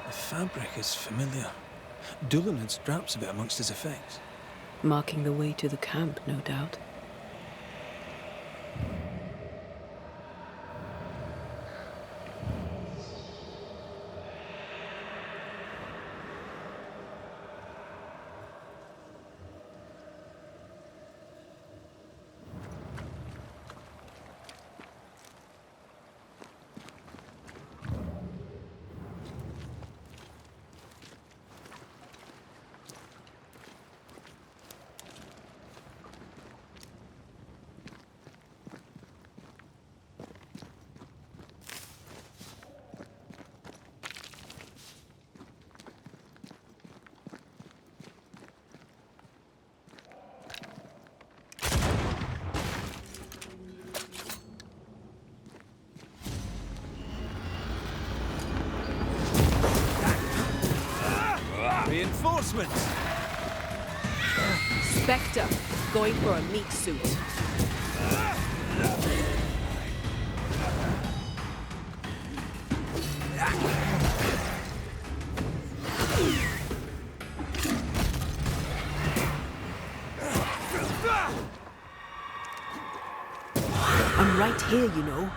The fabric is familiar. Doolan had straps of it amongst his effects. Marking the way to the camp, no doubt. Reinforcements! Spectre, going for a meat suit. I'm right here, you know.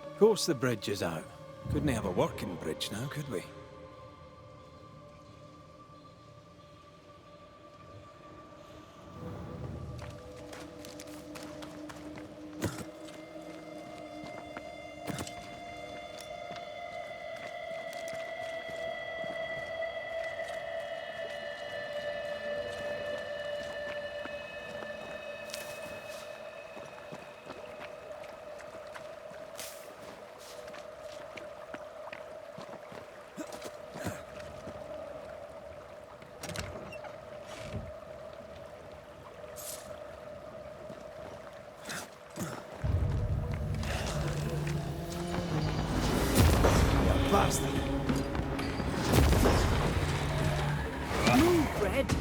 Of course the bridge is out. Couldn't have a working bridge now, could we? Bastard! Move, Red!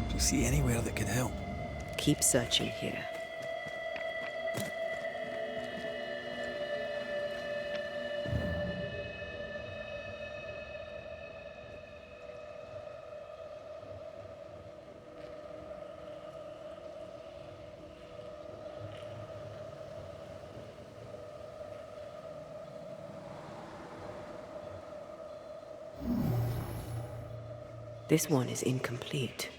Do you see anywhere that could help? keep searching here. This one is incomplete.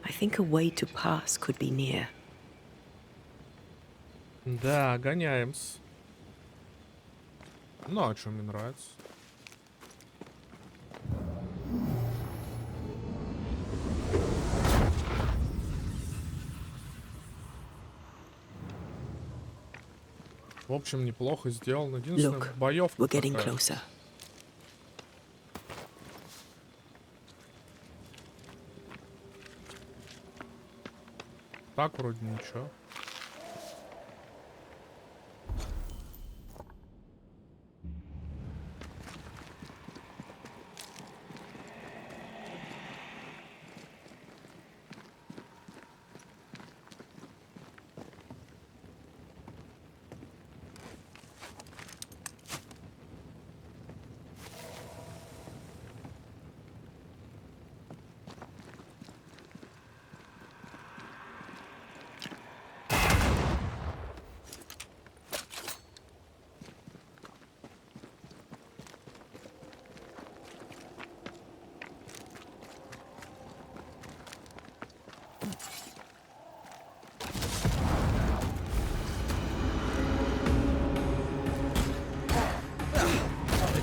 I think a way to pass could be near. Да, гоняемся. Ну, а что мне нравится? В общем, неплохо сделано. Единственное, боевка такая. Так вроде ничего.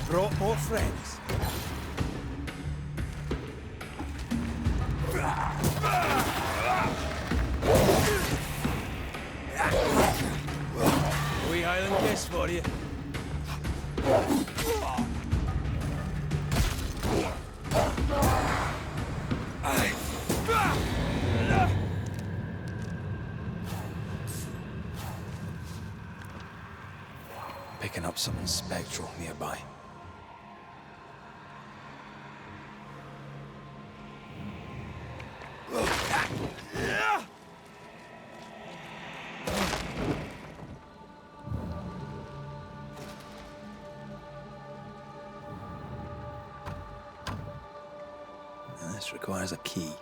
Brought more friends. We Highland guests for you. Picking up something spectral nearby. This requires a key.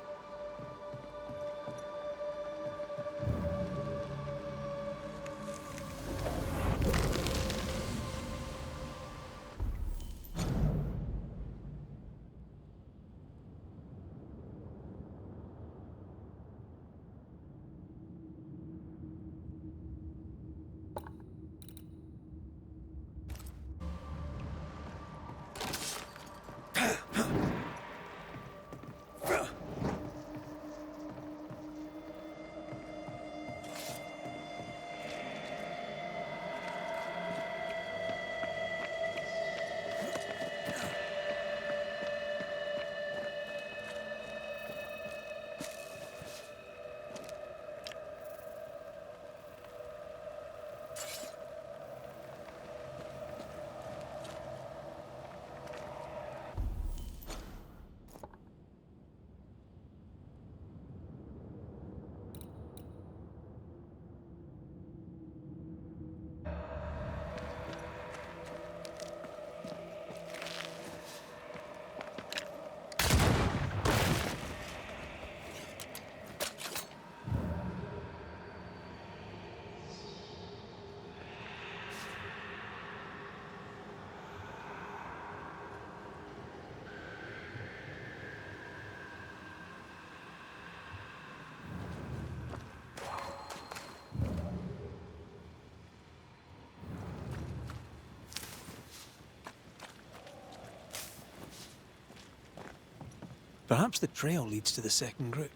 Perhaps the trail leads to the second group.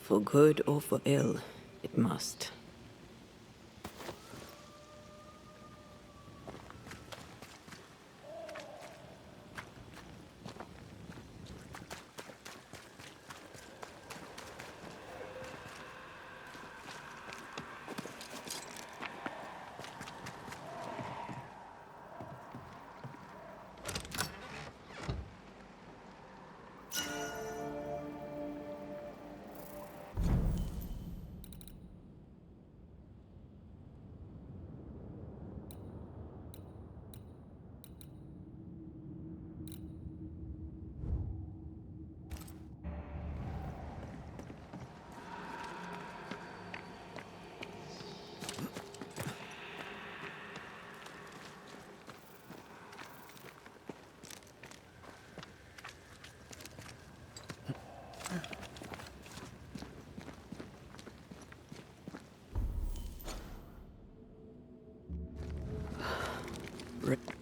For good or for ill, it must.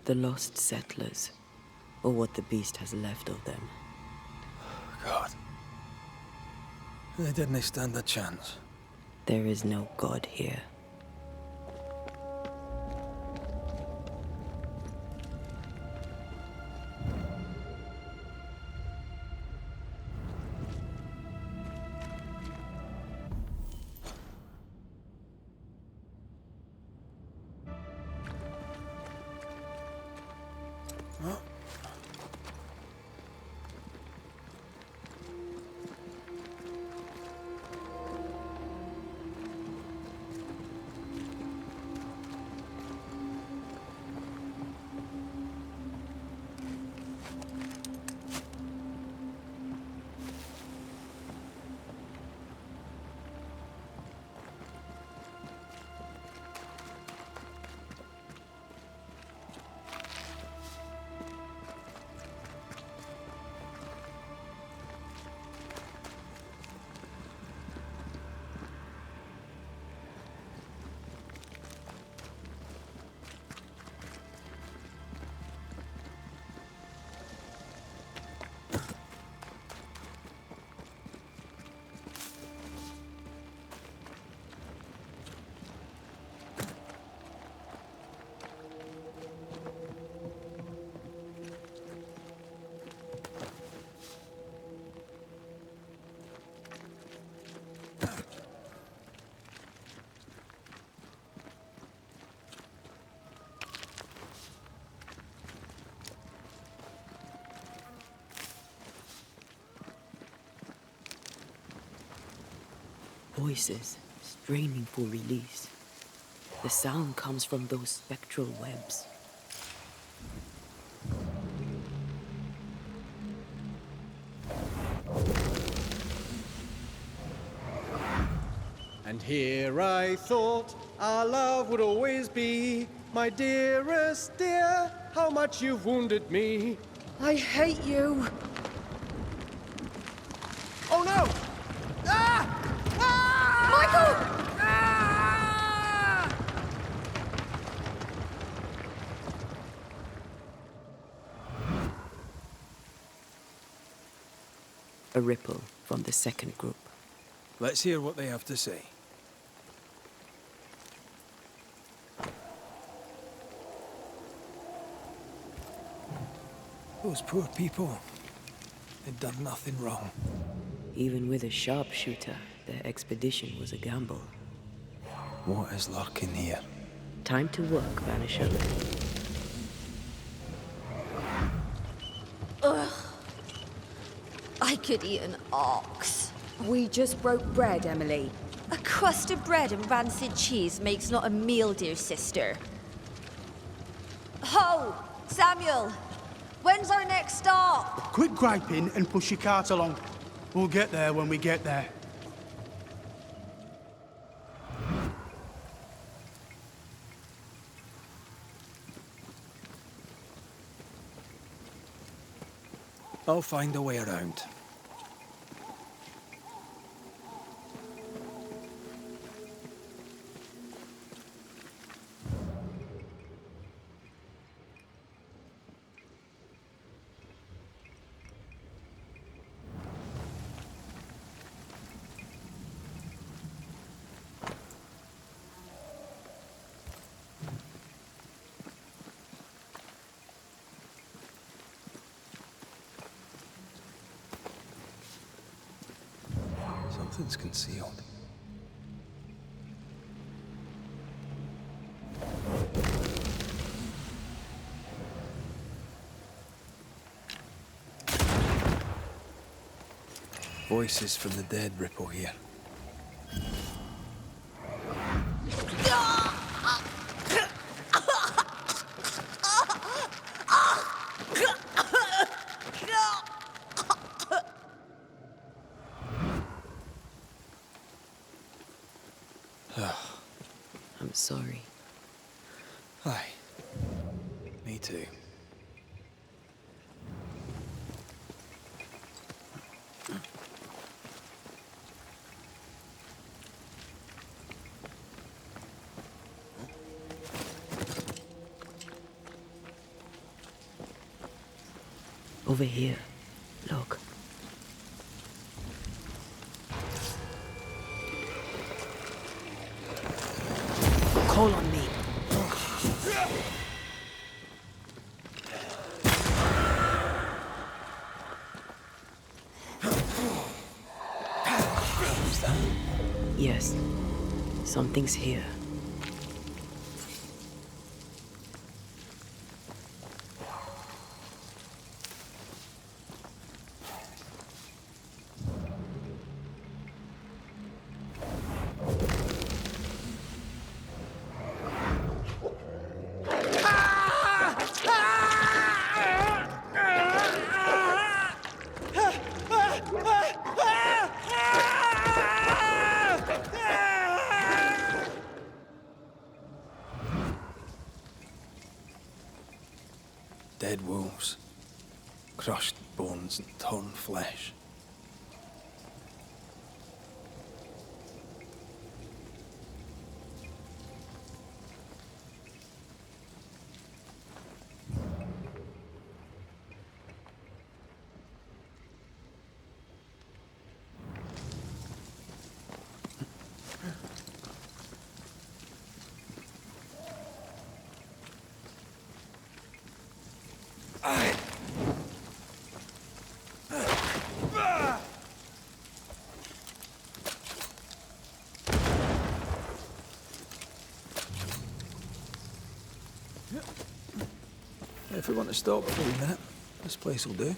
The lost settlers, or what the beast has left of them. God. They didn't stand a chance. There is no God here. Voices straining for release. The sound comes from those spectral webs. And here I thought our love would always be. My dearest dear, how much you've wounded me. I hate you. Oh no! Ah! Michael! A ripple from the second group. Let's hear what they have to say. Those poor people, they'd done nothing wrong. Even with a sharpshooter, their expedition was a gamble. What is lurking here? Time to work, Vanisher. Ugh. I could eat an ox. We just broke bread, Emily. A crust of bread and rancid cheese makes not a meal, dear sister. Ho! Samuel! When's our next stop? Quit griping and push your cart along. We'll get there when we get there. I'll find a way around. Nothing's concealed. Voices from the dead ripple here. I'm sorry. Aye. Me too. Over here. Look. Call on me. Yes. Something's here. Dead wolves. Crushed bones and torn flesh. If we want to stop for a minute, this place will do.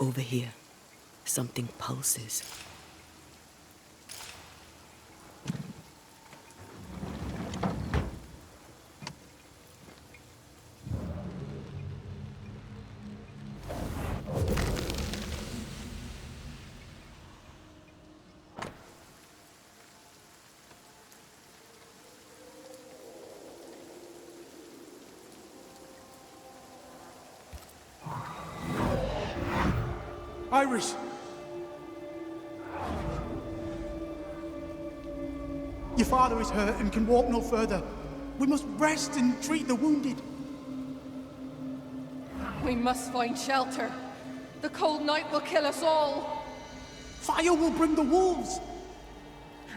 Over here, something pulses. Iris! Your father is hurt and can walk no further. We must rest and treat the wounded. We must find shelter. The cold night will kill us all. Fire will bring the wolves.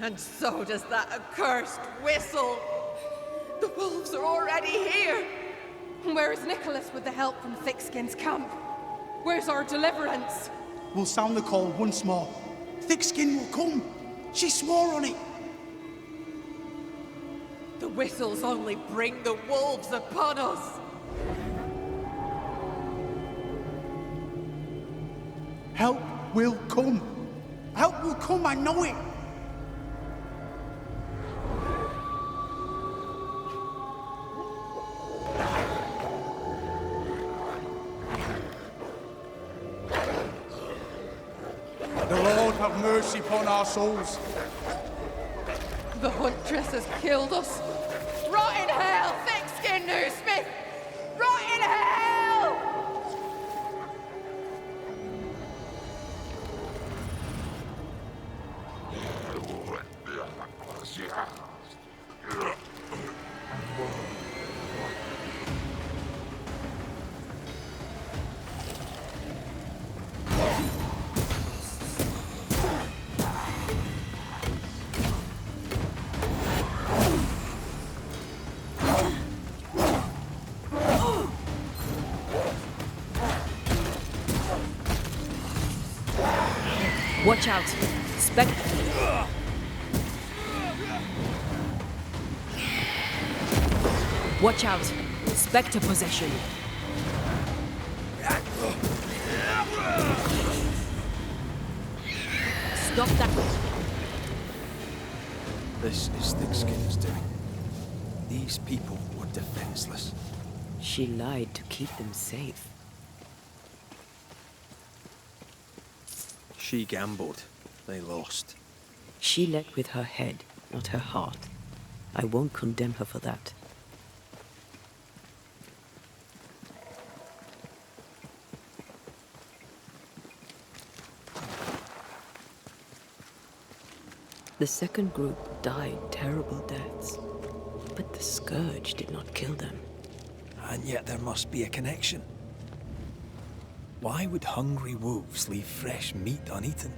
And so does that accursed whistle. The wolves are already here. Where is Nicholas with the help from Thickskin's camp? Where's our deliverance? We'll sound the call once more. Thickskin will come. She swore on it. The whistles only bring the wolves upon us. Help will come. Help will come, I know it. The Lord have mercy upon our souls. The huntress has killed us. Rot in hell, thick-skinned Newsmith! Rot in hell! Watch out! Watch out! Spectre possession! Stop that! This is Thickskin's doing. These people were defenseless. She lied to keep them safe. She gambled. They lost. She led with her head, not her heart. I won't condemn her for that. The second group died terrible deaths, but the scourge did not kill them. And yet there must be a connection. Why would hungry wolves leave fresh meat uneaten?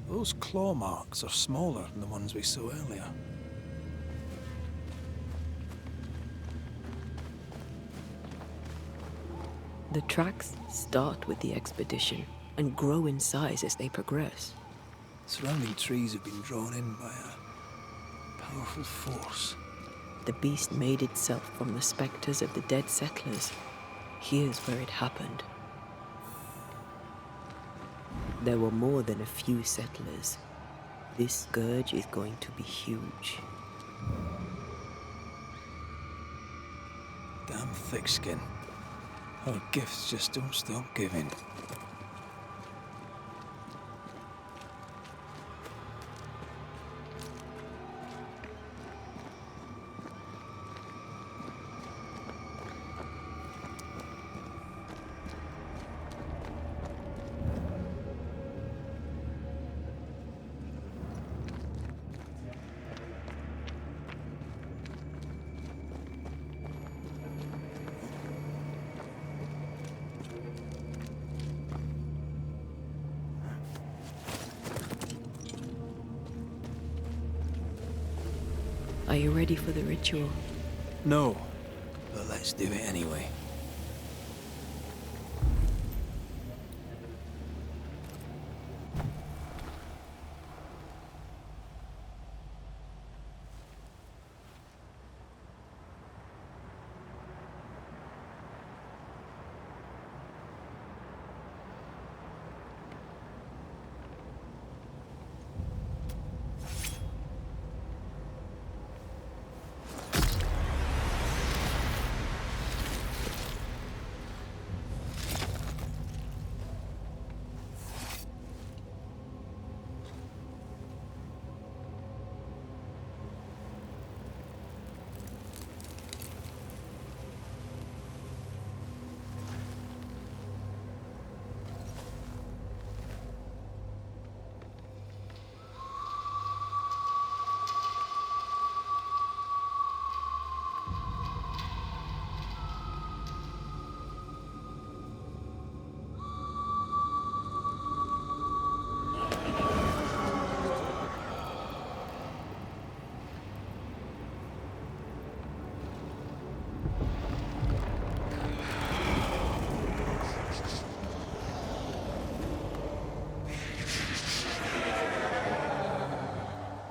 Those claw marks are smaller than the ones we saw earlier. The tracks start with the expedition and grow in size as they progress. Surrounding trees have been drawn in by a powerful force. The beast made itself from the spectres of the dead settlers. Here's where it happened. There were more than a few settlers. This scourge is going to be huge. Damn Thickskin. Her gifts just don't stop giving. Are you ready for the ritual? No, but let's do it anyway.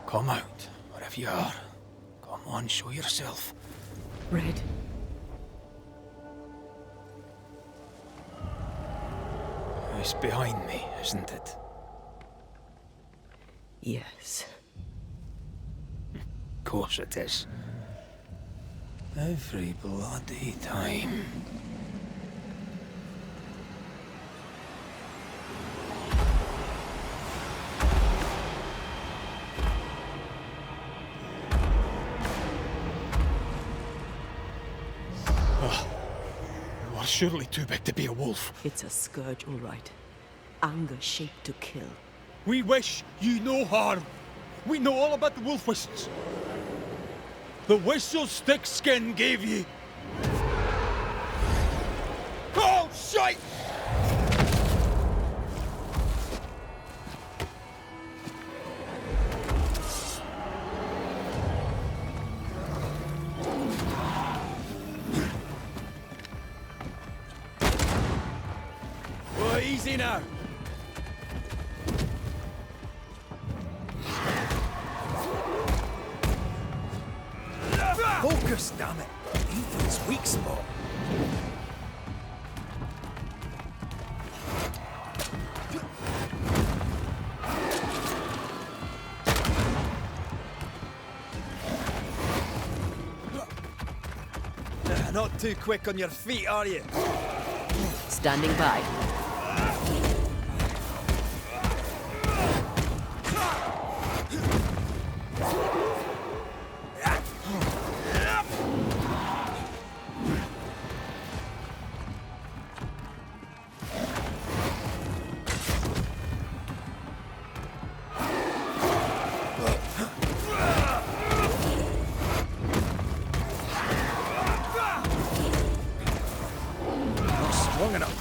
Come out, wherever you are. Come on, show yourself. Red. It's behind me, isn't it? Yes. Of course it is. Every bloody time. You are surely too big to be a wolf. It's a scourge, all right. Anger shaped to kill. We wish you no harm. We know all about the wolf whistles. The whistles Thickskin gave you. Oh, shite! Oh, easy now. Focus, damn it! Aim for his weak spot. Not too quick on your feet, are you? Standing by. Strong enough.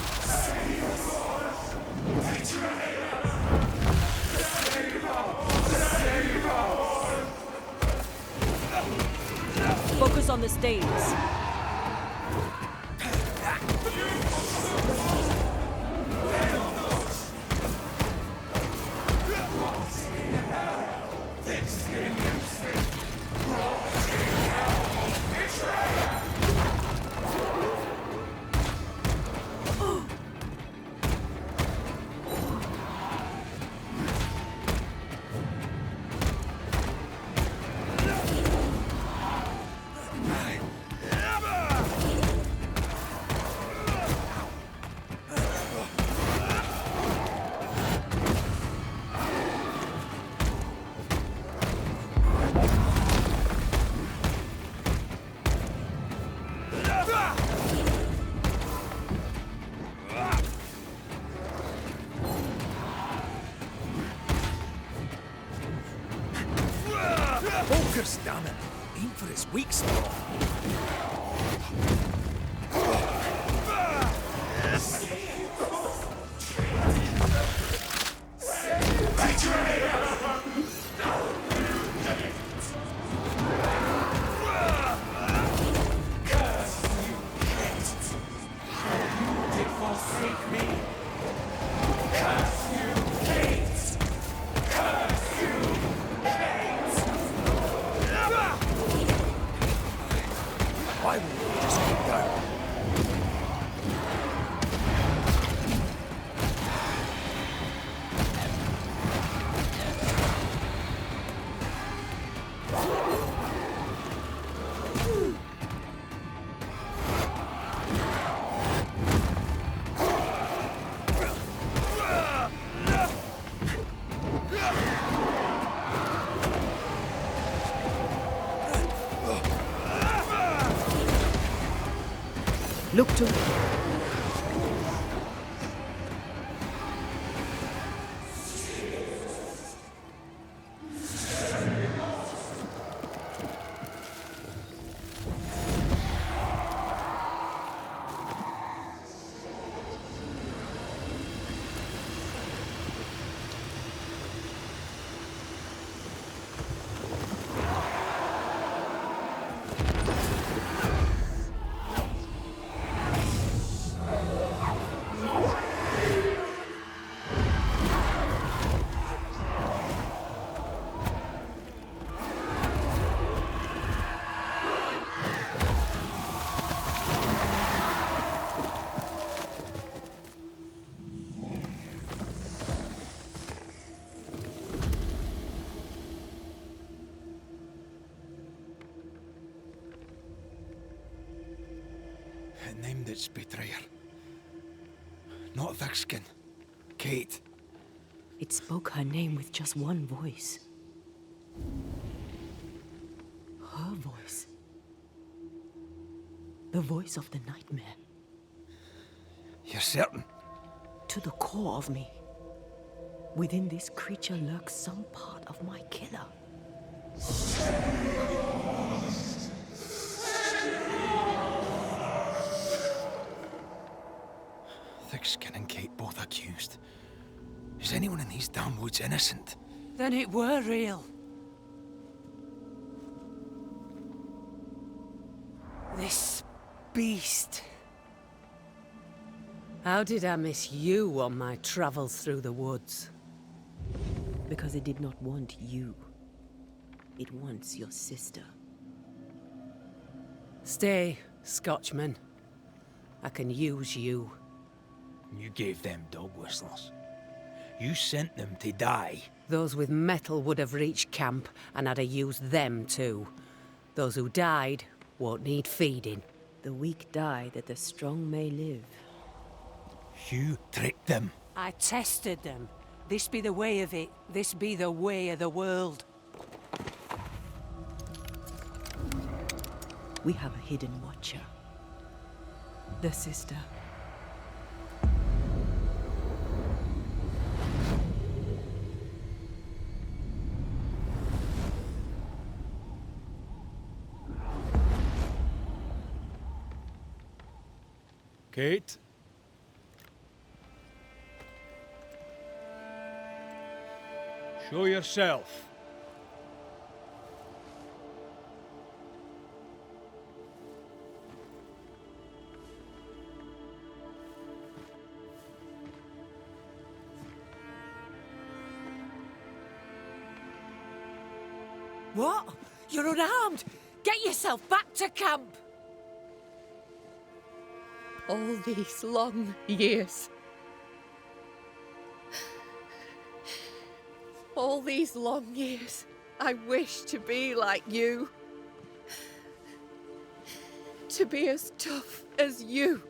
Focus on the stains. Focus, damn it! Aim for his weak spot. Why won't you just keep going? Look to named its betrayer. Not Thickskin. Kate. It spoke her name with just one voice. Her voice. The voice of the nightmare. You're certain? To the core of me. Within this creature lurks some part of my killer. Thickskin and Kate both accused. Is anyone in these damn woods innocent? Then it were real. This beast. How did I miss you on my travels through the woods? Because it did not want you. It wants your sister. Stay, Scotchman. I can use you. You gave them dog whistles. You sent them to die. Those with metal would have reached camp, and I'd have used them too. Those who died won't need feeding. The weak die that the strong may live. You tricked them. I tested them. This be the way of it. This be the way of the world. We have a hidden watcher. The sister. Kate? Show yourself. What? You're unarmed! Get yourself back to camp! All these long years. All these long years, I wish to be like you. To be as tough as you.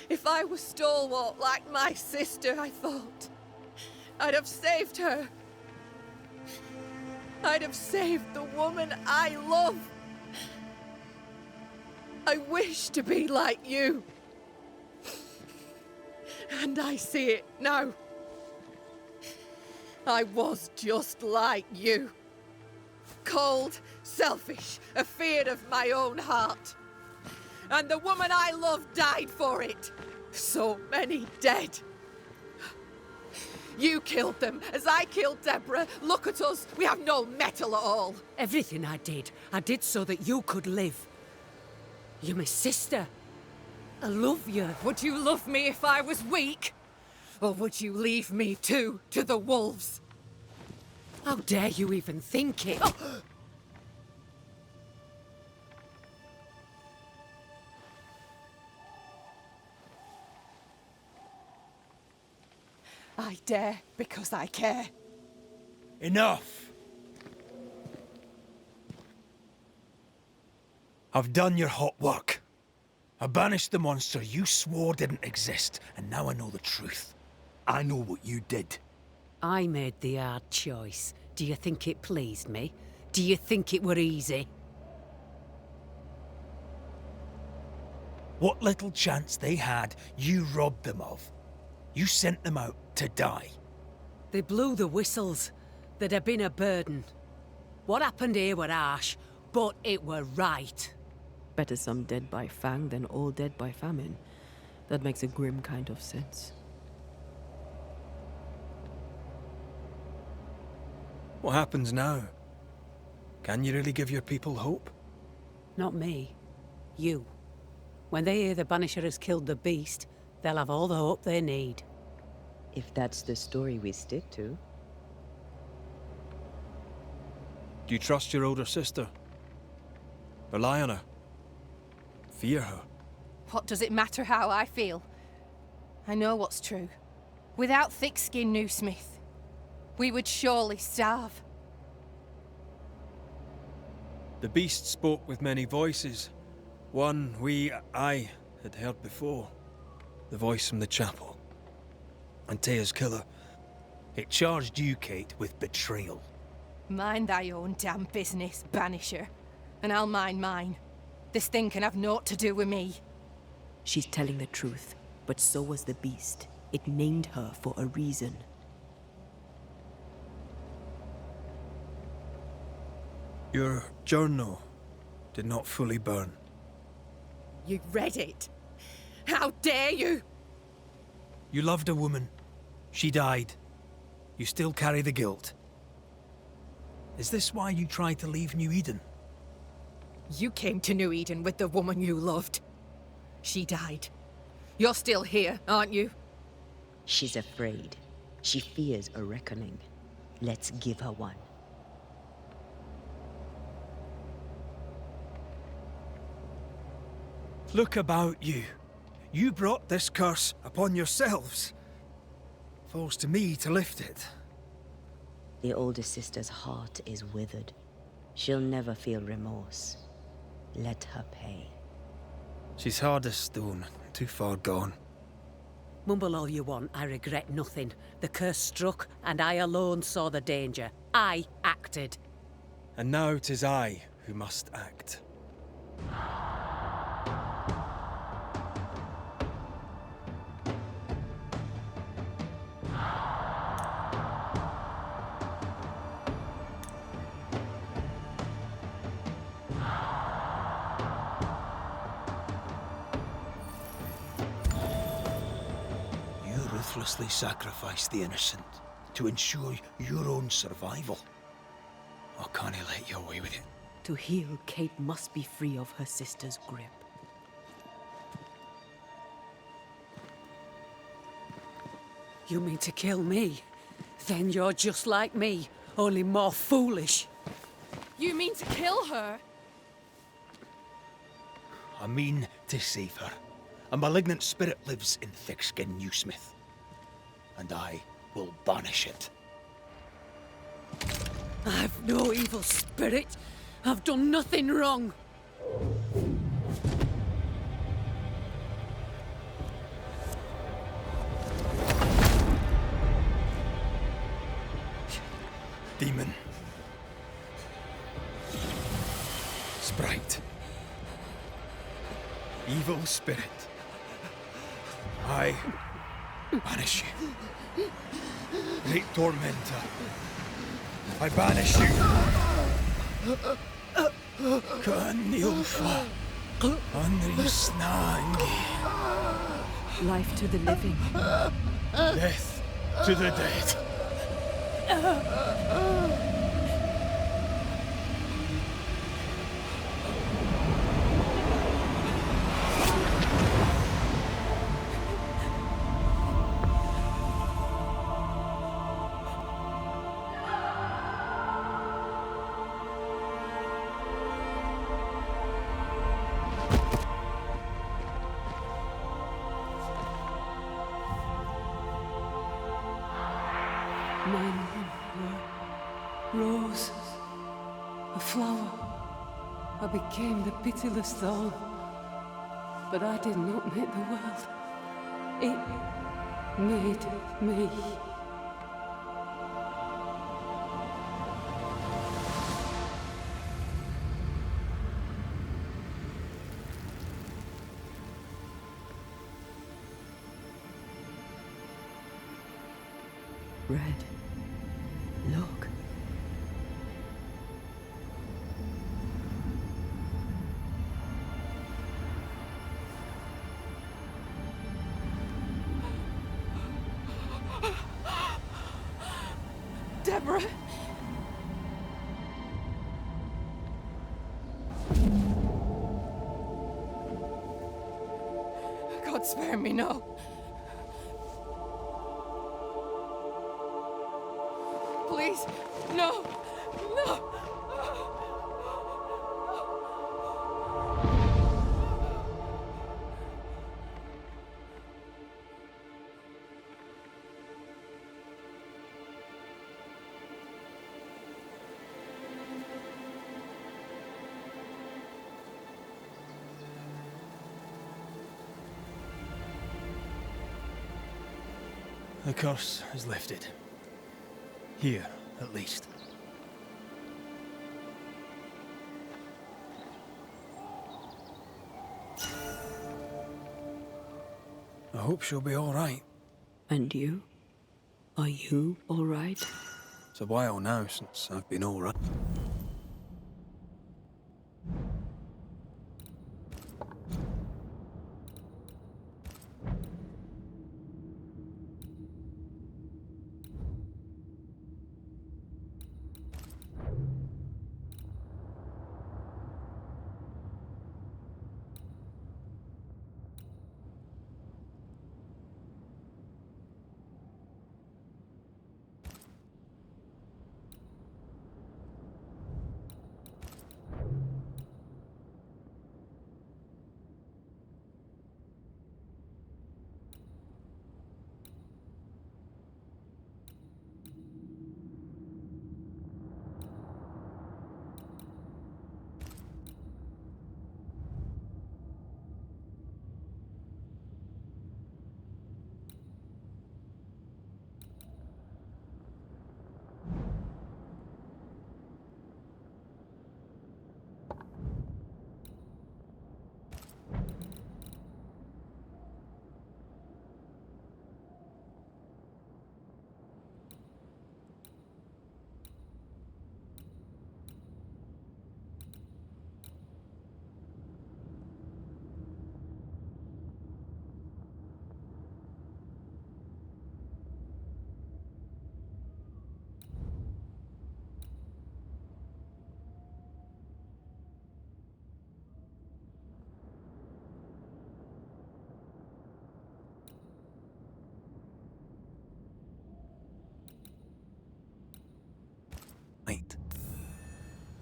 If I was stalwart like my sister, I thought, I'd have saved her. I'd have saved the woman I love. I wish to be like you. And I see it now. I was just like you. Cold, selfish, afeard of my own heart. And the woman I loved died for it. So many dead. You killed them, as I killed Deborah. Look at us, we have no metal at all. Everything I did so that you could live. You're my sister. I love you. Would you love me if I was weak? Or would you leave me too to the wolves? How dare you even think it? Oh. I dare because I care. Enough! I've done your hot work. I banished the monster you swore didn't exist, and now I know the truth. I know what you did. I made the hard choice. Do you think it pleased me? Do you think it were easy? What little chance they had, you robbed them of. You sent them out to die. They blew the whistles. There'd have been a burden. What happened here were harsh, but it were right. Better some dead by fang than all dead by famine. That makes a grim kind of sense. What happens now? Can you really give your people hope? Not me. You. When they hear the Banisher has killed the beast, they'll have all the hope they need. If that's the story we stick to. Do you trust your older sister? Rely on her? Fear her? What does it matter how I feel? I know what's true. Without thick-skinned Newsmith, we would surely starve. The beast spoke with many voices. One, I had heard before. The voice from the chapel. Antea's killer. It charged you, Kate, with betrayal. Mind thy own damn business, Banisher. And I'll mind mine. This thing can have naught to do with me. She's telling the truth, but so was the beast. It named her for a reason. Your journal did not fully burn. You read it. How dare you? You loved a woman. She died. You still carry the guilt. Is this why you tried to leave New Eden? You came to New Eden with the woman you loved. She died. You're still here, aren't you? She's afraid. She fears a reckoning. Let's give her one. Look about you. You brought this curse upon yourselves. Falls to me to lift it. The older sister's heart is withered. She'll never feel remorse. Let her pay. She's hard as stone, too far gone. Mumble all you want, I regret nothing. The curse struck, and I alone saw the danger. I acted. And now 'tis I who must act. Ruthlessly sacrifice the innocent to ensure your own survival. Or can't I let you away with it? To heal, Kate must be free of her sister's grip. You mean to kill me? Then you're just like me, only more foolish. You mean to kill her? I mean to save her. A malignant spirit lives in thick-skinned Newsmith. And I will banish it. I've no evil spirit. I've done nothing wrong. Demon. Sprite. Evil spirit. I banish you. Great tormentor. I banish you. Kanilfa. Anrisnangi. Life to the living. Death to the dead. Mine were rose, a flower. I became the pitiless thorn. But I did not make the world. It made me. Red. Look. Deborah! God spare me, no. Please, no, no. The curse is lifted. Here, at least. I hope she'll be all right. And you? Are you all right? It's a while now since I've been all right. Right.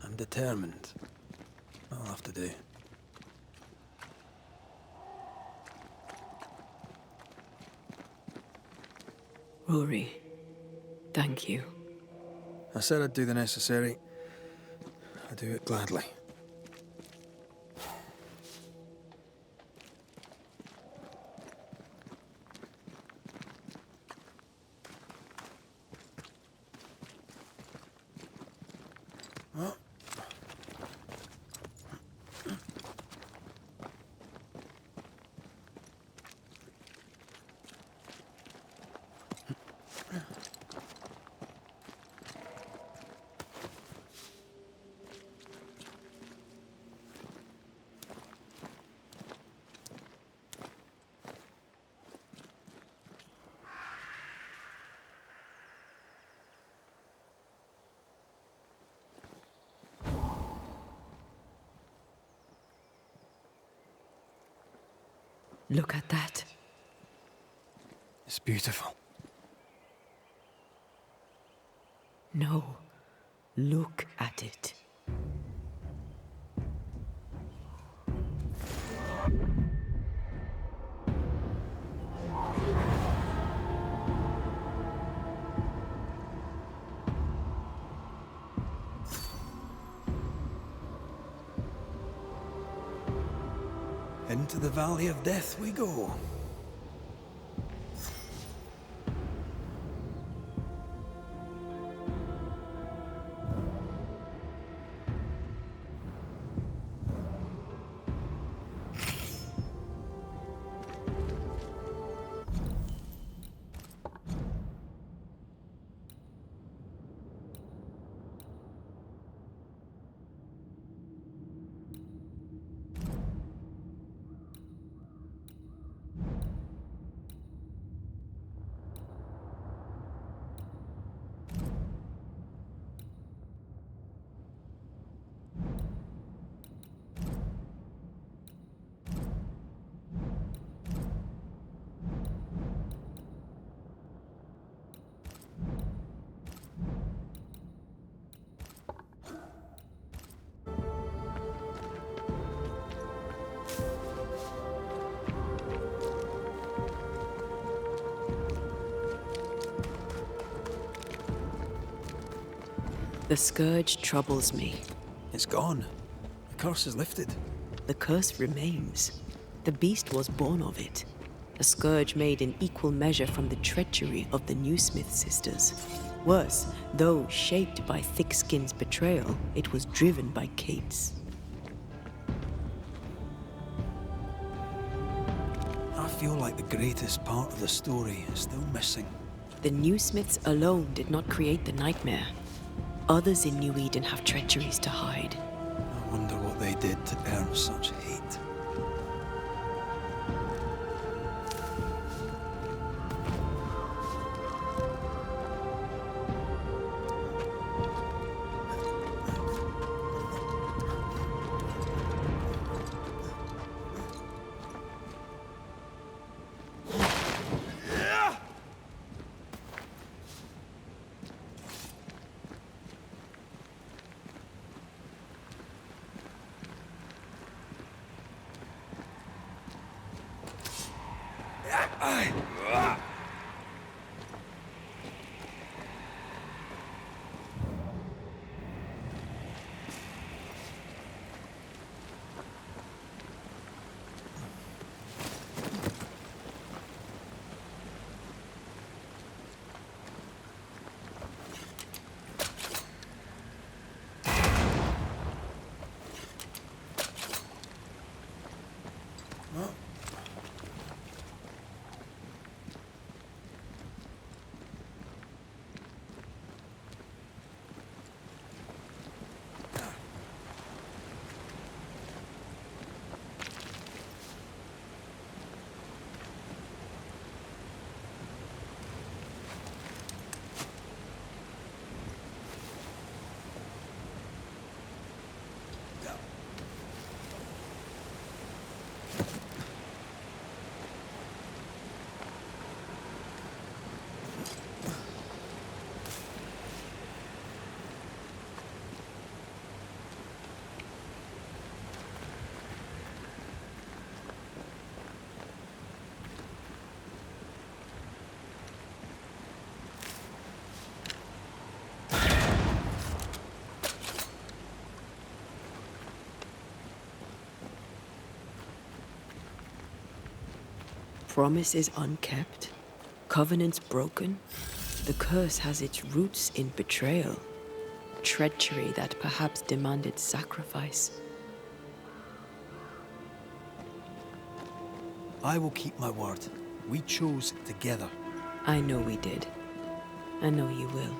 I'm determined. I'll have to do. Rory, thank you. I said I'd do the necessary. I do it gladly. Look at that. It's beautiful. No, look at it. Into the Valley of Death we go. The scourge troubles me. It's gone. The curse is lifted. The curse remains. The beast was born of it. A scourge made in equal measure from the treachery of the New Smith sisters. Worse, though shaped by Thickskin's betrayal, it was driven by Kate's. I feel like the greatest part of the story is still missing. The New Smiths alone did not create the nightmare. Others in New Eden have treacheries to hide. I wonder what they did to earn such hate. Promises unkept, covenants broken. The curse has its roots in betrayal, treachery that perhaps demanded sacrifice. I will keep my word. We chose together. I know we did. I know you will.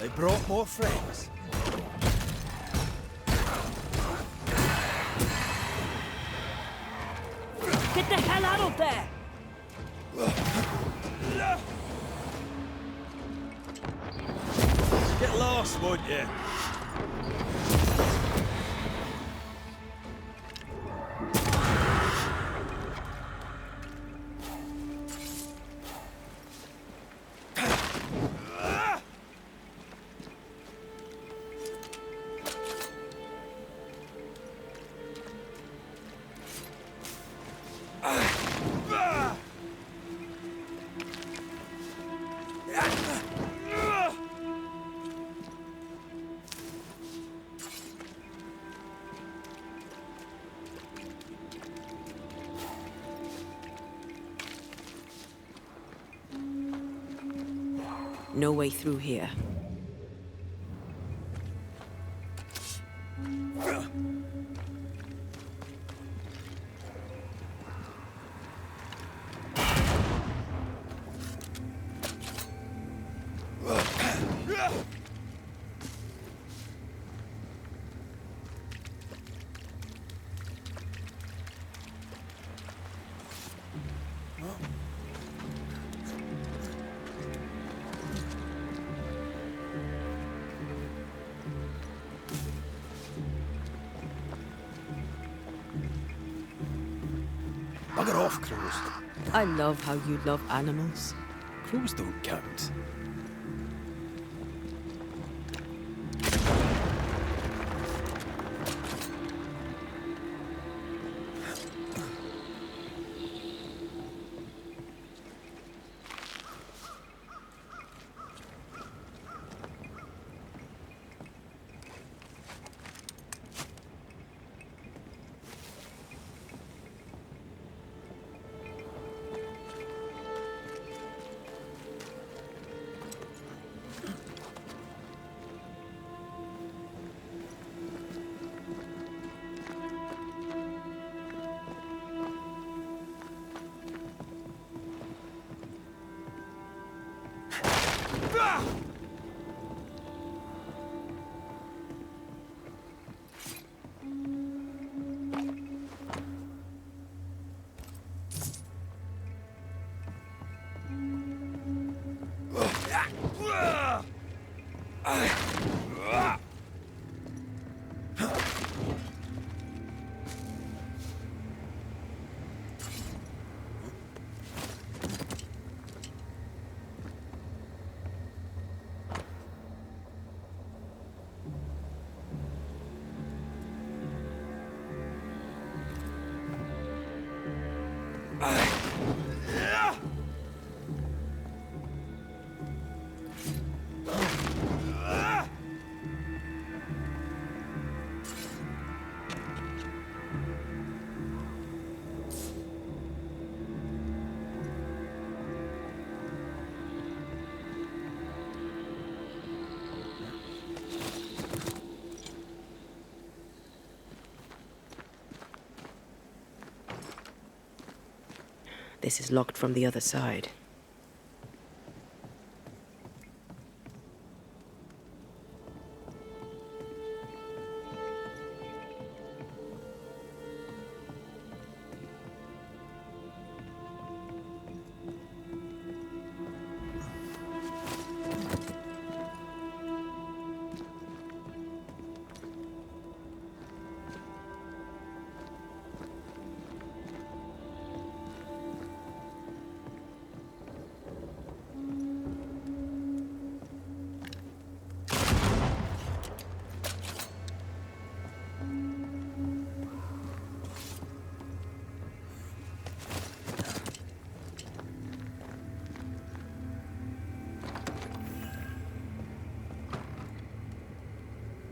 They brought more friends. Get the hell out of there! Get lost, would you? No way through here. Bugger off, crows. I love how you love animals. Crows don't count. This is locked from the other side.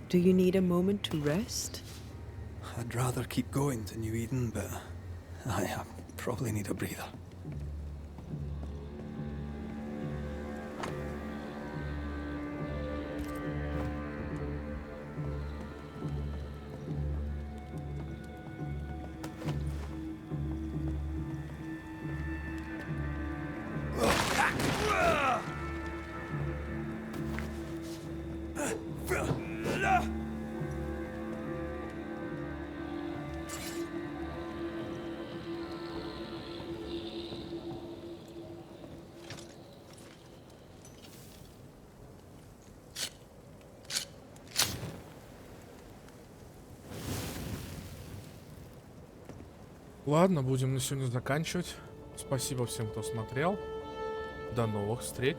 Do you need a moment to rest? I'd rather keep going to New Eden, but I probably need a breather. Ладно, будем на сегодня заканчивать. Спасибо всем, кто смотрел. До новых встреч.